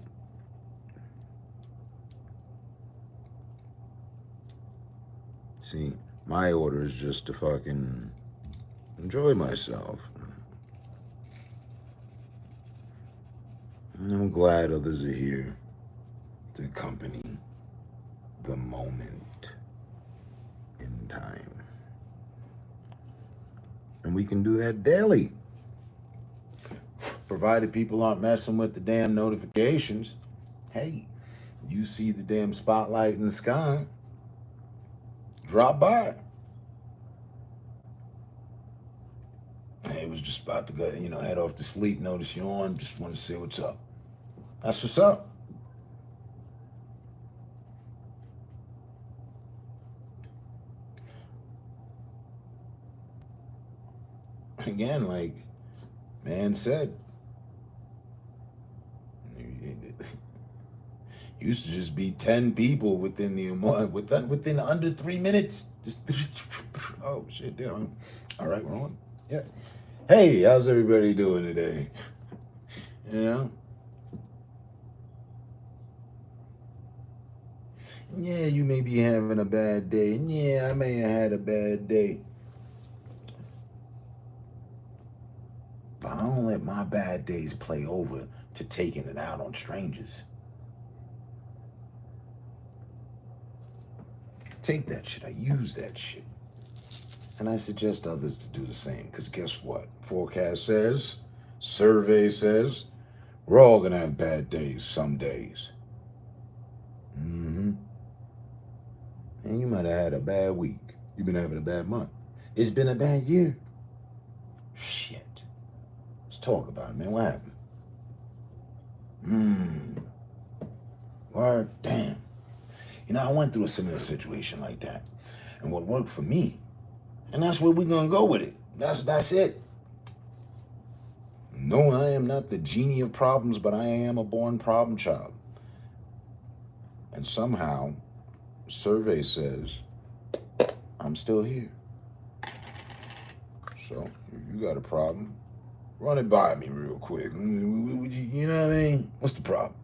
See, my order is just to fucking enjoy myself. And I'm glad others are here to accompany the moment in time. And we can do that daily. Provided people aren't messing with the damn notifications. Hey, you see the damn spotlight in the sky, drop by. I was just about to go, head off to sleep, notice you on, just want to see what's up. That's what's up. Again, like man said, used to just be 10 people within under 3 minutes. Just oh shit, damn. All right, we're on. Yeah. Hey, how's everybody doing today? Yeah, you may be having a bad day. Yeah, I may have had a bad day. But I don't let my bad days play over to taking it out on strangers. Take that shit. I use that shit. And I suggest others to do the same. Because guess what? Forecast says, survey says, we're all going to have bad days some days. Mm-hmm. And you might have had a bad week. You've been having a bad month. It's been a bad year. Shit. Let's talk about it, man. What happened? Word, damn. You know, I went through a similar situation like that. And what worked for me, and that's where we're going to go with it. That's it. No, I am not the genie of problems, but I am a born problem child. And somehow, survey says, I'm still here. So, if you got a problem, run it by me real quick. You know what I mean? What's the problem?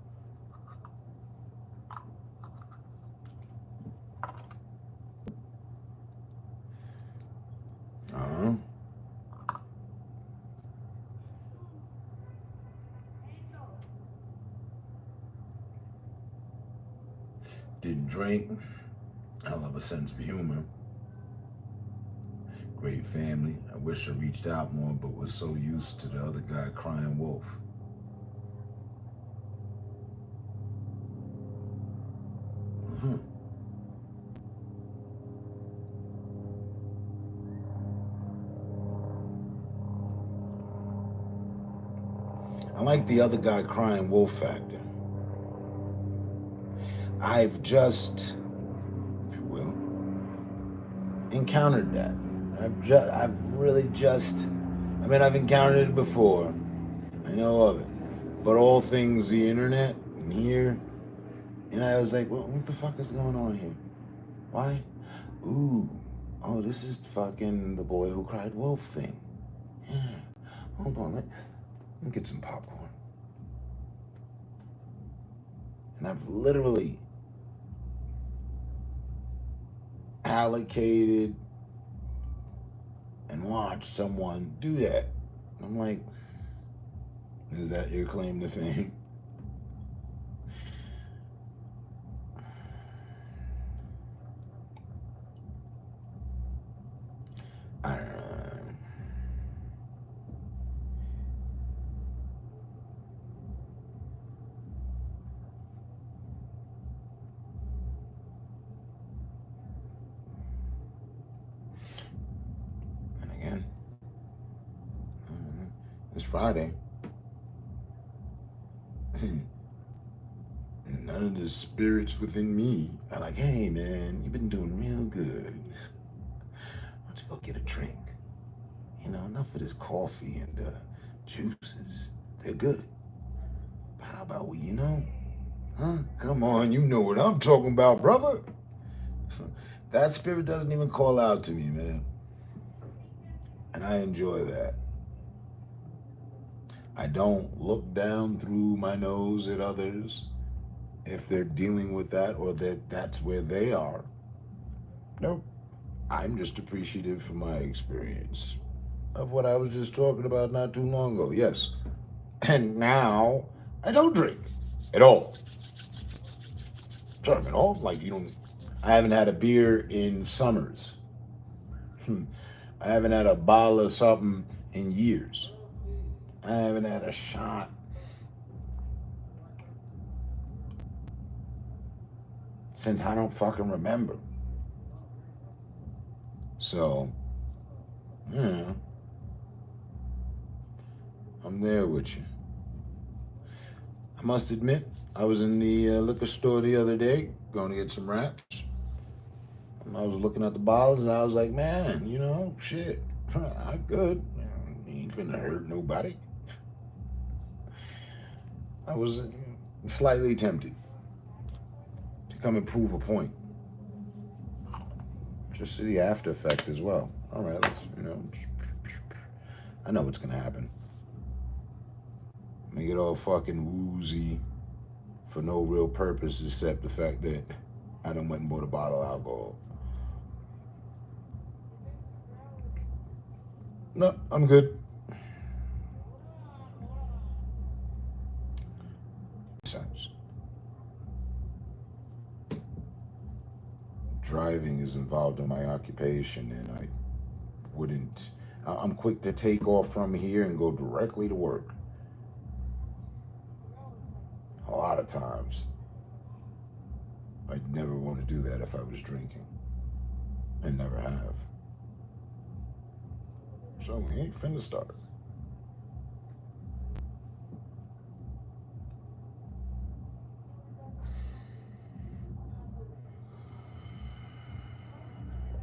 Didn't drink. I love a sense of humor. Great family. I wish I reached out more, but was so used to the other guy crying wolf. I like the other guy crying wolf factor. I've just, if you will, encountered that. I've really just, I mean, I've encountered it before. I know of it. But all things the internet and here, and I was like, well, what the fuck is going on here? Why? Ooh, oh, this is fucking the boy who cried wolf thing. Yeah, hold on, let me get some popcorn. And I've literally allocated and watched someone do that. I'm like, is that your claim to fame? I don't know. And again, it's Friday. None of the spirits within me are like, hey man, you've been doing real good. Why don't you go get a drink? You know, enough of this coffee and juices. They're good. But how about we, you know? Huh? Come on, you know what I'm talking about, brother. That spirit doesn't even call out to me, man. And I enjoy that. I don't look down through my nose at others if they're dealing with that or that that's where they are. Nope. I'm just appreciative for my experience of what I was just talking about not too long ago. Yes. And now I don't drink at all. Sorry, at all. Like, you don't, I haven't had a beer in summers. I haven't had a bottle of something in years. I haven't had a shot since I don't fucking remember. So, yeah, I'm there with you. I must admit, I was in the liquor store the other day, going to get some wraps. And I was looking at the bottles, and I was like, man, you know, shit, I'm good. Ain't finna hurt nobody. I was slightly tempted to come and prove a point. Just the after effect as well. All right, let's, you know, I know what's gonna happen. Make it all fucking woozy for no real purpose except the fact that I done went and bought a bottle of alcohol. No, I'm good. involved in my occupation, and I wouldn't. I'm quick to take off from here and go directly to work. A lot of times. I'd never want to do that if I was drinking. I never have. So we ain't finna start.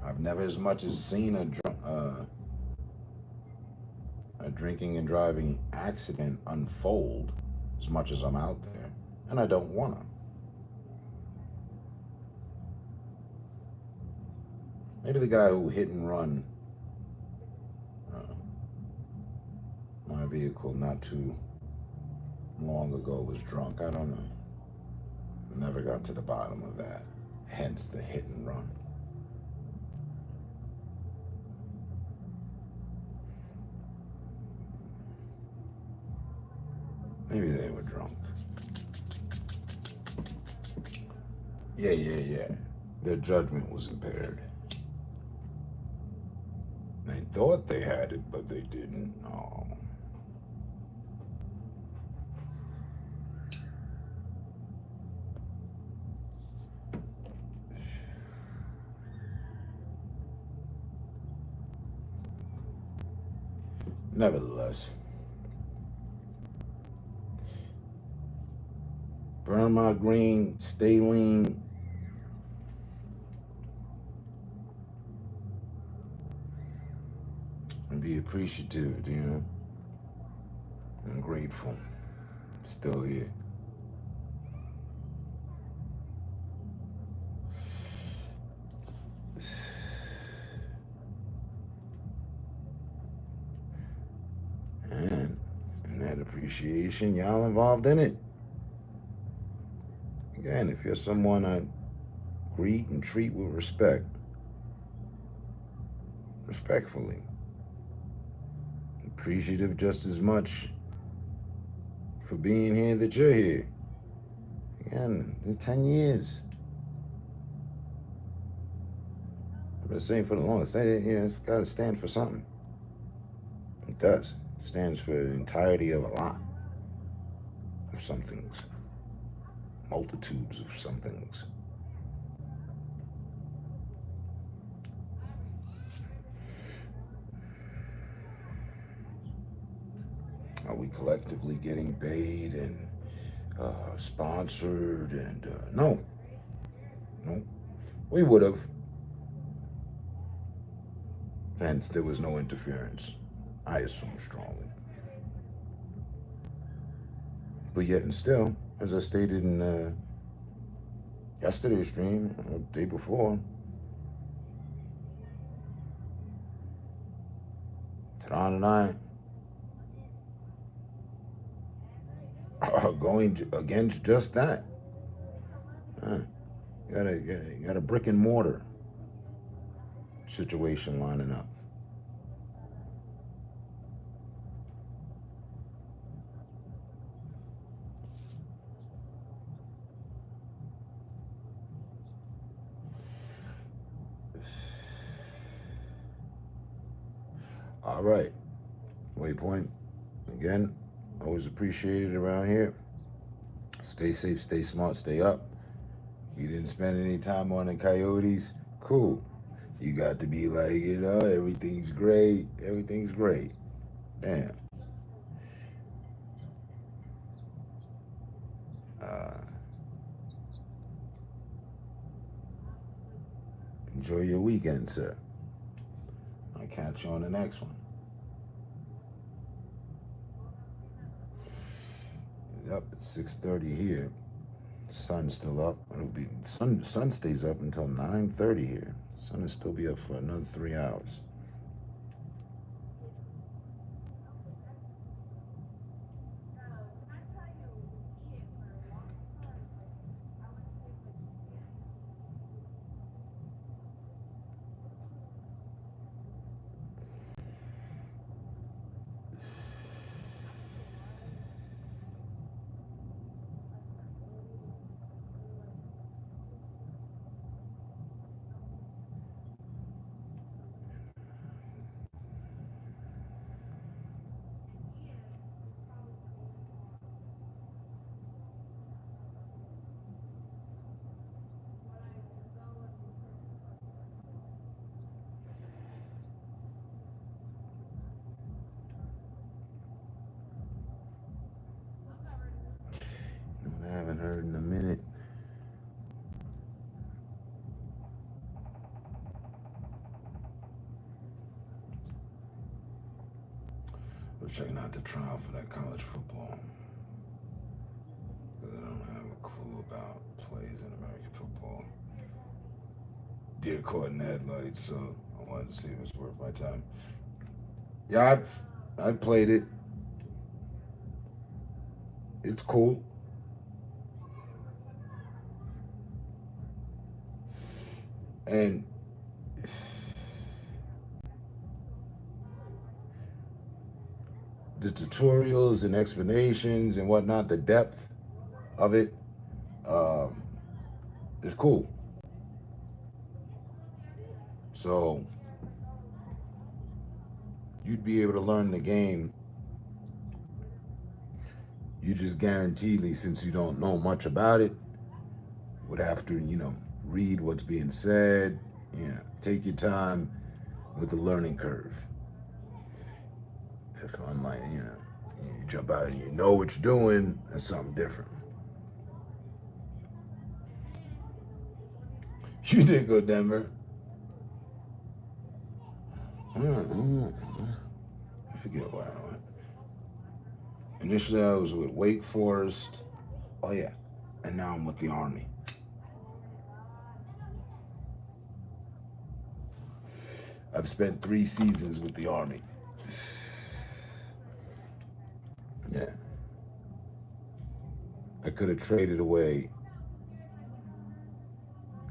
I've never as much as seen a drinking and driving accident unfold as much as I'm out there, and I don't wanna. Maybe the guy who hit and run my vehicle not too long ago was drunk. I don't know. Never got to the bottom of that. Hence the hit and run. Maybe they were drunk. Yeah. Their judgment was impaired. They thought they had it, but they didn't. Oh. Nevertheless, burn my green, stay lean. And be appreciative, you know. I'm grateful. Still here. And that appreciation, y'all involved in it. Again, if you're someone I greet and treat with respect, respectfully, appreciative just as much for being here that you're here. Again, in 10 years. I've been saying for the longest, it's got to stand for something. It does. It stands for the entirety of a lot of some things. Multitudes of some things. Are we collectively getting paid and sponsored? And no. We would have. Hence, there was no interference. I assume strongly. But yet and still, as I stated in yesterday's stream, or the day before, Tehran and I are going against just that. You got a brick and mortar situation lining up. All right, Waypoint, again, always appreciated around here. Stay safe, stay smart, stay up. You didn't spend any time on the Coyotes, cool. You got to be like, everything's great, Damn. Enjoy your weekend, sir. I'll catch you on the next one. Yep, it's 6:30 here. Sun's still up. It'll be sun stays up until 9:30 here. Sun will still be up for another 3 hours. haven't heard in a minute. We're checking out the trial for that college football. Because I don't have a clue about plays in American football. Deer caught in the headlights, so I wanted to see if it's worth my time. Yeah, I've played it. It's cool. And the tutorials and explanations and whatnot, the depth of it, is cool. So you'd be able to learn the game. You just guaranteedly, since you don't know much about it, would have to, read what's being said. Take your time with the learning curve. If unlike, you jump out and you know what you're doing, that's something different. You did go Denver. I forget where I went. Initially, I was with Wake Forest. Oh, yeah. And now I'm with the Army. I've spent 3 seasons with the Army. Yeah. I could have traded away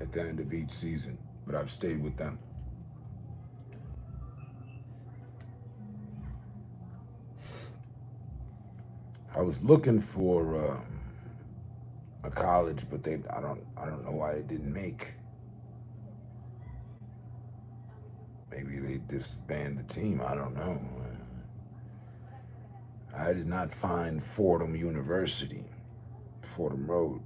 at the end of each season, but I've stayed with them. I was looking for a college, but I don't know why they didn't make. Maybe they disbanded the team. I don't know. I did not find Fordham University, Fordham Road.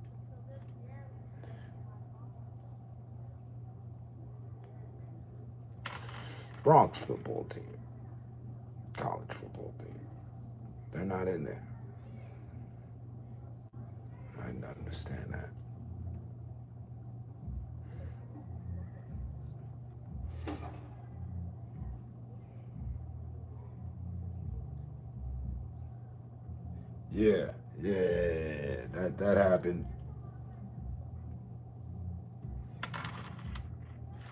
Bronx football team, college football team. They're not in there. I didn't understand that. Yeah, that happened.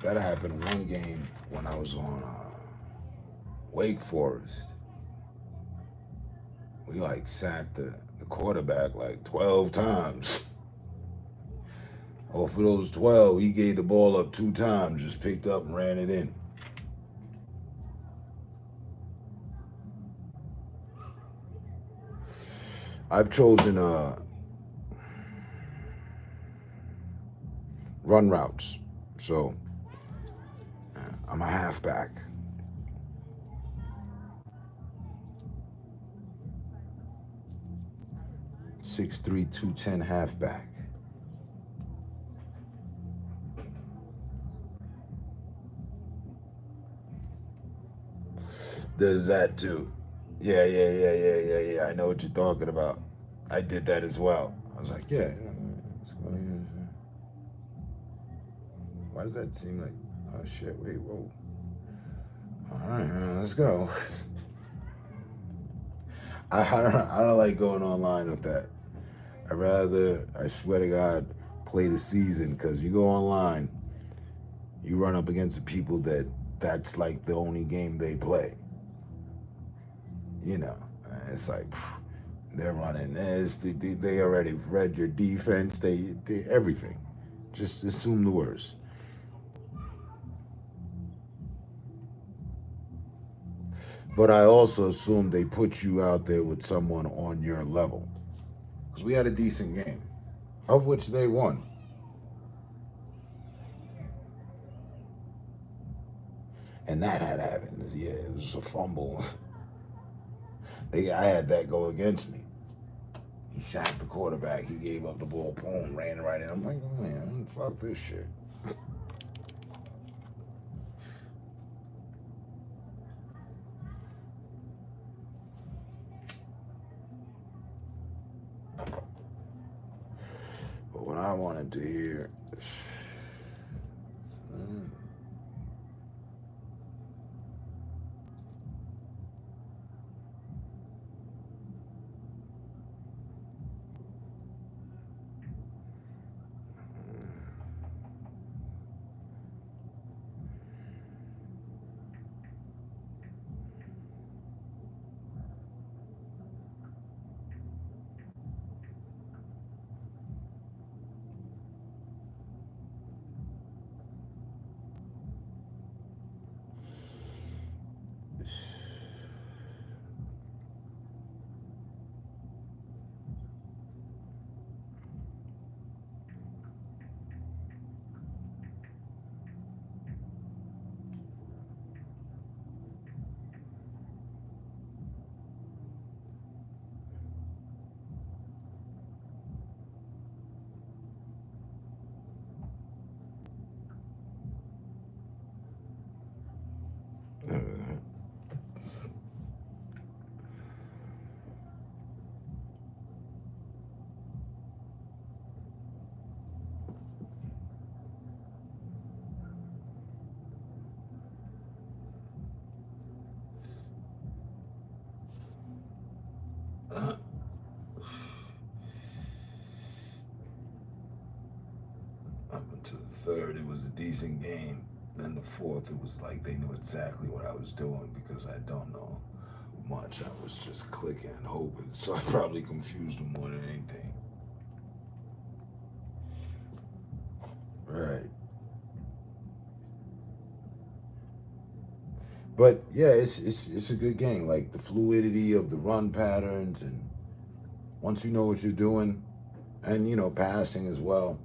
That happened one game when I was on Wake Forest. We sacked the quarterback 12 times. Off of those 12, he gave the ball up 2 times, just picked up and ran it in. I've chosen run routes, so I'm a halfback. 6'3", 210 halfback. Does that too. Yeah. I know what you're talking about. I did that as well. I was like, yeah. Why does that seem like, oh shit, wait, whoa. All right, let's go. I don't like going online with that. I'd rather, I swear to God, play the season, because you go online, you run up against the people that's the only game they play. It's like, they're running this, they already read your defense, they everything. Just assume the worst. But I also assume they put you out there with someone on your level. Because we had a decent game, of which they won. And that had happened. Yeah, it was a fumble. I had that go against me. He sacked the quarterback. He gave up the ball, boom, ran it right in. I'm like, oh man, fuck this shit. wanted to hear. Up until the third, it was a decent game. Then the fourth, it was like they knew exactly what I was doing because I don't know much. I was just clicking and hoping. So I probably confused them more than anything. Right. But yeah, it's a good game. Like the fluidity of the run patterns, and once you know what you're doing, and you know, passing as well.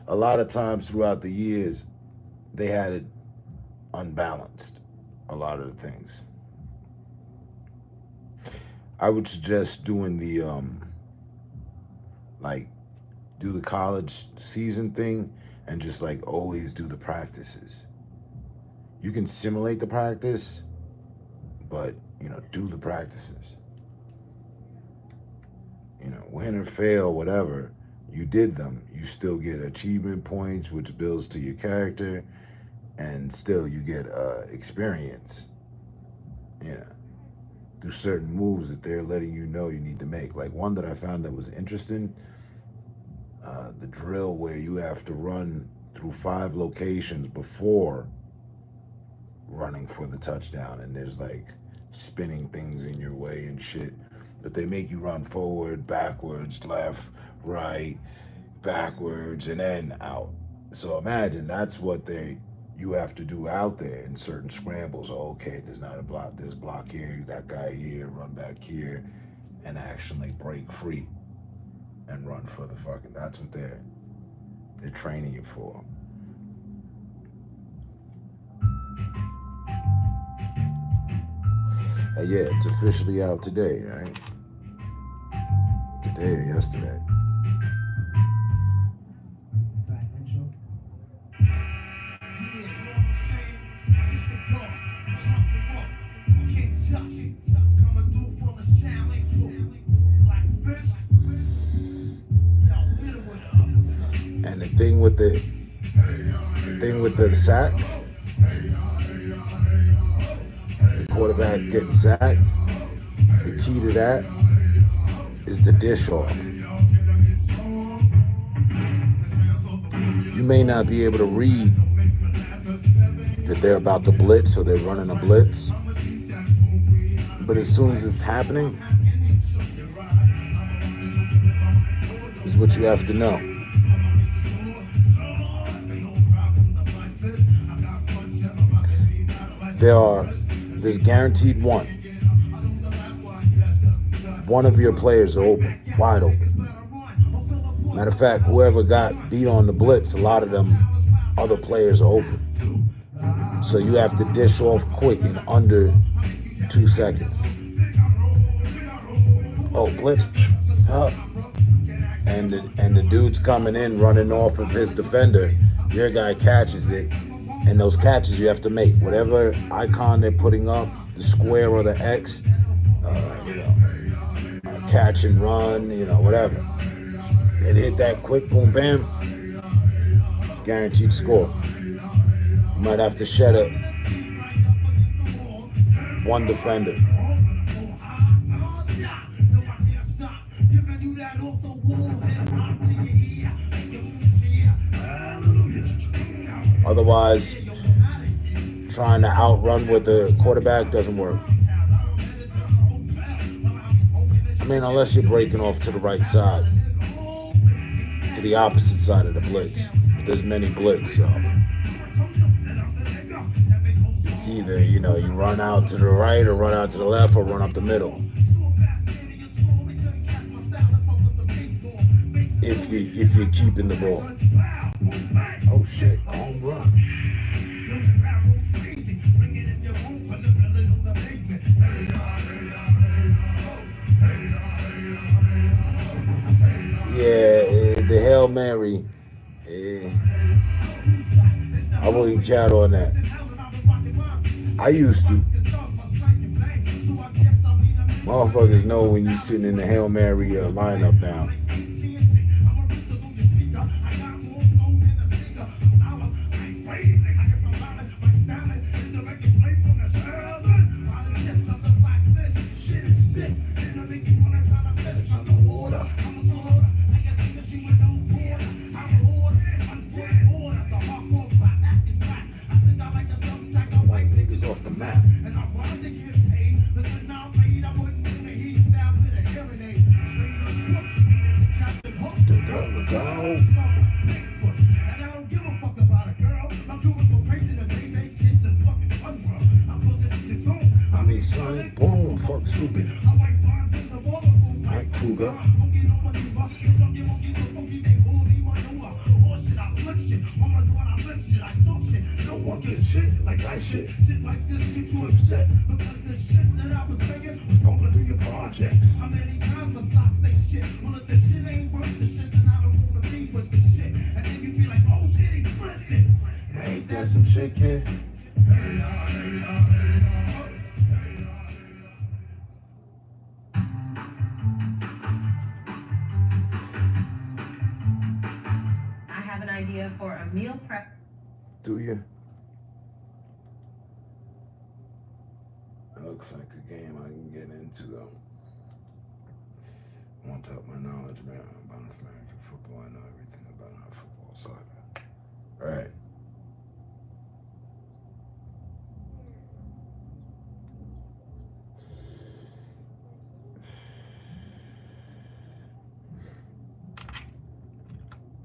A lot of times throughout the years, they had it unbalanced, a lot of the things. I would suggest doing the, like, do the college season thing and just, like, always do the practices. You can simulate the practice, but, you know, do the practices. You know, win or fail, whatever. You did them, you still get achievement points, which builds to your character, and still you get experience, you know, through certain moves that they're letting you know you need to make. Like one that I found that was interesting, the drill where you have to run through 5 locations before running for the touchdown, and there's like spinning things in your way and shit, but they make you run forward, backwards, left, right, backwards, and then out. So imagine that's what you have to do out there in certain scrambles. Oh, okay, there's not a block, there's block here, that guy here, run back here, and actually break free and run for the fucking, that's what they're training you for. Yeah, it's officially out today, right? Today or yesterday. And the thing with the sack, the quarterback getting sacked, the key to that is the dish off. You may not be able to read that they're about to blitz or they're running a blitz, but as soon as it's happening, is what you have to know. There's guaranteed one. One of your players are open, wide open. Matter of fact, whoever got beat on the blitz, a lot of them other players are open. So you have to dish off quick in under 2 seconds. Oh, blitz. And the dude's coming in running off of his defender. Your guy catches it. And those catches you have to make. Whatever icon they're putting up, the square or the X, catch and run, you know, whatever. They'd hit that quick, boom, bam, guaranteed score. You might have to shed it. One defender. Otherwise, trying to outrun with the quarterback doesn't work. I mean, unless you're breaking off to the right side, to the opposite side of the blitz. But there's many blitz, so it's either, you know, you run out to the right or run out to the left or run up the middle. If you're keeping the ball. Oh shit, home run. Yeah, the Hail Mary, I wouldn't count on that. I used to. Motherfuckers know when you're sitting in the Hail Mary lineup now. Off the map. I mean, son, boom, fuck stupid. Mike Kruger. No one gets shit like I shit. Flip set. Was pumping through your projects. Ain't that some shit, kid? I have an idea for a meal prep. Do you? It looks like a game I can get into, though. I want to up my knowledge, man, about American football. I know everything about our football soccer. Right.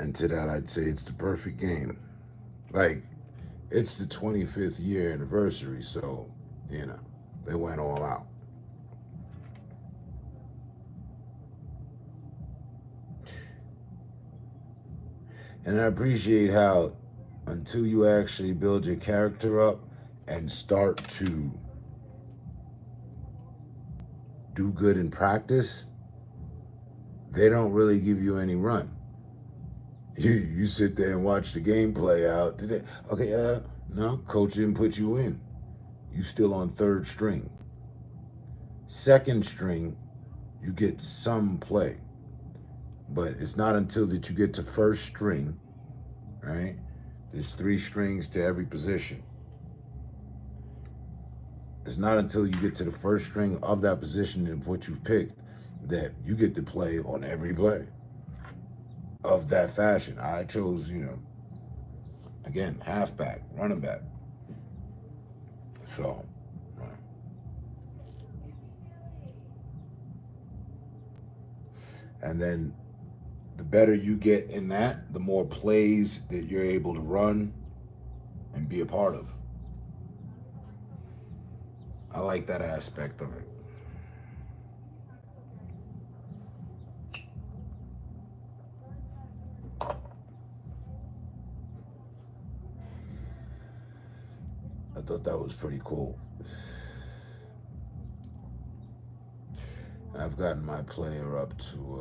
And to that, I'd say it's the perfect game. Like, it's the 25th year anniversary, so, you know, they went all out. And I appreciate how until you actually build your character up and start to do good in practice, they don't really give you any run. You sit there and watch the game play out. Okay, no, coach didn't put you in. You still on third string. Second string, you get some play. But it's not until that you get to first string, right? There's 3 strings to every position. It's not until you get to the first string of that position of what you've picked that you get to play on every play of that fashion. I chose, you know, again, halfback, running back. So, and then the better you get in that, the more plays that you're able to run and be a part of. I like that aspect of it. I thought that was pretty cool. I've gotten my player up to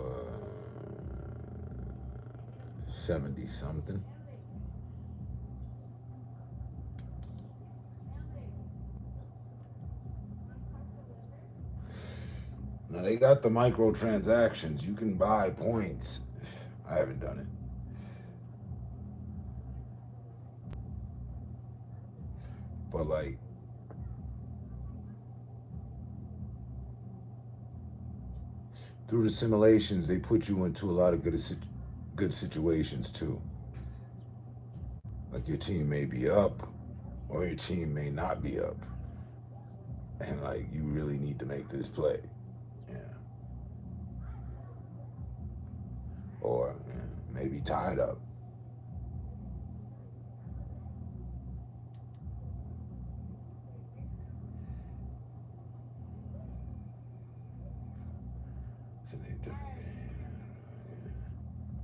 70 something. Now they got the microtransactions. You can buy points. I haven't done it. But like, through the simulations, they put you into a lot of good situations too. Like your team may be up, or your team may not be up, and like you really need to make this play, yeah. Or maybe tied up.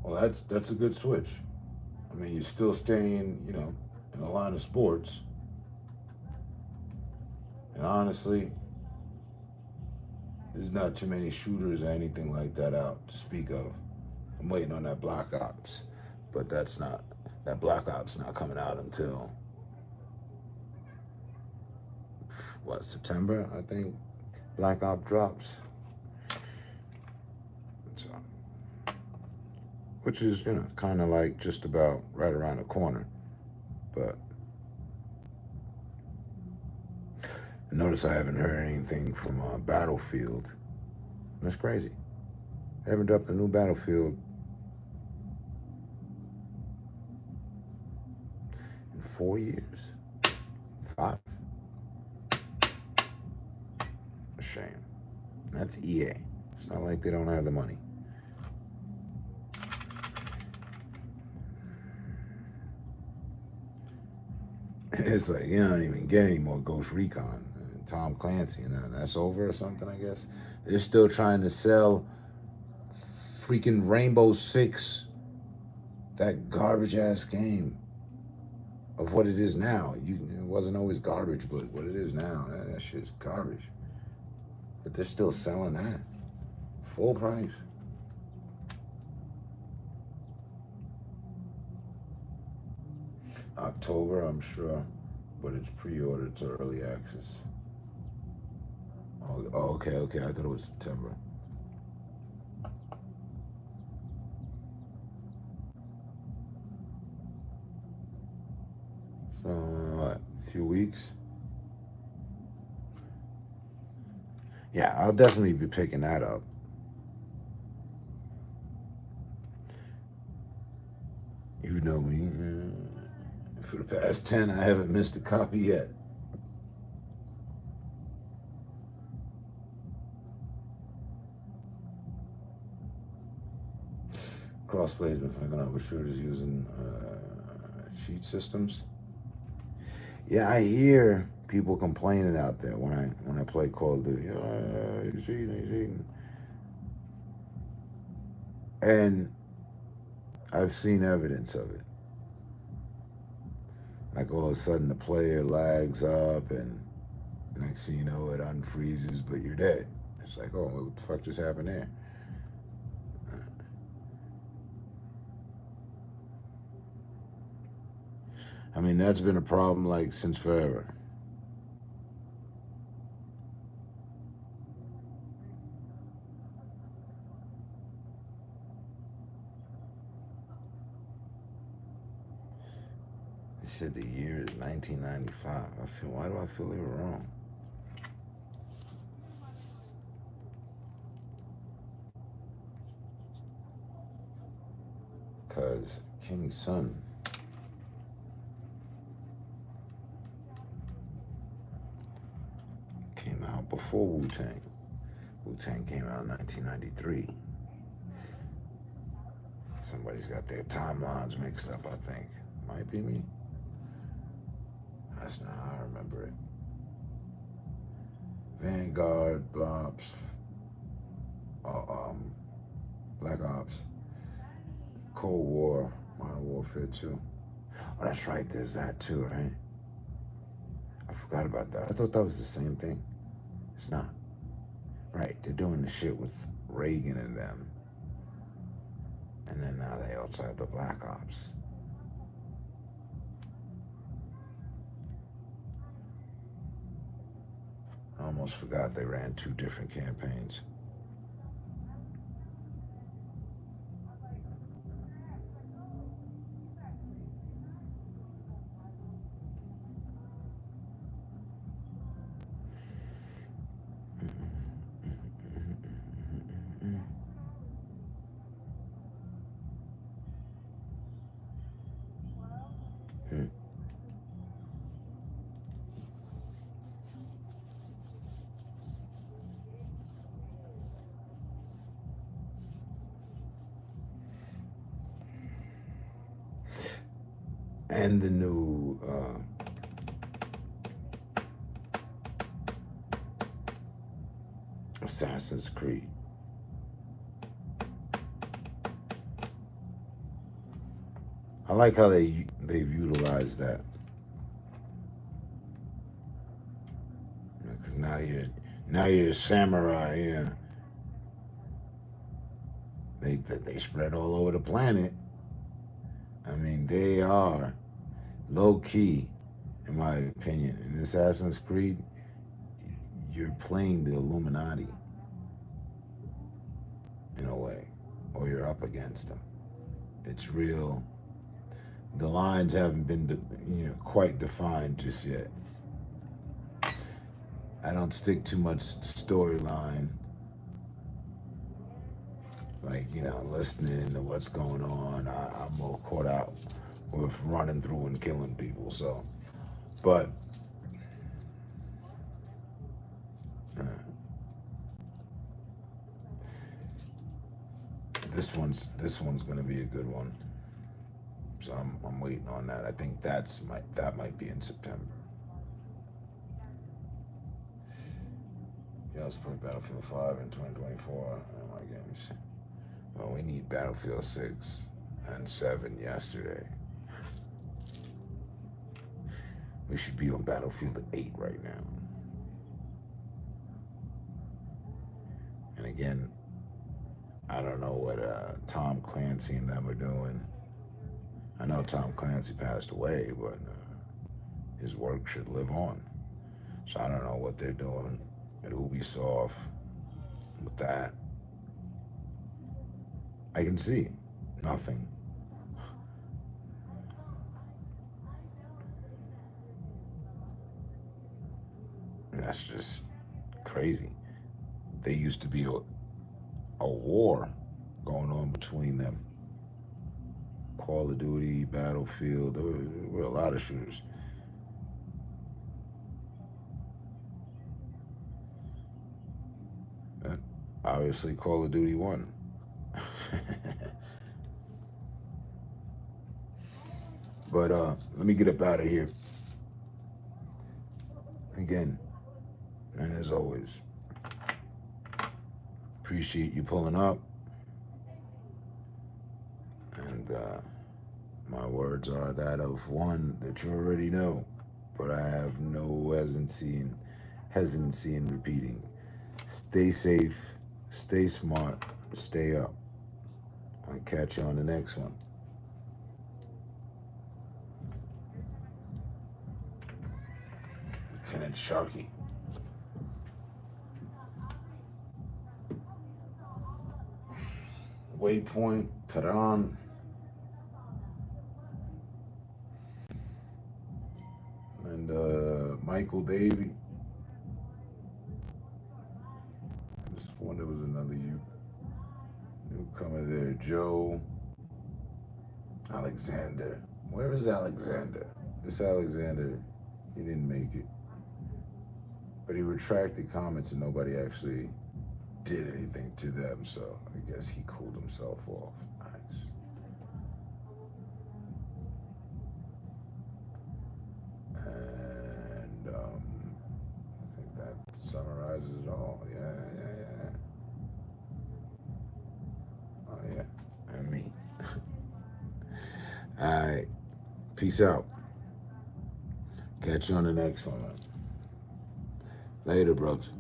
Well, that's a good switch. I mean, you're still staying, you know, in the line of sports. And honestly, there's not too many shooters or anything like that out to speak of. I'm waiting on that Black Ops, but that Black Ops not coming out until, what, September, I think Black Ops drops. So, which is, you know, kind of like just about right around the corner. But notice I haven't heard anything from Battlefield. That's crazy. They haven't dropped a new Battlefield in 4 years. 5. A shame. That's EA. It's not like they don't have the money. It's like, you don't even get any more Ghost Recon and Tom Clancy, and that's over or something, I guess. They're still trying to sell freaking Rainbow Six, that garbage-ass game of what it is now. It wasn't always garbage, but what it is now, that shit's garbage. But they're still selling that. Full price. October, I'm sure, but it's pre-ordered to early access. Oh, okay, I thought it was September. So, what, a few weeks? Yeah, I'll definitely be picking that up. You know me. For the past 10, I haven't missed a copy yet. Crossplay's been fucking up with shooters using cheat systems. Yeah, I hear people complaining out there when I play Call of Duty. He's cheating. And I've seen evidence of it. Like all of a sudden the player lags up and next thing you know it unfreezes, but you're dead. It's like, oh, what the fuck just happened there? I mean, that's been a problem like since forever. They said the year is 1995. Why do I feel they were wrong? Because King's Son came out before Wu-Tang. Wu-Tang came out in 1993. Somebody's got their timelines mixed up, I think. Might be me. That's not how I remember it. Vanguard, Blops, Black Ops, Cold War, Modern Warfare 2. Oh, that's right, there's that too, right? I forgot about that. I thought that was the same thing. It's not. Right, they're doing the shit with Reagan and them. And then now they also have the Black Ops. I almost forgot they ran 2 different campaigns. and the new Assassin's Creed. I like how they've utilized that. Because now you're a samurai. Yeah, they spread all over the planet. I mean, they are low key, in my opinion. In Assassin's Creed, you're playing the Illuminati in a way, or you're up against them. It's real. The lines haven't been, quite defined just yet. I don't stick too much storyline, like, listening to what's going on. I'm more caught out with running through and killing people. So, but this one's gonna be a good one. So I'm waiting on that. I think that might be in September. Yeah, let's play Battlefield 5 in 2024 in my games. Well, we need Battlefield 6 and 7 yesterday. We should be on Battlefield 8 right now. And again, I don't know what Tom Clancy and them are doing. I know Tom Clancy passed away, but his work should live on. So I don't know what they're doing at Ubisoft with that. I can see nothing. And that's just crazy. There used to be a war going on between them. Call of Duty, Battlefield, there were a lot of shooters. And obviously Call of Duty won. But let me get up out of here. Again, and as always, appreciate you pulling up. And my words are that of one that you already know, but I have no hesitancy in repeating. Stay safe, stay smart, stay up. I'll catch you on the next one. Lieutenant Sharkey. Waypoint, Tehran. And Michael Davey. This one, there was another newcomer there. Joe Alexander. Where is Alexander? This Alexander, he didn't make it. But he retracted comments and nobody actually did anything to them, so I guess he cooled himself off. Nice. And I think that summarizes it all. Yeah. Oh yeah, and me. All right, peace out. Catch you on the next one. Later, bros.